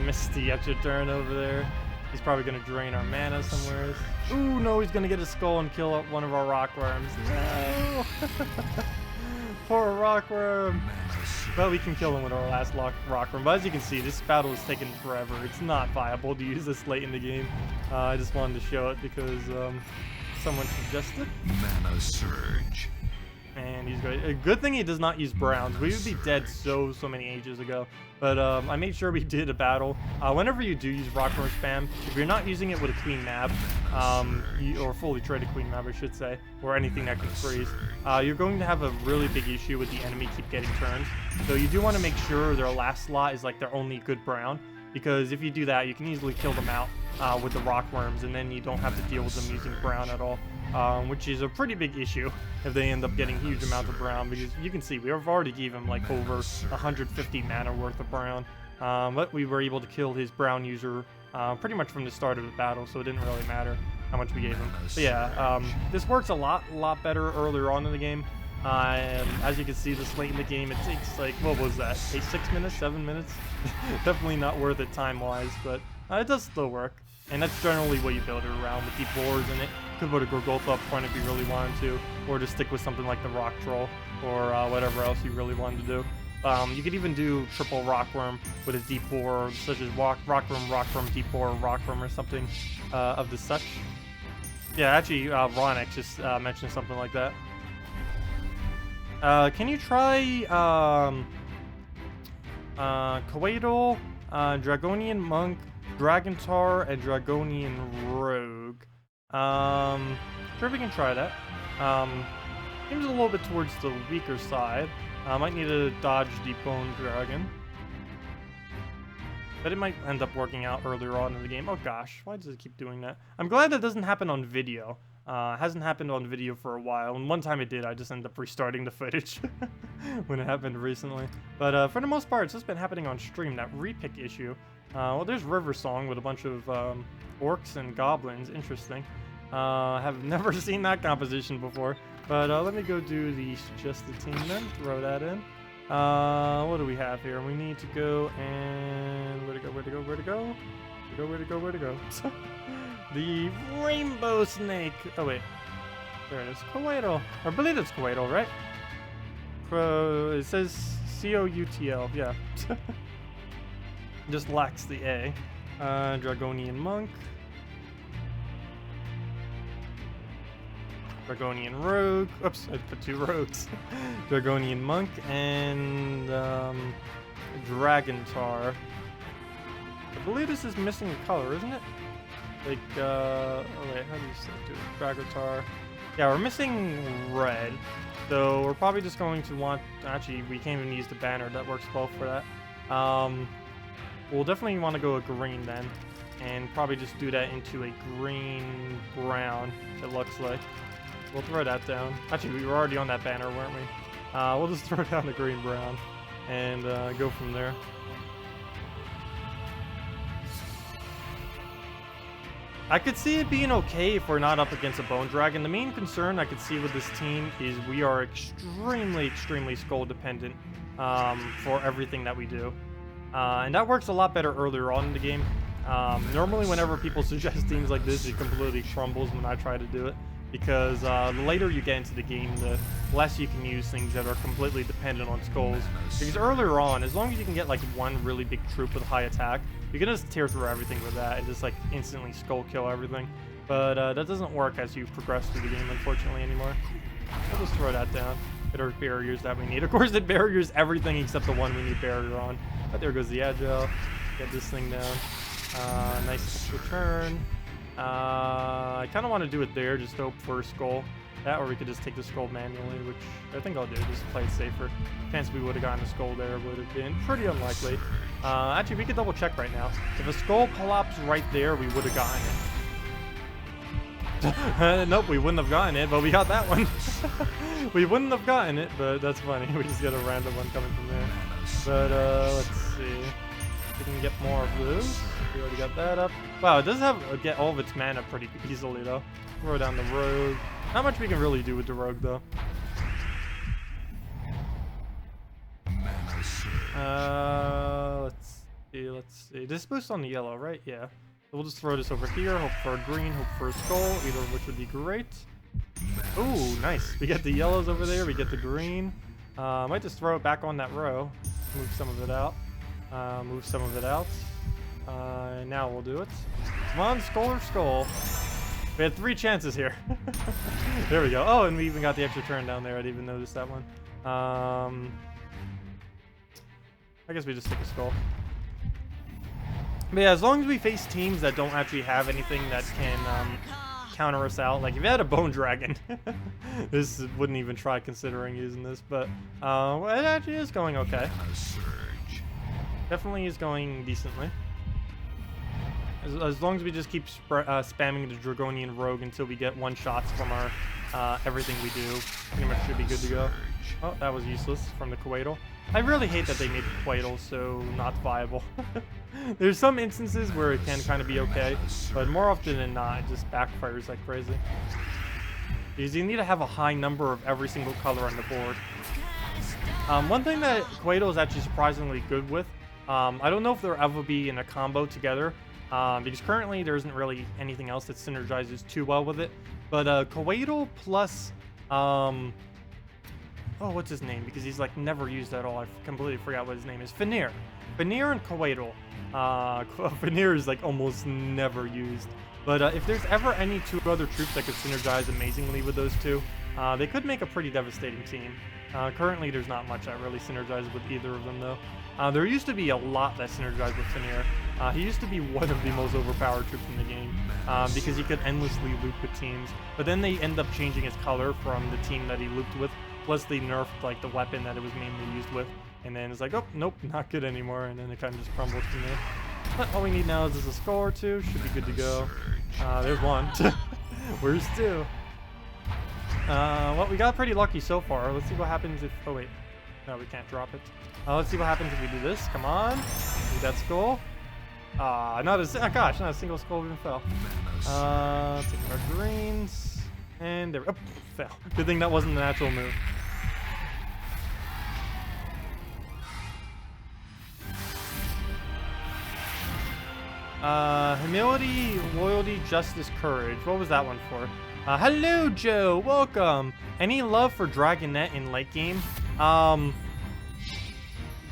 [SPEAKER 1] Missed the extra turn over there. He's probably going to drain our mana somewhere. Ooh, no, he's going to get a skull and kill one of our rockworms. No! Poor rockworm. But we can kill him with our last rockworm. But as you can see, this battle is taking forever. It's not viable to use this late in the game. I just wanted to show it because someone suggested.
[SPEAKER 2] Mana surge.
[SPEAKER 1] And he's great. A good thing he does not use browns. We would be dead so many ages ago. But I made sure we did a battle. Whenever you do use rockworm spam, if you're not using it with a queen mab, or fully traded queen mab, I should say, or anything that can freeze, you're going to have a really big issue with the enemy keep getting turns. So you do want to make sure their last slot is like their only good brown, because if you do that, you can easily kill them out with the rockworms, and then you don't have to deal with them using brown at all. Which is a pretty big issue if they end up getting huge amounts of brown, because you can see we've already gave him like over 150 mana worth of brown, but we were able to kill his brown user pretty much from the start of the battle, so it didn't really matter how much we gave him. But yeah, this works a lot better earlier on in the game. As you can see, this late in the game, it takes like, what was that? 6 minutes, 7 minutes? Definitely not worth it time-wise, but it does still work. And that's generally what you build it around, with deep boars in it. Could put a Gorgolfa up front if you really wanted to, or just stick with something like the Rock Troll, or whatever else you really wanted to do. You could even do triple Rockworm with a deep boar, such as Rockworm, deep boar, Rockworm, or something of the such. Yeah, actually, Ronix just mentioned something like that. Can you try Coatl, Dragonian Monk, Dragontar, and Dragonian Rogue? Sure, we can try that. Seems a little bit towards the weaker side. Might need to dodge the Bone Dragon. But it might end up working out earlier on in the game. Oh gosh, why does it keep doing that? I'm glad that doesn't happen on video. It hasn't happened on video for a while, and one time it did, I just ended up restarting the footage when it happened recently. But for the most part, it's just been happening on stream, that repick issue. Well, there's River Song with a bunch of orcs and goblins. Interesting. Have never seen that composition before. But let me go do the suggest the team then. Throw that in. What do we have here? We need to go and where to go? The Rainbow Snake. Oh wait, there it is. Coatl. I believe it's Coatl, right? It says Coutl. Yeah. Just lacks the A. Dragonian Monk. Dragonian Rogue. Oops, I put 2 rogues. Dragonian Monk and Dragontar. I believe this is missing a color, isn't it? Like, oh wait, how do you say do it? Dragontar. Yeah, we're missing red. So we're probably just going to want, actually, we can't even use the banner. That works well for that. We'll definitely want to go a green then. And probably just do that into a green-brown, it looks like. We'll throw that down. Actually, we were already on that banner, weren't we? We'll just throw down the green-brown and go from there. I could see it being okay if we're not up against a Bone Dragon. The main concern I could see with this team is we are extremely skull dependent for everything that we do. And that works a lot better earlier on in the game. Normally whenever people suggest teams like this, it completely crumbles when I try to do it. Because the later you get into the game, the less you can use things that are completely dependent on skulls. Because earlier on, as long as you can get like one really big troop with high attack, you can just tear through everything with that and just like instantly skull kill everything. But that doesn't work as you progress through the game, unfortunately, anymore. We'll just throw that down. Get our barriers that we need. Of course, it barriers everything except the one we need barrier on. But there goes the agile. Get this thing down. Nice return. I kind of want to do it there, just hope for a skull. That, or we could just take the skull manually, which I think I'll do, just play it safer. Chance we would have gotten a skull there would have been pretty unlikely. Actually, we could double check right now. If a skull plops right there, we would have gotten it. Nope, we wouldn't have gotten it, but we got that one. We wouldn't have gotten it, but that's funny. We just got a random one coming from there. But let's see. We can get more of those. We already got that up. Wow, it does have get all of its mana pretty easily though. Throw down the rogue. Not much we can really do with the rogue though. Let's see. This boosts on the yellow, right? Yeah. So we'll just throw this over here. Hope for a green. Hope for a skull. Either of which would be great. Ooh, nice. We get the yellows over there. We get the green. Might just throw it back on that row. Move some of it out. Move some of it out. Now we'll do it. Come on, skull or skull. We had 3 chances here. There we go. Oh, and we even got the extra turn down there. I didn't even notice that one. I guess we just take a skull. But yeah, as long as we face teams that don't actually have anything that can counter us out. Like if you had a Bone Dragon, this wouldn't even try considering using this. But well, it actually is going okay. Definitely is going decently. As long as we just keep spamming the Dragonian Rogue until we get one-shots from our everything we do, pretty much should be good to go. Oh, that was useless from the Coatl. I really hate that they made the Coatl so not viable. There's some instances where it can kind of be okay, but more often than not, it just backfires like crazy. because you need to have a high number of every single color on the board. One thing that Quato is actually surprisingly good with, I don't know if they'll ever be in a combo together, because currently there isn't really anything else that synergizes too well with it. But Quato plus, oh, what's his name? Because he's like never used at all. I completely forgot what his name is. Fenrir and Quato. Fenrir is like almost never used. But if there's ever any two other troops that could synergize amazingly with those two, they could make a pretty devastating team. Currently, there's not much that really synergizes with either of them, though. There used to be a lot that synergized with Fenrir. He used to be one of the most overpowered troops in the game because he could endlessly loop with teams. But then they end up changing his color from the team that he looped with. Plus, they nerfed like the weapon that it was mainly used with. And then it's like, oh, nope, not good anymore. And then it kind of just crumbles from there. But all we need now is just a skull or two. Should be good to go. There's one. Where's two? Well, we got pretty lucky so far. Let's see what happens if... Oh, wait. No, we can't drop it. Let's see what happens if we do this. Come on. Need that skull. Not a... Oh, gosh, not a single skull even fell. Take our greens. And there we go. Oh, fell. Good thing that wasn't an actual move. Humility, loyalty, justice, courage. What was that one for? Hello, Joe. Welcome. Any love for Dragonette in late game?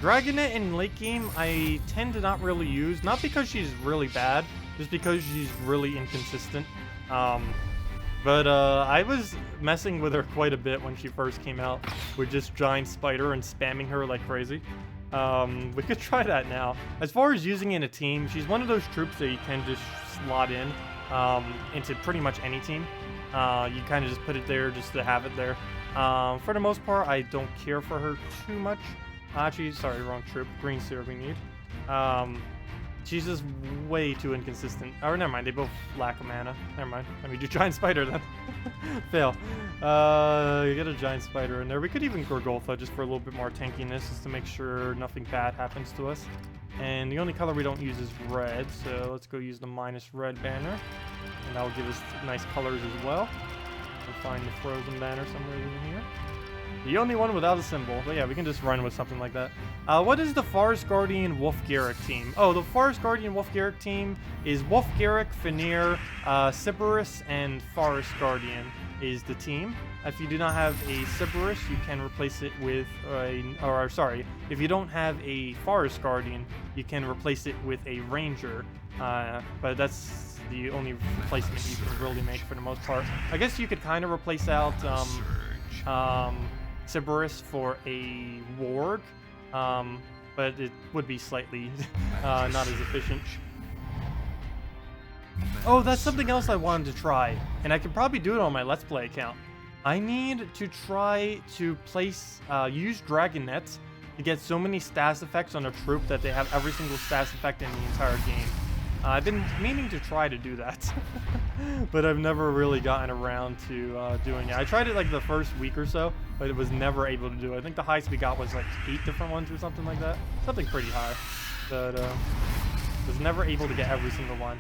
[SPEAKER 1] Dragonette in late game, I tend to not really use. Not because she's really bad, just because she's really inconsistent. But I was messing with her quite a bit when she first came out with just Giant Spider and spamming her like crazy. We could try that now. As far as using in a team, she's one of those troops that you can just slot in into pretty much any team. You kind of just put it there just to have it there. For the most part, I don't care for her too much. Actually, sorry, wrong troop. Green syrup we need. She's just way too inconsistent. Oh, never mind. They both lack a mana. Never mind. Let me do Giant Spider then. Fail. You get a Giant Spider in there. We could even Gorgolfa just for a little bit more tankiness, just to make sure nothing bad happens to us. And the only color we don't use is red, so let's go use the minus red banner. And that'll give us nice colors as well. We'll find the frozen banner somewhere in here. The only one without a symbol. But yeah, we can just run with something like that. What is the Forest Guardian Wolf Garrick team? Oh, the Forest Guardian Wolf Garrick team is Wolf Garrick, Fenrir, Sybaris, and Forest Guardian is the team. If you do not have a Sybaris, you can replace it with if you don't have a Forest Guardian, you can replace it with a Ranger. But that's the only replacement you can really make for the most part. I guess you could kind of replace out Sybaris for a Warg, but it would be slightly not as efficient. Oh, that's something else I wanted to try, and I could probably do it on my Let's Play account. I need to try to place, use Dragonets to get so many stats effects on a troop that they have every single stats effect in the entire game. I've been meaning to try to do that, but I've never really gotten around to doing it. I tried it like the first week or so, but it was never able to do it. I think the highest we got was like 8 different ones or something like that. Something pretty high, but was never able to get every single one.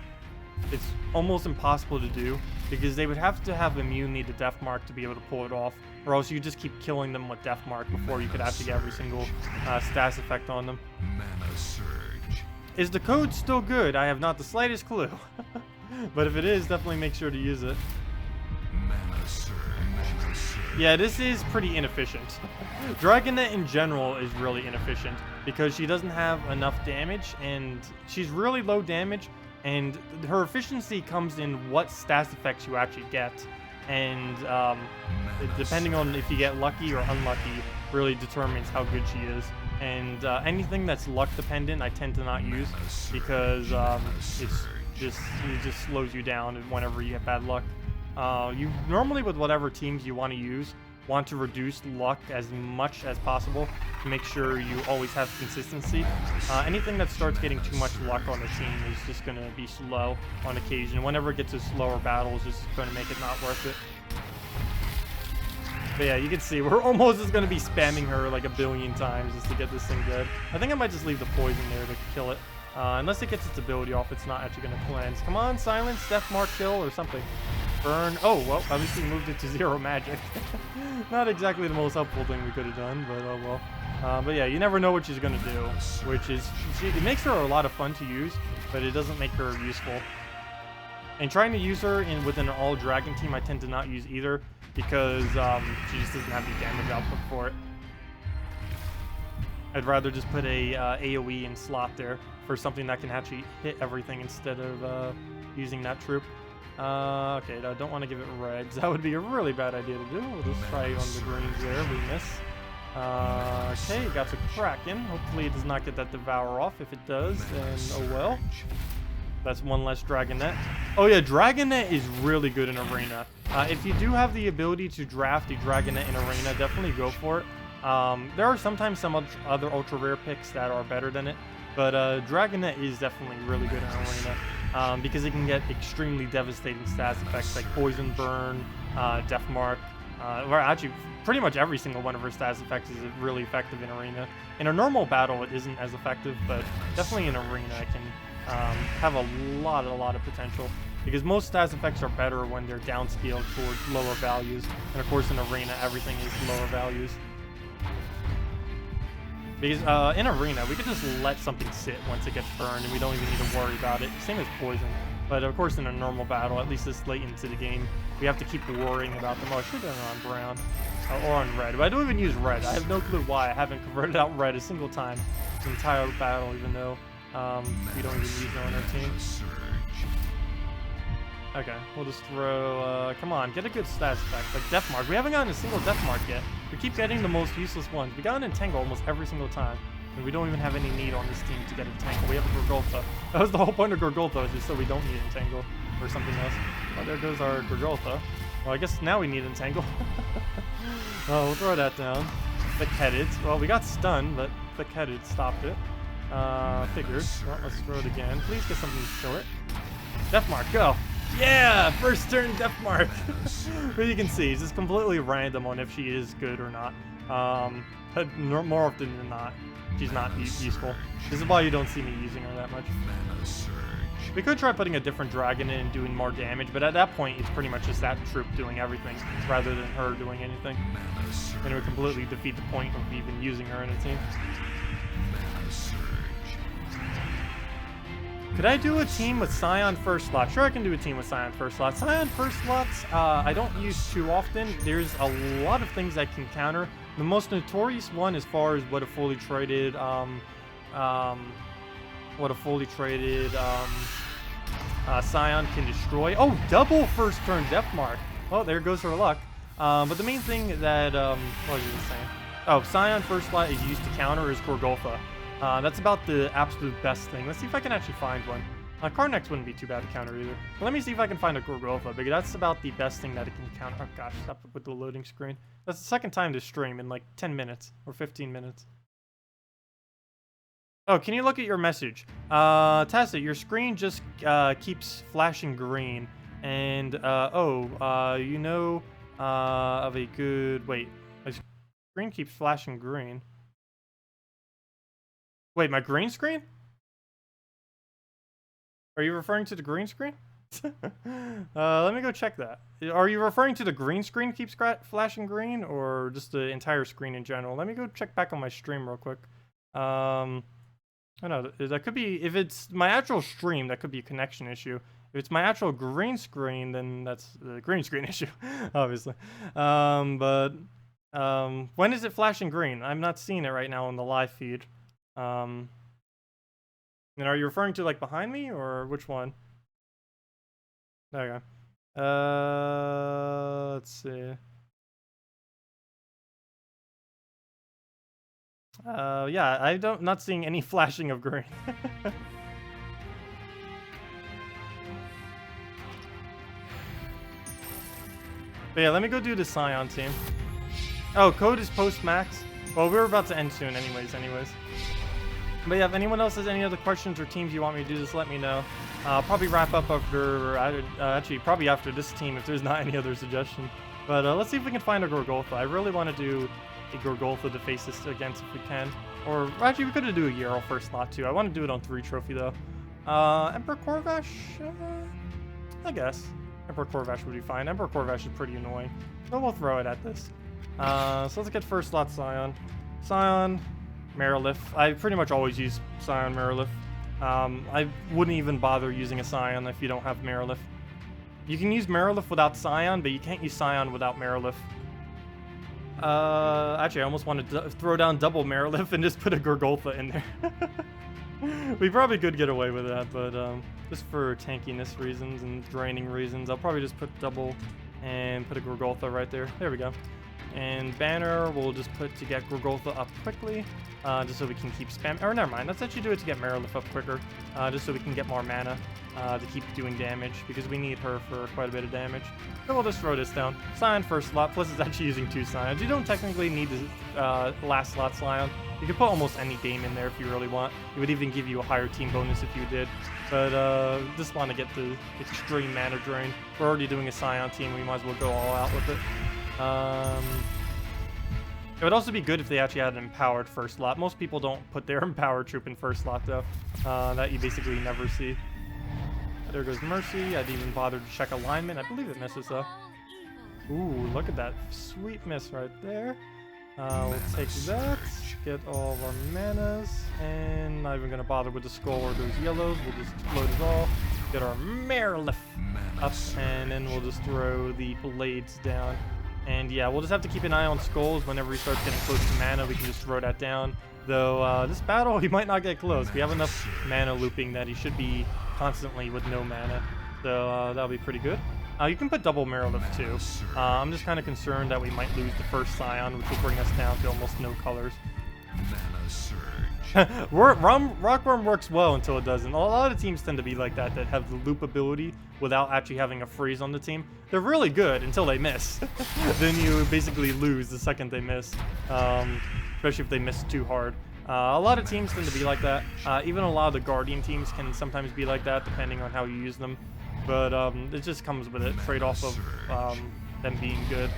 [SPEAKER 1] It's almost impossible to do because they would have to have immunity to Deathmark to be able to pull it off, or else you just keep killing them with Deathmark before you could actually get every single stats effect on them.
[SPEAKER 2] Mana surge.
[SPEAKER 1] Is the code still good? I have not the slightest clue. But if it is, definitely make sure to use it.
[SPEAKER 2] Mana surge. Mana surge.
[SPEAKER 1] Yeah, this is pretty inefficient. Dragonette in general is really inefficient because she doesn't have enough damage, and she's really low damage, and her efficiency comes in what stats effects you actually get. And depending on if you get lucky or unlucky really determines how good she is. And anything that's luck dependent I tend to not use because it just slows you down whenever you get bad luck. You normally, with whatever teams you want to use, want to reduce luck as much as possible to make sure you always have consistency. Anything that starts getting too much luck on the team is just going to be slow on occasion. Whenever it gets to slower battles, it's just going to make it not worth it. But yeah, you can see we're almost just going to be spamming her like a billion times just to get this thing good. I think I might just leave the poison there to kill it. Unless it gets its ability off, it's not actually going to cleanse. Come on, silence, death mark, kill, or something. Burn. Oh, well, at least we moved it to 0 magic. Not exactly the most helpful thing we could have done, but oh well. But yeah, you never know what she's going to do, which is, it makes her a lot of fun to use, but it doesn't make her useful. And trying to use her within an all-dragon team, I tend to not use either, because she just doesn't have the damage output for it. I'd rather just put a AoE in slot there for something that can actually hit everything instead of using that troop. Okay, I don't want to give it reds. That would be a really bad idea to do. We'll just try on the greens there. We miss. Okay, got to Kraken. Hopefully it does not get that Devour off. If it does, then oh well. That's one less Dragonet. Oh yeah, Dragonet is really good in Arena. If you do have the ability to draft a Dragonet in Arena, definitely go for it. There are sometimes some other ultra rare picks that are better than it, but Dragonet is definitely really good in Arena because it can get extremely devastating stats effects like Poison Burn, Death Mark. Well, actually, pretty much every single one of her stats effects is really effective in Arena. In a normal battle, it isn't as effective, but definitely in Arena, it can have a lot of potential. Because most stats effects are better when they're downscaled towards lower values. And of course in Arena, everything is lower values. Because in Arena, we could just let something sit once it gets burned and we don't even need to worry about it. Same as Poison. But of course in a normal battle, at least this late into the game, we have to keep worrying about them. Oh, I should have done it on brown. Or on red. But I don't even use red. I have no clue why I haven't converted out red a single time this entire battle, even though we don't even use it on our team. Okay, we'll just throw, come on, get a good stats effect, like Death Mark. We haven't gotten a single Death Mark yet. We keep getting the most useless ones. We got an Entangle almost every single time, and we don't even have any need on this team to get Entangle. We have a Gorgultha. That was the whole point of Gorgultha, just so we don't need Entangle or something else. Well, there goes our Gorgultha. Well, I guess now we need Entangle. Oh, we'll throw that down. Thick-headed. Well, we got stunned, but Thick-headed stopped it. Figures. Well, let's throw it again. Please get something short. Death Mark, go! Yeah! First turn Death Mark! But you can see, it's just completely random on if she is good or not. But more often than not, she's not useful. This is why you don't see me using her that much. We could try putting a different dragon in and doing more damage, but at that point, it's pretty much just that troop doing everything, rather than her doing anything. And it would completely defeat the point of even using her in a team. Could I do a team with Scion first slot? Sure, I can do a team with Scion first slot. Scion first slots, I don't use too often. There's a lot of things I can counter. The most notorious one, as far as what a fully traded, Scion can destroy. Oh, double first turn Death Mark. Oh, there goes her luck. But the main thing that, what was I saying? Oh, Scion first slot is used to counter is Gorgultha. That's about the absolute best thing. Let's see if I can actually find one. Carnex wouldn't be too bad to counter either. But let me see if I can find a Gorgultha, because that's about the best thing that it can counter. Oh gosh, stop with the loading screen. That's the second time to stream in like 10 minutes or 15 minutes. Oh, can you look at your message? Tacit, your screen just keeps flashing green. And, you know of a good... Wait, my screen keeps flashing green. Wait, my green screen? Are you referring to the green screen? Let me go check that. Are you referring to the green screen keeps flashing green, or just the entire screen in general? Let me go check back on my stream real quick. I don't know, that could be, if it's my actual stream, that could be a connection issue. If it's my actual green screen, then that's the green screen issue, obviously. When is it flashing green? I'm not seeing it right now on the live feed. And are you referring to like behind me, or which one? There you go. Let's see. Yeah, not seeing any flashing of green. But yeah, let me go do the Scion team. Oh, code is post-max. Well, we're about to end soon anyways. But yeah, if anyone else has any other questions or teams you want me to do, just let me know. I'll probably wrap up after, actually, probably after this team if there's not any other suggestion. But let's see if we can find a Gorgultha. I really want to do a Gorgolfa to face this against if we can. Or actually, we could do a Yarrow first slot too. I want to do it on 3 trophy though. Emperor Corvash, I guess. Emperor Corvash would be fine. Emperor Corvash is pretty annoying, so we'll throw it at this. So let's get first slot Scion. Scion, Marilith. I pretty much always use Scion Marilith. I wouldn't even bother using a Scion if you don't have Marilith. You can use Marilith without Scion, but you can't use Scion without Marilith. Actually, I almost wanted to throw down double Marilith and just put a Gorgolfa in there. We probably could get away with that, but just for tankiness reasons and draining reasons, I'll probably just put double and put a Gorgolfa right there. There we go. And banner we'll just put to get Gorgolfa up quickly, just so we can keep spamming. Or never mind, let's actually do it to get Marilith up quicker, just so we can get more mana to keep doing damage, because we need her for quite a bit of damage. So we'll just throw this down. Scion first slot, plus it's actually using 2 Scions. You don't technically need the last slot Scion. You can put almost any Dame in there if you really want. It would even give you a higher team bonus if you did. But just want to get the extreme mana drain. We're already doing a Scion team, we might as well go all out with it. It would also be good if they actually had an empowered first slot. Most people don't put their empowered troop in first slot though. That you basically never see. There goes Mercy. I didn't even bother to check alignment. I believe it misses though. Ooh, look at that sweet miss right there. We'll take that, get all of our manas, and not even gonna bother with the skull or those yellows. We'll just load it all. Get our Marilith up, and then we'll just throw the blades down. And yeah, we'll just have to keep an eye on skulls. Whenever he starts getting close to mana, we can just throw that down. Though this battle, he might not get close. We have enough mana looping that he should be constantly with no mana. So that'll be pretty good. You can put double Marilith too. I'm just kind of concerned that we might lose the first Scion, which will bring us down to almost no colors.
[SPEAKER 2] Mana surge.
[SPEAKER 1] Rockworm works well until it doesn't. A lot of teams tend to be like that have the loop ability without actually having a freeze on the team. They're really good until they miss. Then you basically lose the second they miss, especially if they miss too hard. A lot of teams tend to be like that. Even a lot of the Guardian teams can sometimes be like that, depending on how you use them. But it just comes with it, trade-off of them being good.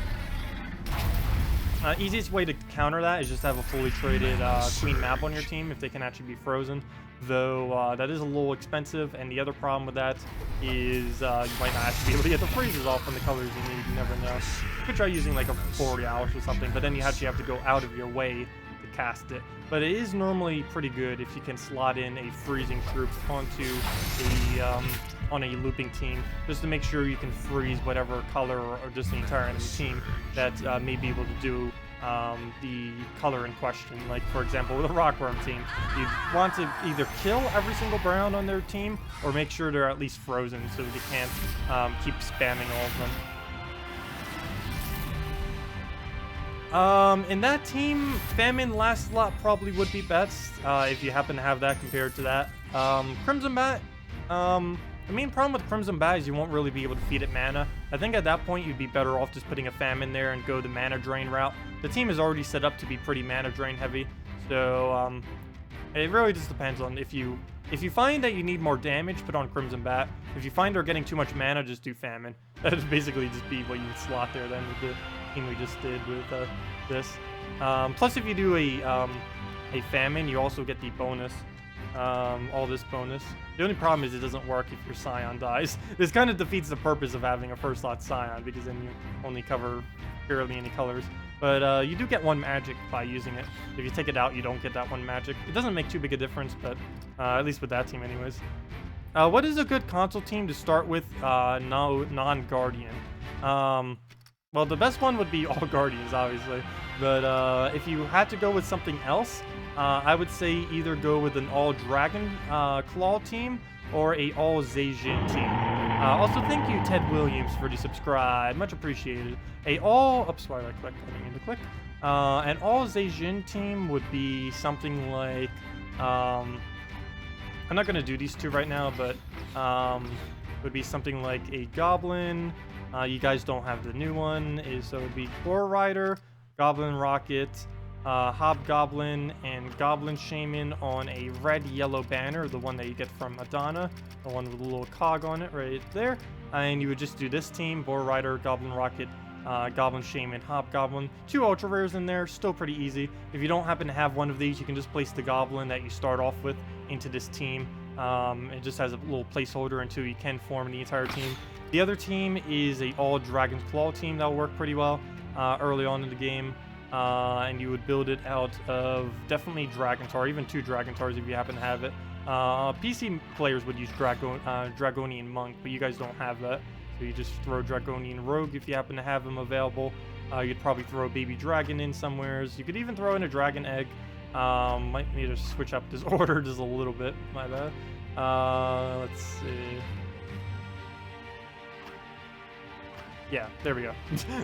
[SPEAKER 1] Easiest way to counter that is just have a fully traded Queen map on your team if they can actually be frozen. Though that is a little expensive, and the other problem with that is you might not actually be able to get the freezes off on the colors you need. You never know. You could try using like a 40 hours or something, but then you actually have to go out of your way to cast it. But it is normally pretty good if you can slot in a freezing troop onto a on a looping team, just to make sure you can freeze whatever color or just the entire enemy team that may be able to do the color in question. Like, for example, with a Rockworm team, you want to either kill every single brown on their team or make sure they're at least frozen so they can't keep spamming all of them. In that team, Famine last slot probably would be best if you happen to have that compared to that. Crimson Bat, the main problem with Crimson Bat is you won't really be able to feed it mana. I think at that point you'd be better off just putting a Famine there and go the mana drain route. The team is already set up to be pretty mana drain heavy, so it really just depends on if you find that you need more damage, put on Crimson Bat. If you find they're getting too much mana, just do Famine. That would basically just be what you would slot there then with the team we just did with this. Plus, if you do a Famine, you also get the bonus. All this bonus. The only problem is it doesn't work if your Scion dies. This kind of defeats the purpose of having a first slot Scion, because then you only cover barely any colors. But you do get 1 magic by using it. If you take it out, you don't get that 1 magic. It doesn't make too big a difference, but at least with that team anyways. What is a good console team to start with non-Guardian? Well, the best one would be all Guardians, obviously. But if you had to go with something else, I would say either go with an all Dragon Claw team or a all Zhejian team. Also, thank you, Ted Williams, for the subscribe. Much appreciated. An all Zhejian team would be something like I'm not gonna do these two right now, but would be something like a Goblin. You guys don't have the new one, so it would be Boar Rider, Goblin Rocket, Hobgoblin, and Goblin Shaman on a red-yellow banner, the one that you get from Adana, the one with a little cog on it right there. And you would just do this team, Boar Rider, Goblin Rocket, Goblin, Shaman, Hobgoblin. 2 ultra rares in there, still pretty easy. If you don't happen to have one of these, you can just place the Goblin that you start off with into this team. It just has a little placeholder until you can form the entire team. The other team is a all Dragon's Claw team that will work pretty well early on in the game. And you would build it out of definitely Dragontar, even 2 Dragontars if you happen to have it. PC players would use Dragonian Monk, but you guys don't have that. So you just throw Dragonian Rogue if you happen to have them available. You'd probably throw a Baby Dragon in somewheres. You could even throw in a Dragon Egg. Might need to switch up this order just a little bit, my bad. Let's see. Yeah, there we go.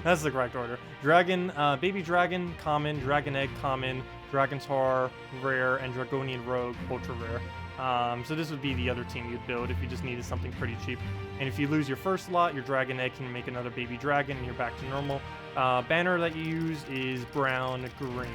[SPEAKER 1] That's the correct order. Dragon, Baby Dragon, common, Dragon Egg, common, Dragontar, rare, and Dragonian Rogue, ultra rare. So this would be the other team you'd build if you just needed something pretty cheap. And if you lose your first slot, your Dragon Egg can make another Baby Dragon and you're back to normal. Banner that you use is brown green,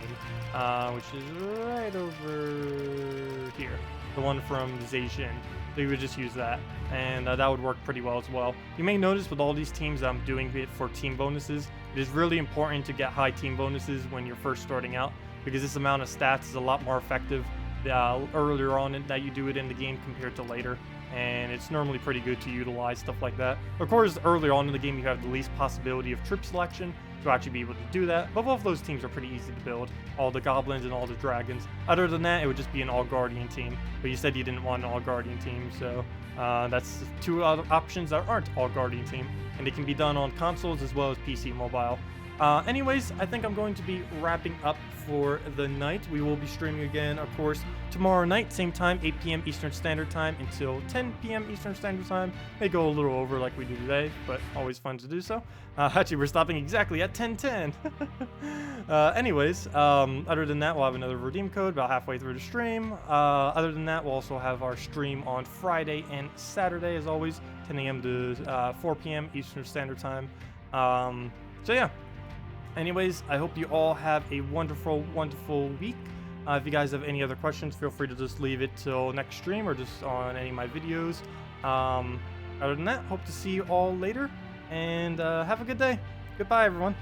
[SPEAKER 1] which is right over here. The one from Zacian. So you would just use that, and that would work pretty well as well. You may notice with all these teams I'm doing it for team bonuses. It is really important to get high team bonuses when you're first starting out, because this amount of stats is a lot more effective earlier on that you do it in the game compared to later, and it's normally pretty good to utilize stuff like that. Of course, earlier on in the game you have the least possibility of trip selection to actually be able to do that, but both of those teams are pretty easy to build, all the Goblins and all the Dragons. Other than that, it would just be an all Guardian team, but you said you didn't want an all Guardian team, so that's 2 other options that aren't all Guardian team, and they can be done on consoles as well as PC mobile. Anyways, I think I'm going to be wrapping up for the night. We will be streaming again, of course, tomorrow night, same time, 8 p.m. Eastern Standard Time until 10 p.m. Eastern Standard Time. May go a little over like we do today, but always fun to do so. Actually, we're stopping exactly at 10:10. Anyways, other than that, we'll have another redeem code about halfway through the stream. Other than that, we'll also have our stream on Friday and Saturday, as always, 10 a.m. to 4 p.m. Eastern Standard Time. So yeah. Anyways, I hope you all have a wonderful, wonderful week. If you guys have any other questions, feel free to just leave it till next stream or just on any of my videos. Other than that, hope to see you all later, and have a good day. Goodbye, everyone.